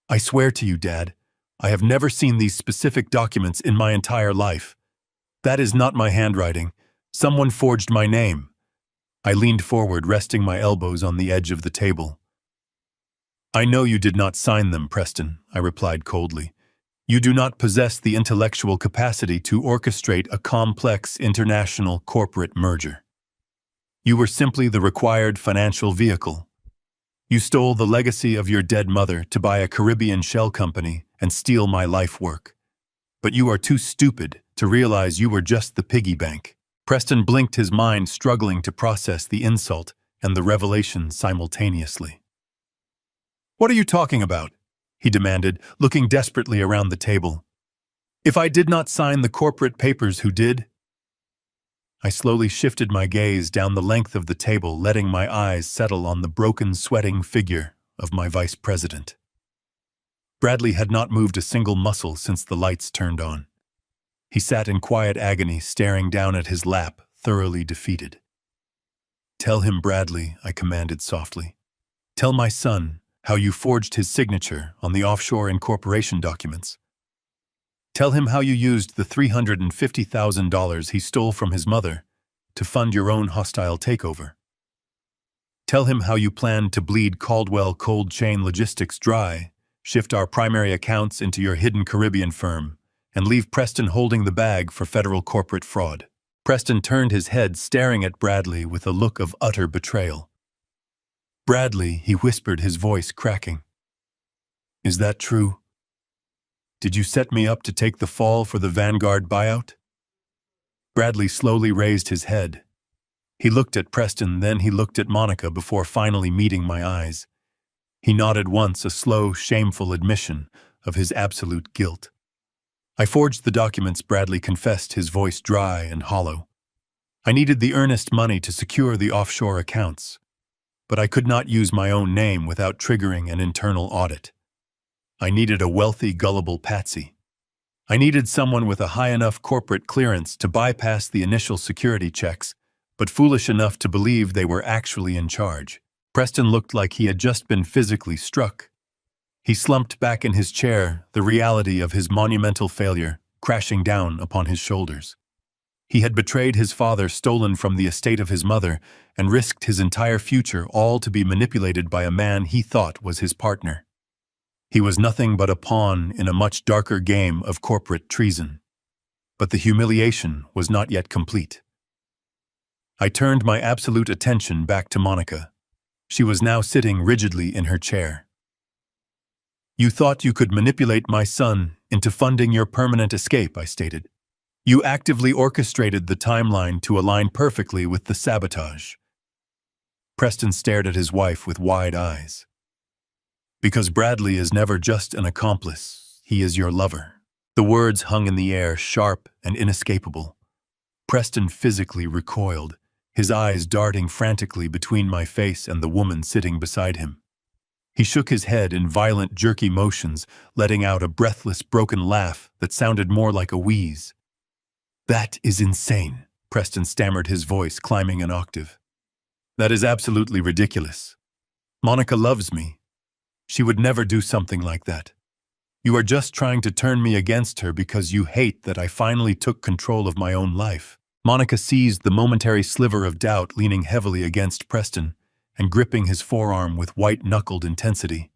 "I swear to you, Dad, I have never seen these specific documents in my entire life. That is not my handwriting. Someone forged my name." I leaned forward, resting my elbows on the edge of the table. "I know you did not sign them, Preston," I replied coldly. "You do not possess the intellectual capacity to orchestrate a complex international corporate merger. You were simply the required financial vehicle. You stole the legacy of your dead mother to buy a Caribbean shell company and steal my life work. But you are too stupid to realize you were just the piggy bank." Preston blinked, his mind struggling to process the insult and the revelation simultaneously. "What are you talking about?" he demanded, looking desperately around the table. "If I did not sign the corporate papers, who did?" I slowly shifted my gaze down the length of the table, letting my eyes settle on the broken, sweating figure of my vice president. Bradley had not moved a single muscle since the lights turned on. He sat in quiet agony, staring down at his lap, thoroughly defeated. "Tell him, Bradley," I commanded softly. "Tell my son how you forged his signature on the offshore incorporation documents. Tell him how you used the $350,000 he stole from his mother to fund your own hostile takeover. Tell him how you planned to bleed Caldwell Cold Chain Logistics dry, shift our primary accounts into your hidden Caribbean firm, and leave Preston holding the bag for federal corporate fraud." Preston turned his head, staring at Bradley with a look of utter betrayal. "Bradley," he whispered, his voice cracking. "Is that true? Did you set me up to take the fall for the Vanguard buyout?" Bradley slowly raised his head. He looked at Preston, then he looked at Monica before finally meeting my eyes. He nodded once, a slow, shameful admission of his absolute guilt. "I forged the documents," Bradley confessed, his voice dry and hollow. "I needed the earnest money to secure the offshore accounts, but I could not use my own name without triggering an internal audit. I needed a wealthy, gullible patsy. I needed someone with a high enough corporate clearance to bypass the initial security checks, but foolish enough to believe they were actually in charge." Preston looked like he had just been physically struck. He slumped back in his chair, the reality of his monumental failure crashing down upon his shoulders. He had betrayed his father, stolen from the estate of his mother, and risked his entire future, all to be manipulated by a man he thought was his partner. He was nothing but a pawn in a much darker game of corporate treason. But the humiliation was not yet complete. I turned my absolute attention back to Monica. She was now sitting rigidly in her chair. "You thought you could manipulate my son into funding your permanent escape," I stated. "You actively orchestrated the timeline to align perfectly with the sabotage." Preston stared at his wife with wide eyes. "Because Bradley is never just an accomplice, he is your lover." The words hung in the air, sharp and inescapable. Preston physically recoiled, his eyes darting frantically between my face and the woman sitting beside him. He shook his head in violent, jerky motions, letting out a breathless, broken laugh that sounded more like a wheeze. "That is insane," Preston stammered, his voice climbing an octave. "That is absolutely ridiculous. Monica loves me. She would never do something like that. You are just trying to turn me against her because you hate that I finally took control of my own life." Monica seized the momentary sliver of doubt, leaning heavily against Preston and gripping his forearm with white-knuckled intensity.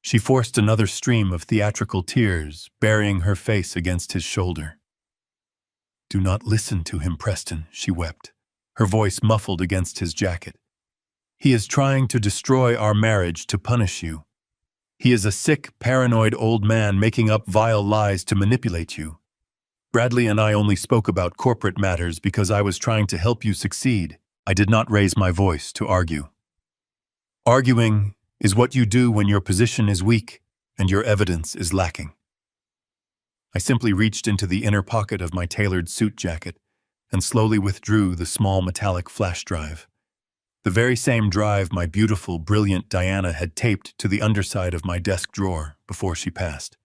She forced another stream of theatrical tears, burying her face against his shoulder. "Do not listen to him, Preston," she wept, her voice muffled against his jacket. "He is trying to destroy our marriage to punish you. He is a sick, paranoid old man making up vile lies to manipulate you. Bradley and I only spoke about corporate matters because I was trying to help you succeed." I did not raise my voice to argue. "Arguing is what you do when your position is weak and your evidence is lacking." I simply reached into the inner pocket of my tailored suit jacket and slowly withdrew the small metallic flash drive. The very same drive my beautiful, brilliant Diana had taped to the underside of my desk drawer before she passed.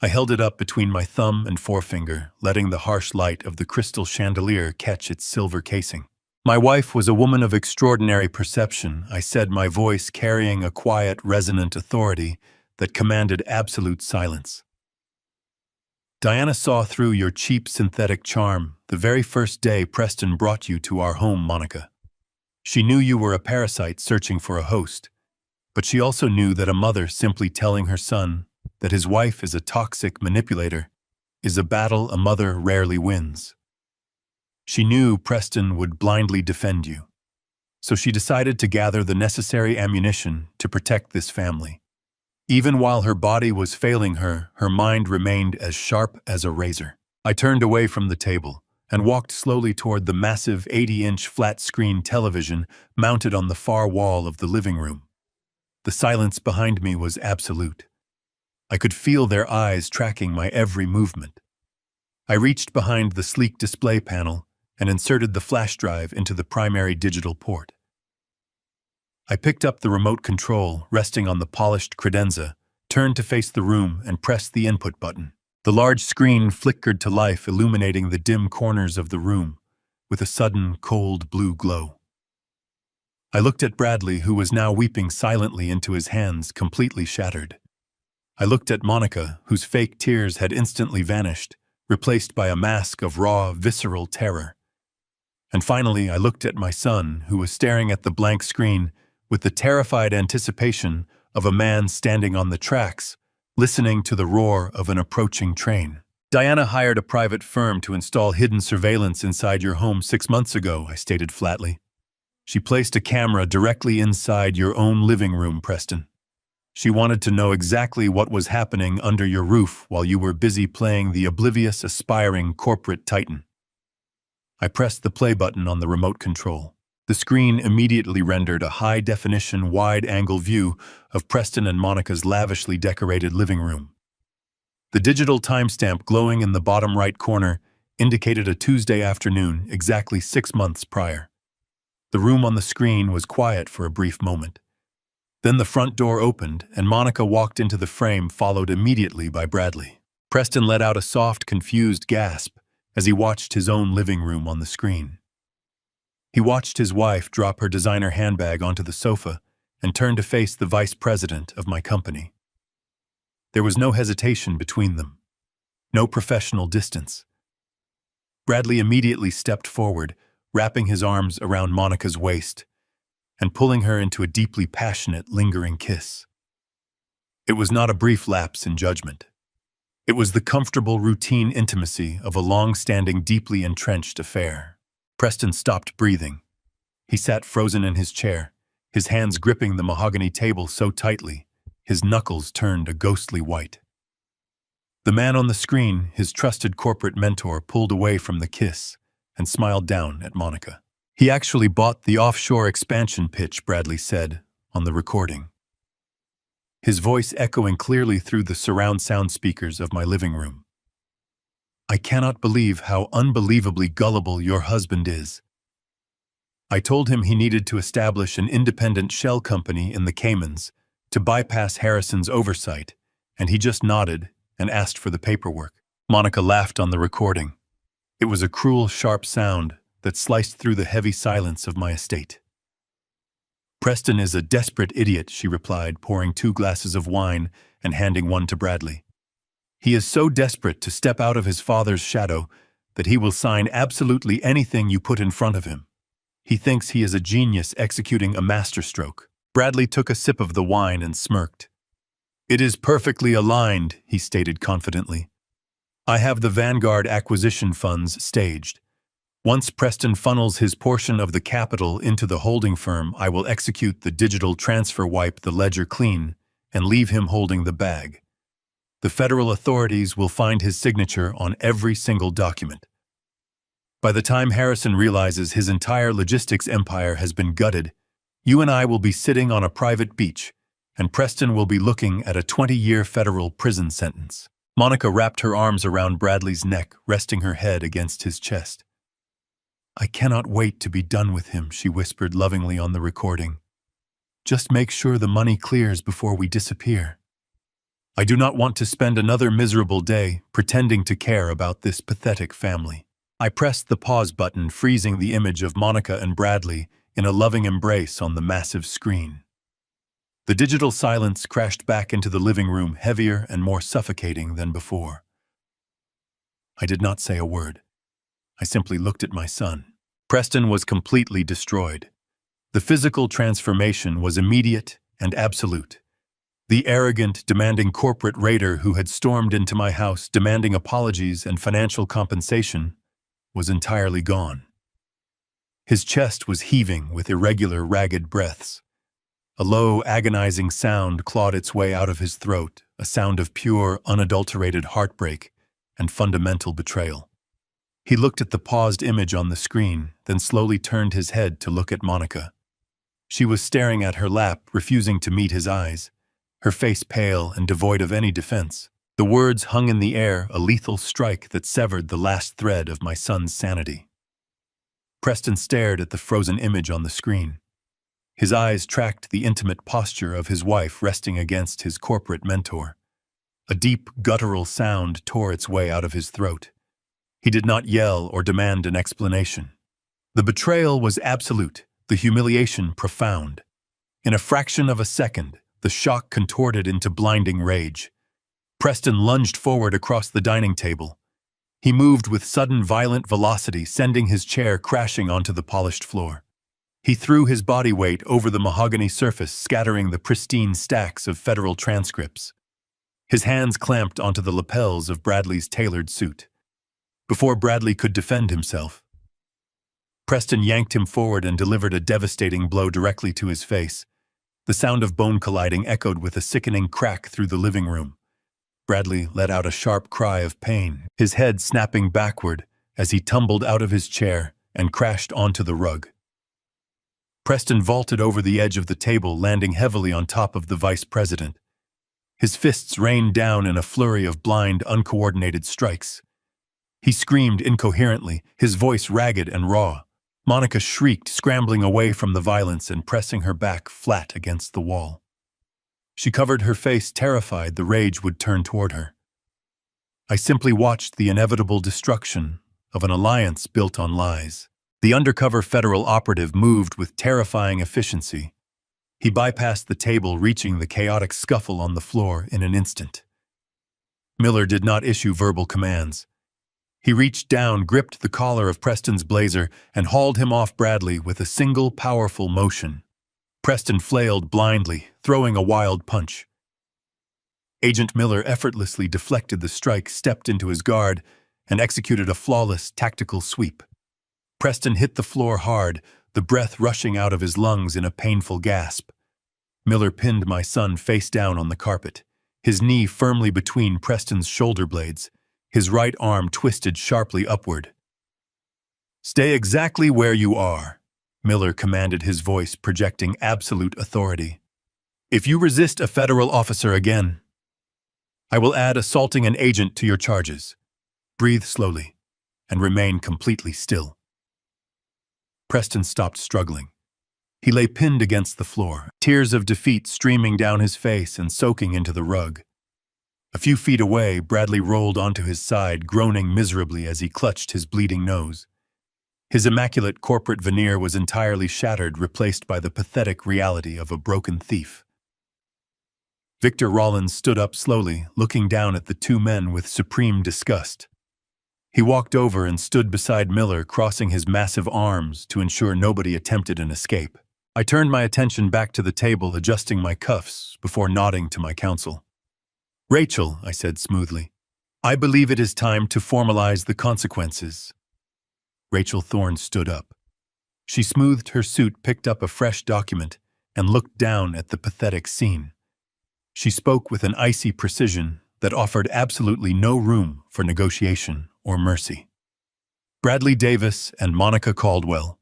I held it up between my thumb and forefinger, letting the harsh light of the crystal chandelier catch its silver casing. "My wife was a woman of extraordinary perception," I said, my voice carrying a quiet, resonant authority that commanded absolute silence. Diana saw through your cheap synthetic charm the very first day Preston brought you to our home, Monica. She knew you were a parasite searching for a host, but she also knew that a mother simply telling her son that his wife is a toxic manipulator is a battle a mother rarely wins. She knew Preston would blindly defend you, so she decided to gather the necessary ammunition to protect this family. Even while her body was failing her, her mind remained as sharp as a razor. I turned away from the table and walked slowly toward the massive 80-inch flat-screen television mounted on the far wall of the living room. The silence behind me was absolute. I could feel their eyes tracking my every movement. I reached behind the sleek display panel and inserted the flash drive into the primary digital port. I picked up the remote control resting on the polished credenza, turned to face the room, and pressed the input button. The large screen flickered to life, illuminating the dim corners of the room with a sudden, cold blue glow. I looked at Bradley, who was now weeping silently into his hands, completely shattered. I looked at Monica, whose fake tears had instantly vanished, replaced by a mask of raw, visceral terror. And finally, I looked at my son, who was staring at the blank screen with the terrified anticipation of a man standing on the tracks, listening to the roar of an approaching train. Diana hired a private firm to install hidden surveillance inside your home 6 months ago, I stated flatly. She placed a camera directly inside your own living room, Preston. She wanted to know exactly what was happening under your roof while you were busy playing the oblivious, aspiring corporate titan. I pressed the play button on the remote control. The screen immediately rendered a high-definition, wide-angle view of Preston and Monica's lavishly decorated living room. The digital timestamp glowing in the bottom right corner indicated a Tuesday afternoon exactly 6 months prior. The room on the screen was quiet for a brief moment. Then the front door opened and Monica walked into the frame, followed immediately by Bradley. Preston let out a soft, confused gasp as he watched his own living room on the screen. He watched his wife drop her designer handbag onto the sofa and turn to face the vice president of my company. There was no hesitation between them, no professional distance. Bradley immediately stepped forward, wrapping his arms around Monica's waist and pulling her into a deeply passionate, lingering kiss. It was not a brief lapse in judgment. It was the comfortable, routine intimacy of a long-standing, deeply entrenched affair. Preston stopped breathing. He sat frozen in his chair, his hands gripping the mahogany table so tightly, his knuckles turned a ghostly white. The man on the screen, his trusted corporate mentor, pulled away from the kiss and smiled down at Monica. He actually bought the offshore expansion pitch, Bradley said on the recording, his voice echoing clearly through the surround sound speakers of my living room. I cannot believe how unbelievably gullible your husband is. I told him he needed to establish an independent shell company in the Caymans to bypass Harrison's oversight, and he just nodded and asked for the paperwork. Monica laughed on the recording. It was a cruel, sharp sound that sliced through the heavy silence of my estate. Preston is a desperate idiot, she replied, pouring 2 glasses of wine and handing one to Bradley. He is so desperate to step out of his father's shadow that he will sign absolutely anything you put in front of him. He thinks he is a genius executing a masterstroke. Bradley took a sip of the wine and smirked. It is perfectly aligned, he stated confidently. I have the Vanguard acquisition funds staged. Once Preston funnels his portion of the capital into the holding firm, I will execute the digital transfer, wipe the ledger clean, and leave him holding the bag. The federal authorities will find his signature on every single document. By the time Harrison realizes his entire logistics empire has been gutted, you and I will be sitting on a private beach, and Preston will be looking at a 20-year federal prison sentence. Monica wrapped her arms around Bradley's neck, resting her head against his chest. I cannot wait to be done with him, she whispered lovingly on the recording. Just make sure the money clears before we disappear. I do not want to spend another miserable day pretending to care about this pathetic family. I pressed the pause button, freezing the image of Monica and Bradley in a loving embrace on the massive screen. The digital silence crashed back into the living room, heavier and more suffocating than before. I did not say a word. I simply looked at my son. Preston was completely destroyed. The physical transformation was immediate and absolute. The arrogant, demanding corporate raider who had stormed into my house demanding apologies and financial compensation was entirely gone. His chest was heaving with irregular, ragged breaths. A low, agonizing sound clawed its way out of his throat, a sound of pure, unadulterated heartbreak and fundamental betrayal. He looked at the paused image on the screen, then slowly turned his head to look at Monica. She was staring at her lap, refusing to meet his eyes, her face pale and devoid of any defense. The words hung in the air, a lethal strike that severed the last thread of my son's sanity. Preston stared at the frozen image on the screen. His eyes tracked the intimate posture of his wife resting against his corporate mentor. A deep, guttural sound tore its way out of his throat. He did not yell or demand an explanation. The betrayal was absolute, the humiliation profound. In a fraction of a second, the shock contorted into blinding rage. Preston lunged forward across the dining table. He moved with sudden, violent velocity, sending his chair crashing onto the polished floor. He threw his body weight over the mahogany surface, scattering the pristine stacks of federal transcripts. His hands clamped onto the lapels of Bradley's tailored suit. Before Bradley could defend himself, Preston yanked him forward and delivered a devastating blow directly to his face. The sound of bone colliding echoed with a sickening crack through the living room. Bradley let out a sharp cry of pain, his head snapping backward as he tumbled out of his chair and crashed onto the rug. Preston vaulted over the edge of the table, landing heavily on top of the vice president. His fists rained down in a flurry of blind, uncoordinated strikes. He screamed incoherently, his voice ragged and raw. Monica shrieked, scrambling away from the violence and pressing her back flat against the wall. She covered her face, terrified the rage would turn toward her. I simply watched the inevitable destruction of an alliance built on lies. The undercover federal operative moved with terrifying efficiency. He bypassed the table, reaching the chaotic scuffle on the floor in an instant. Miller did not issue verbal commands. He reached down, gripped the collar of Preston's blazer, and hauled him off Bradley with a single powerful motion. Preston flailed blindly, throwing a wild punch. Agent Miller effortlessly deflected the strike, stepped into his guard, and executed a flawless tactical sweep. Preston hit the floor hard, the breath rushing out of his lungs in a painful gasp. Miller pinned my son face down on the carpet, his knee firmly between Preston's shoulder blades, his right arm twisted sharply upward. "Stay exactly where you are," Miller commanded, his voice projecting absolute authority. "If you resist a federal officer again, I will add assaulting an agent to your charges. Breathe slowly and remain completely still." Preston stopped struggling. He lay pinned against the floor, tears of defeat streaming down his face and soaking into the rug. A few feet away, Bradley rolled onto his side, groaning miserably as he clutched his bleeding nose. His immaculate corporate veneer was entirely shattered, replaced by the pathetic reality of a broken thief. Victor Rollins stood up slowly, looking down at the two men with supreme disgust. He walked over and stood beside Miller, crossing his massive arms to ensure nobody attempted an escape. I turned my attention back to the table, adjusting my cuffs before nodding to my counsel. "Rachel," I said smoothly, "I believe it is time to formalize the consequences." Rachel Thorne stood up. She smoothed her suit, picked up a fresh document, and looked down at the pathetic scene. She spoke with an icy precision that offered absolutely no room for negotiation or mercy. "Bradley Davis and Monica Caldwell."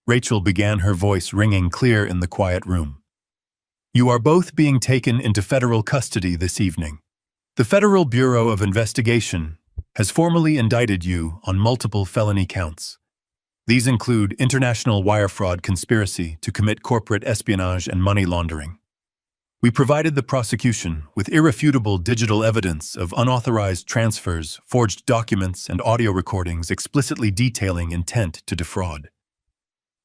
Rachel began, her voice ringing clear in the quiet room. "You are both being taken into federal custody this evening. The Federal Bureau of Investigation has formally indicted you on multiple felony counts. These include international wire fraud conspiracy to commit corporate espionage and money laundering. We provided the prosecution with irrefutable digital evidence of unauthorized transfers, forged documents, and audio recordings explicitly detailing intent to defraud.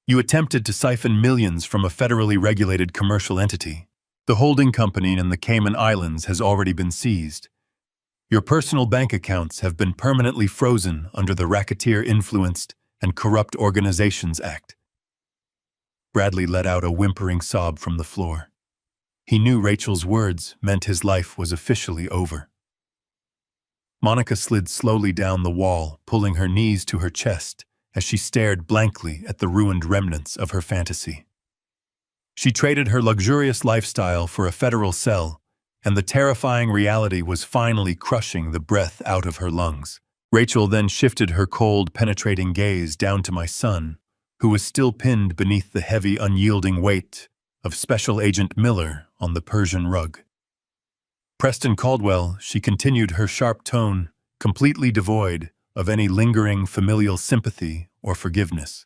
You attempted to siphon millions from a federally regulated commercial entity. The holding company in the Cayman Islands has already been seized. Your personal bank accounts have been permanently frozen under the Racketeer-Influenced and Corrupt Organizations Act. Bradley let out a whimpering sob from the floor. He knew Rachel's words meant his life was officially over. Monica slid slowly down the wall, pulling her knees to her chest as she stared blankly at the ruined remnants of her fantasy. She traded her luxurious lifestyle for a federal cell, and the terrifying reality was finally crushing the breath out of her lungs. Rachel then shifted her cold, penetrating gaze down to my son, who was still pinned beneath the heavy, unyielding weight of Special Agent Miller on the Persian rug. Preston Caldwell, she continued, her sharp tone completely devoid of any lingering familial sympathy or forgiveness.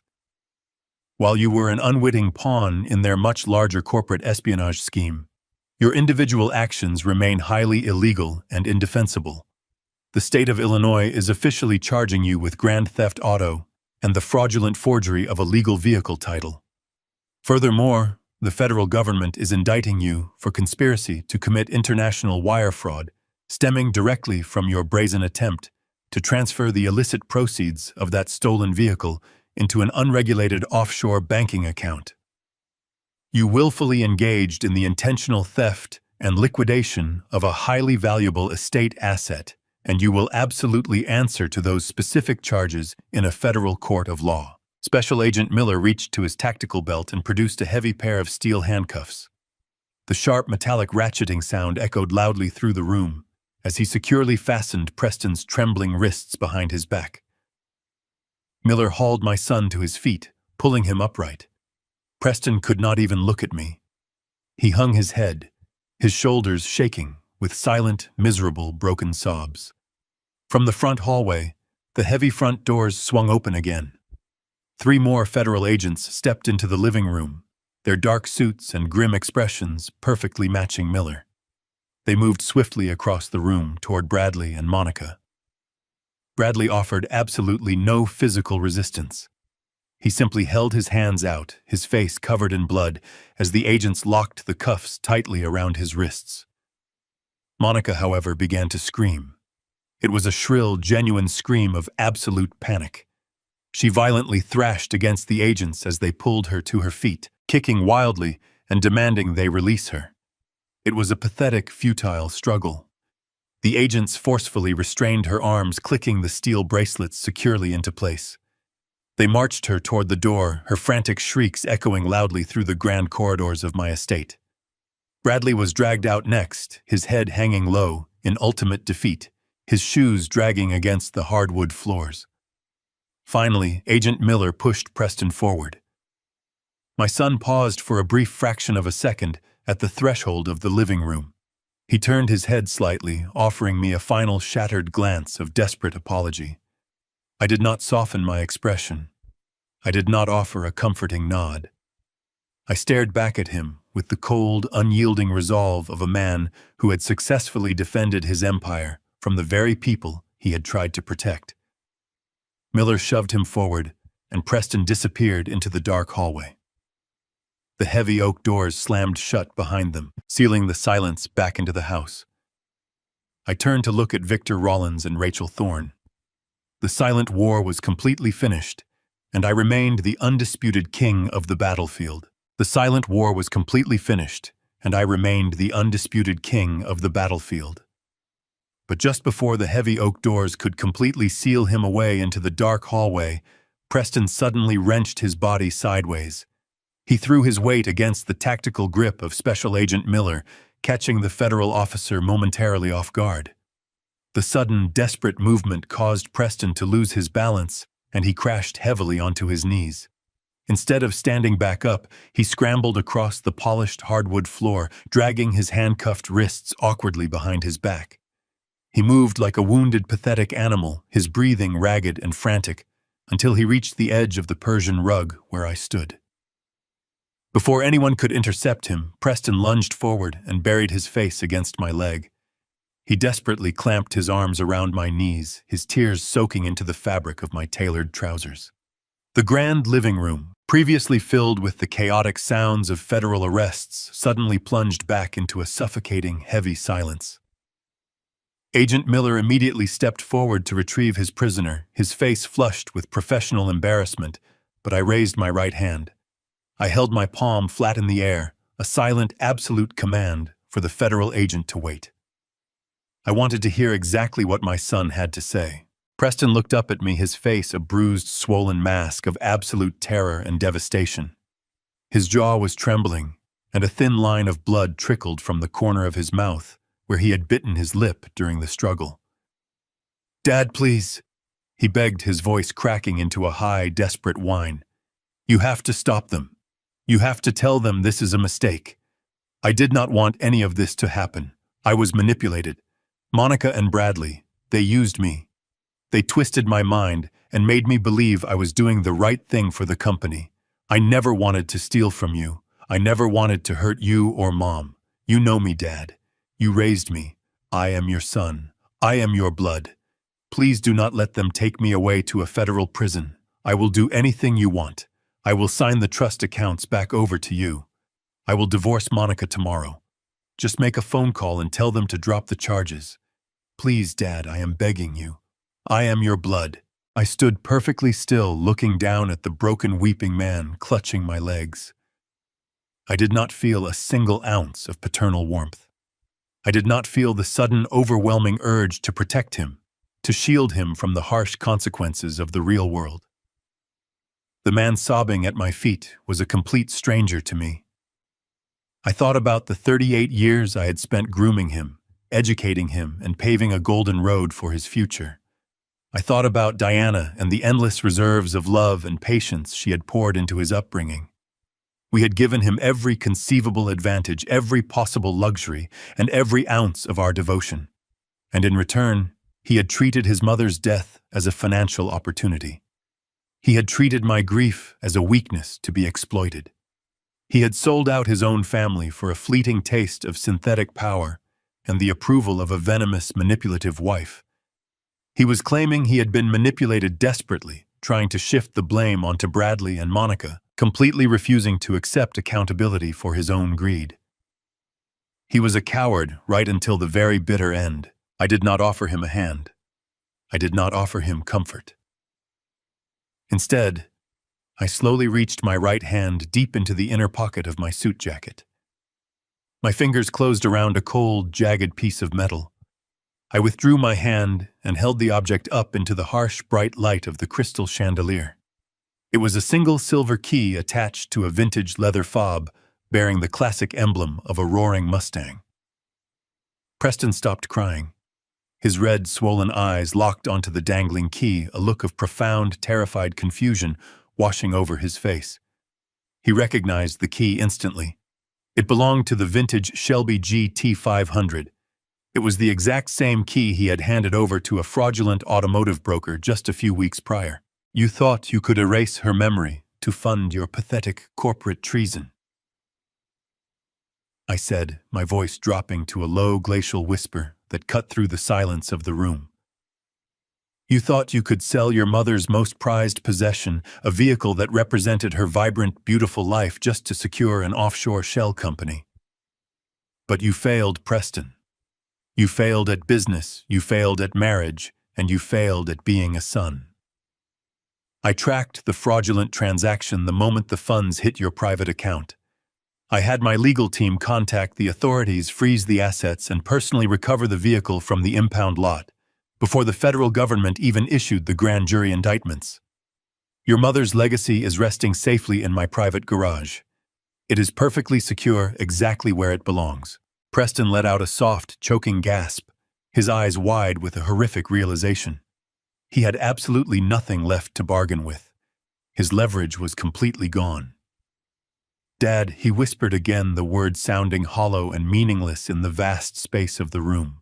While you were an unwitting pawn in their much larger corporate espionage scheme, your individual actions remain highly illegal and indefensible. The state of Illinois is officially charging you with grand theft auto and the fraudulent forgery of a legal vehicle title. Furthermore, the federal government is indicting you for conspiracy to commit international wire fraud, stemming directly from your brazen attempt to transfer the illicit proceeds of that stolen vehicle into an unregulated offshore banking account. You willfully engaged in the intentional theft and liquidation of a highly valuable estate asset, and you will absolutely answer to those specific charges in a federal court of law. Special Agent Miller reached to his tactical belt and produced a heavy pair of steel handcuffs. The sharp metallic ratcheting sound echoed loudly through the room as he securely fastened Preston's trembling wrists behind his back. Miller hauled my son to his feet, pulling him upright. Preston could not even look at me. He hung his head, his shoulders shaking with silent, miserable, broken sobs. From the front hallway, the heavy front doors swung open again. 3 more federal agents stepped into the living room, their dark suits and grim expressions perfectly matching Miller. They moved swiftly across the room toward Bradley and Monica. Bradley offered absolutely no physical resistance. He simply held his hands out, his face covered in blood, as the agents locked the cuffs tightly around his wrists. Monica, however, began to scream. It was a shrill, genuine scream of absolute panic. She violently thrashed against the agents as they pulled her to her feet, kicking wildly and demanding they release her. It was a pathetic, futile struggle. The agents forcefully restrained her arms, clicking the steel bracelets securely into place. They marched her toward the door, her frantic shrieks echoing loudly through the grand corridors of my estate. Bradley was dragged out next, his head hanging low, in ultimate defeat, his shoes dragging against the hardwood floors. Finally, Agent Miller pushed Preston forward. My son paused for a brief fraction of a second at the threshold of the living room. He turned his head slightly, offering me a final shattered glance of desperate apology. I did not soften my expression. I did not offer a comforting nod. I stared back at him with the cold, unyielding resolve of a man who had successfully defended his empire from the very people he had tried to protect. Miller shoved him forward, and Preston disappeared into the dark hallway. The heavy oak doors slammed shut behind them, sealing the silence back into the house. I turned to look at Victor Rollins and Rachel Thorne. The silent war was completely finished, and I remained the undisputed king of the battlefield. The silent war was completely finished, and I remained the undisputed king of the battlefield. But just before the heavy oak doors could completely seal him away into the dark hallway, Preston suddenly wrenched his body sideways. He threw his weight against the tactical grip of Special Agent Miller, catching the federal officer momentarily off guard. The sudden, desperate movement caused Preston to lose his balance, and he crashed heavily onto his knees. Instead of standing back up, he scrambled across the polished hardwood floor, dragging his handcuffed wrists awkwardly behind his back. He moved like a wounded, pathetic animal, his breathing ragged and frantic, until he reached the edge of the Persian rug where I stood. Before anyone could intercept him, Preston lunged forward and buried his face against my leg. He desperately clamped his arms around my knees, his tears soaking into the fabric of my tailored trousers. The grand living room, previously filled with the chaotic sounds of federal arrests, suddenly plunged back into a suffocating, heavy silence. Agent Miller immediately stepped forward to retrieve his prisoner, his face flushed with professional embarrassment, but I raised my right hand. I held my palm flat in the air, a silent, absolute command for the federal agent to wait. I wanted to hear exactly what my son had to say. Preston looked up at me, his face a bruised, swollen mask of absolute terror and devastation. His jaw was trembling, and a thin line of blood trickled from the corner of his mouth, where he had bitten his lip during the struggle. "Dad, please," he begged, his voice cracking into a high, desperate whine. "You have to stop them. You have to tell them this is a mistake. I did not want any of this to happen. I was manipulated. Monica and Bradley, they used me. They twisted my mind and made me believe I was doing the right thing for the company. I never wanted to steal from you. I never wanted to hurt you or Mom. You know me, Dad. You raised me. I am your son. I am your blood. Please do not let them take me away to a federal prison. I will do anything you want. I will sign the trust accounts back over to you. I will divorce Monica tomorrow. Just make a phone call and tell them to drop the charges. Please, Dad, I am begging you. I am your blood." I stood perfectly still, looking down at the broken, weeping man clutching my legs. I did not feel a single ounce of paternal warmth. I did not feel the sudden, overwhelming urge to protect him, to shield him from the harsh consequences of the real world. The man sobbing at my feet was a complete stranger to me. I thought about the 38 years I had spent grooming him, educating him, and paving a golden road for his future. I thought about Diana and the endless reserves of love and patience she had poured into his upbringing. We had given him every conceivable advantage, every possible luxury, and every ounce of our devotion. And in return, he had treated his mother's death as a financial opportunity. He had treated my grief as a weakness to be exploited. He had sold out his own family for a fleeting taste of synthetic power and the approval of a venomous, manipulative wife. He was claiming he had been manipulated desperately, trying to shift the blame onto Bradley and Monica, completely refusing to accept accountability for his own greed. He was a coward right until the very bitter end. I did not offer him a hand. I did not offer him comfort. Instead, I slowly reached my right hand deep into the inner pocket of my suit jacket. My fingers closed around a cold, jagged piece of metal. I withdrew my hand and held the object up into the harsh, bright light of the crystal chandelier. It was a single silver key attached to a vintage leather fob bearing the classic emblem of a roaring Mustang. Preston stopped crying. His red, swollen eyes locked onto the dangling key, a look of profound, terrified confusion washing over his face. He recognized the key instantly. It belonged to the vintage Shelby GT500. It was the exact same key he had handed over to a fraudulent automotive broker just a few weeks prior. "You thought you could erase her memory to fund your pathetic corporate treason," I said, my voice dropping to a low glacial whisper that cut through the silence of the room. "You thought you could sell your mother's most prized possession, a vehicle that represented her vibrant, beautiful life, just to secure an offshore shell company. But you failed, Preston. You failed at business, you failed at marriage, and you failed at being a son. I tracked the fraudulent transaction the moment the funds hit your private account. I had my legal team contact the authorities, freeze the assets, and personally recover the vehicle from the impound lot, before the federal government even issued the grand jury indictments. Your mother's legacy is resting safely in my private garage. It is perfectly secure, exactly where it belongs." Preston let out a soft, choking gasp, his eyes wide with a horrific realization. He had absolutely nothing left to bargain with. His leverage was completely gone. "Dad," he whispered again, the words sounding hollow and meaningless in the vast space of the room.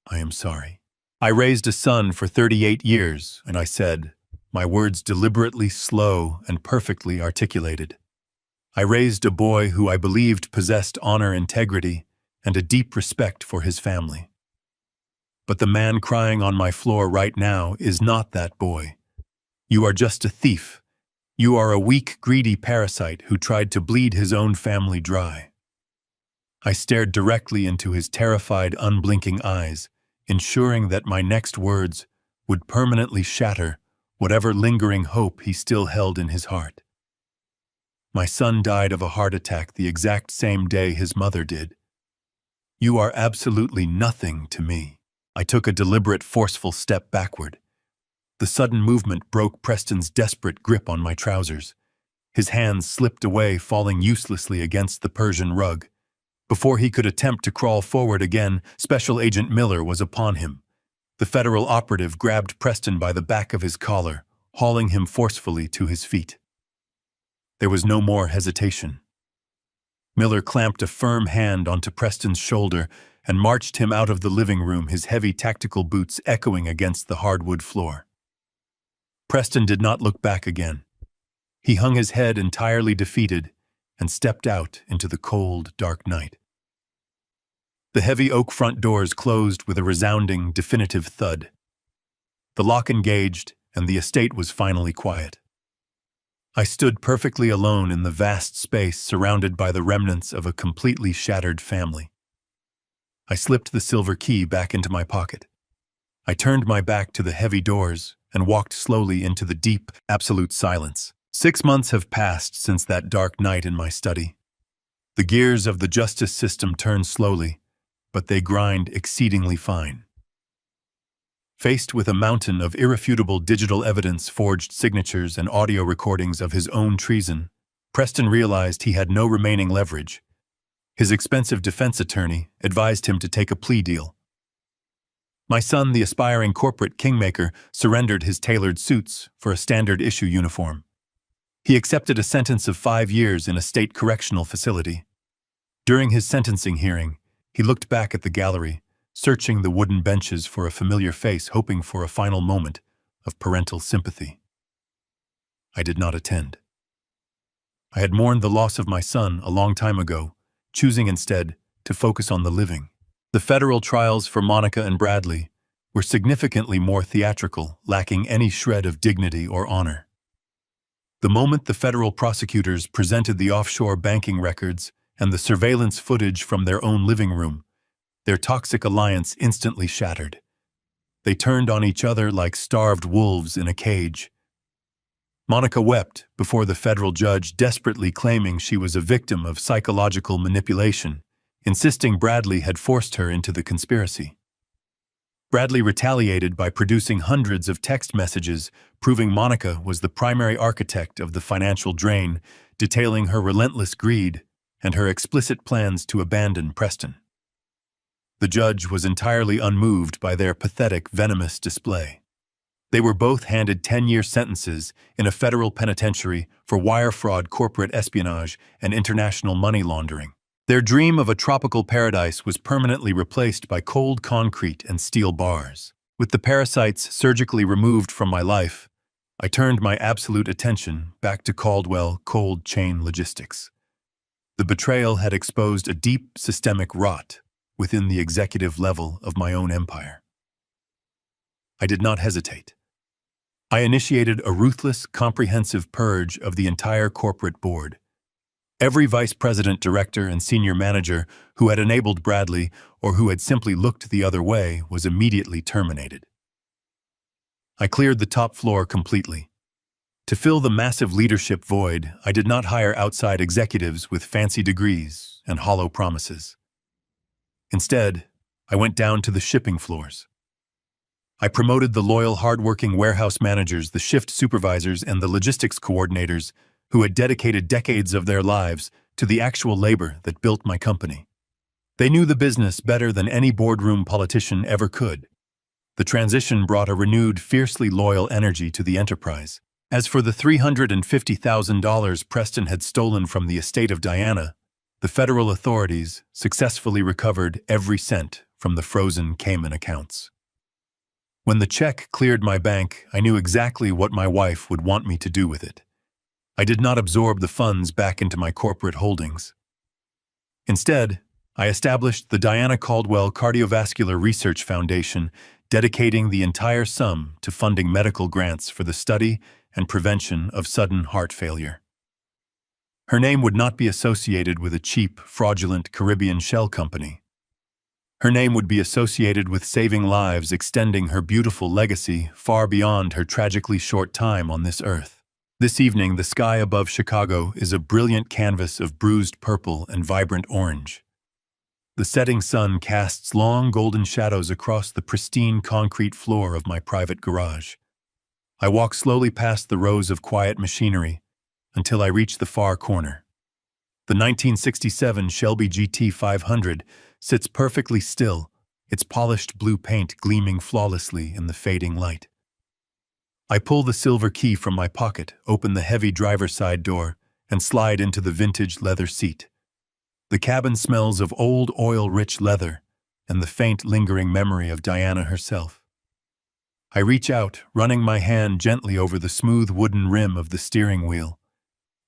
"I am sorry. I raised a son for 38 years, and I said, my words deliberately slow and perfectly articulated. I raised a boy who I believed possessed honor, integrity, and a deep respect for his family. But the man crying on my floor right now is not that boy. You are just a thief. You are a weak, greedy parasite who tried to bleed his own family dry." I stared directly into his terrified, unblinking eyes, ensuring that my next words would permanently shatter whatever lingering hope he still held in his heart. My son died of a heart attack the exact same day his mother did. You are absolutely nothing to me. I took a deliberate, forceful step backward. The sudden movement broke Preston's desperate grip on my trousers. His hands slipped away, falling uselessly against the Persian rug. Before he could attempt to crawl forward again, Special Agent Miller was upon him. The federal operative grabbed Preston by the back of his collar, hauling him forcefully to his feet. There was no more hesitation. Miller clamped a firm hand onto Preston's shoulder and marched him out of the living room, his heavy tactical boots echoing against the hardwood floor. Preston did not look back again. He hung his head entirely defeated and stepped out into the cold, dark night. The heavy oak front doors closed with a resounding, definitive thud. The lock engaged, and the estate was finally quiet. I stood perfectly alone in the vast space, surrounded by the remnants of a completely shattered family. I slipped the silver key back into my pocket. I turned my back to the heavy doors and walked slowly into the deep, absolute silence. 6 months have passed since that dark night in my study. The gears of the justice system turn slowly, but they grind exceedingly fine. Faced with a mountain of irrefutable digital evidence, forged signatures, and audio recordings of his own treason, Preston realized he had no remaining leverage. His expensive defense attorney advised him to take a plea deal. My son, the aspiring corporate kingmaker, surrendered his tailored suits for a standard-issue uniform. He accepted a sentence of 5 years in a state correctional facility. During his sentencing hearing, he looked back at the gallery, searching the wooden benches for a familiar face, hoping for a final moment of parental sympathy. I did not attend. I had mourned the loss of my son a long time ago, choosing instead to focus on the living. The federal trials for Monica and Bradley were significantly more theatrical, lacking any shred of dignity or honor. The moment the federal prosecutors presented the offshore banking records and the surveillance footage from their own living room, their toxic alliance instantly shattered. They turned on each other like starved wolves in a cage. Monica wept before the federal judge, desperately claiming she was a victim of psychological manipulation, insisting Bradley had forced her into the conspiracy. Bradley retaliated by producing hundreds of text messages proving Monica was the primary architect of the financial drain, detailing her relentless greed and her explicit plans to abandon Preston. The judge was entirely unmoved by their pathetic, venomous display. They were both handed 10-year sentences in a federal penitentiary for wire fraud, corporate espionage, and international money laundering. Their dream of a tropical paradise was permanently replaced by cold concrete and steel bars. With the parasites surgically removed from my life, I turned my absolute attention back to Caldwell cold chain logistics. The betrayal had exposed a deep systemic rot within the executive level of my own empire. I did not hesitate. I initiated a ruthless, comprehensive purge of the entire corporate board. Every vice president, director, and senior manager who had enabled Bradley or who had simply looked the other way was immediately terminated. I cleared the top floor completely. To fill the massive leadership void, I did not hire outside executives with fancy degrees and hollow promises. Instead, I went down to the shipping floors. I promoted the loyal, hardworking warehouse managers, the shift supervisors, and the logistics coordinators who had dedicated decades of their lives to the actual labor that built my company. They knew the business better than any boardroom politician ever could. The transition brought a renewed, fiercely loyal energy to the enterprise. As for the $350,000 Preston had stolen from the estate of Diana, the federal authorities successfully recovered every cent from the frozen Cayman accounts. When the check cleared my bank, I knew exactly what my wife would want me to do with it. I did not absorb the funds back into my corporate holdings. Instead, I established the Diana Caldwell Cardiovascular Research Foundation, dedicating the entire sum to funding medical grants for the study and prevention of sudden heart failure. Her name would not be associated with a cheap, fraudulent Caribbean shell company. Her name would be associated with saving lives, extending her beautiful legacy far beyond her tragically short time on this earth. This evening, the sky above Chicago is a brilliant canvas of bruised purple and vibrant orange. The setting sun casts long golden shadows across the pristine concrete floor of my private garage. I walk slowly past the rows of quiet machinery until I reach the far corner. The 1967 Shelby GT 500 sits perfectly still, its polished blue paint gleaming flawlessly in the fading light. I pull the silver key from my pocket, open the heavy driver's side door, and slide into the vintage leather seat. The cabin smells of old oil-rich leather and the faint lingering memory of Diana herself. I reach out, running my hand gently over the smooth wooden rim of the steering wheel.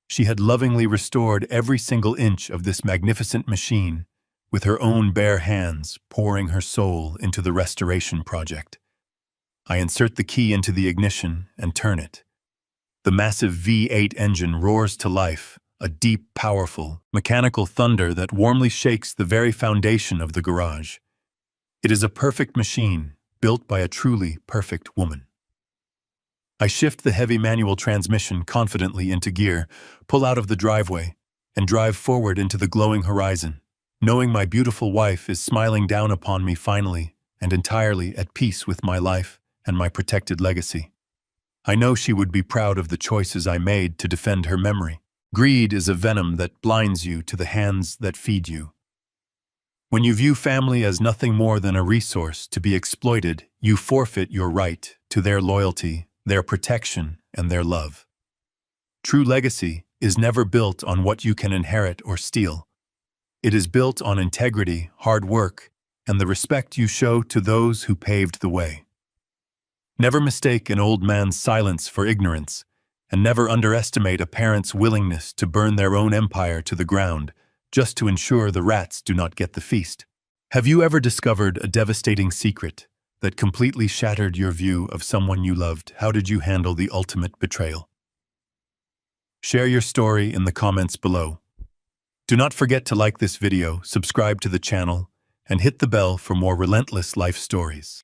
She had lovingly restored every single inch of this magnificent machine, with her own bare hands pouring her soul into the restoration project. I insert the key into the ignition and turn it. The massive V8 engine roars to life, a deep, powerful, mechanical thunder that warmly shakes the very foundation of the garage. It is a perfect machine, built by a truly perfect woman. I shift the heavy manual transmission confidently into gear, pull out of the driveway, and drive forward into the glowing horizon, knowing my beautiful wife is smiling down upon me finally and entirely at peace with my life and my protected legacy. I know she would be proud of the choices I made to defend her memory. Greed is a venom that blinds you to the hands that feed you. When you view family as nothing more than a resource to be exploited, you forfeit your right to their loyalty, their protection, and their love. True legacy is never built on what you can inherit or steal. It is built on integrity, hard work, and the respect you show to those who paved the way. Never mistake an old man's silence for ignorance, and never underestimate a parent's willingness to burn their own empire to the ground just to ensure the rats do not get the feast. Have you ever discovered a devastating secret that completely shattered your view of someone you loved? How did you handle the ultimate betrayal? Share your story in the comments below. Do not forget to like this video, subscribe to the channel, and hit the bell for more relentless life stories.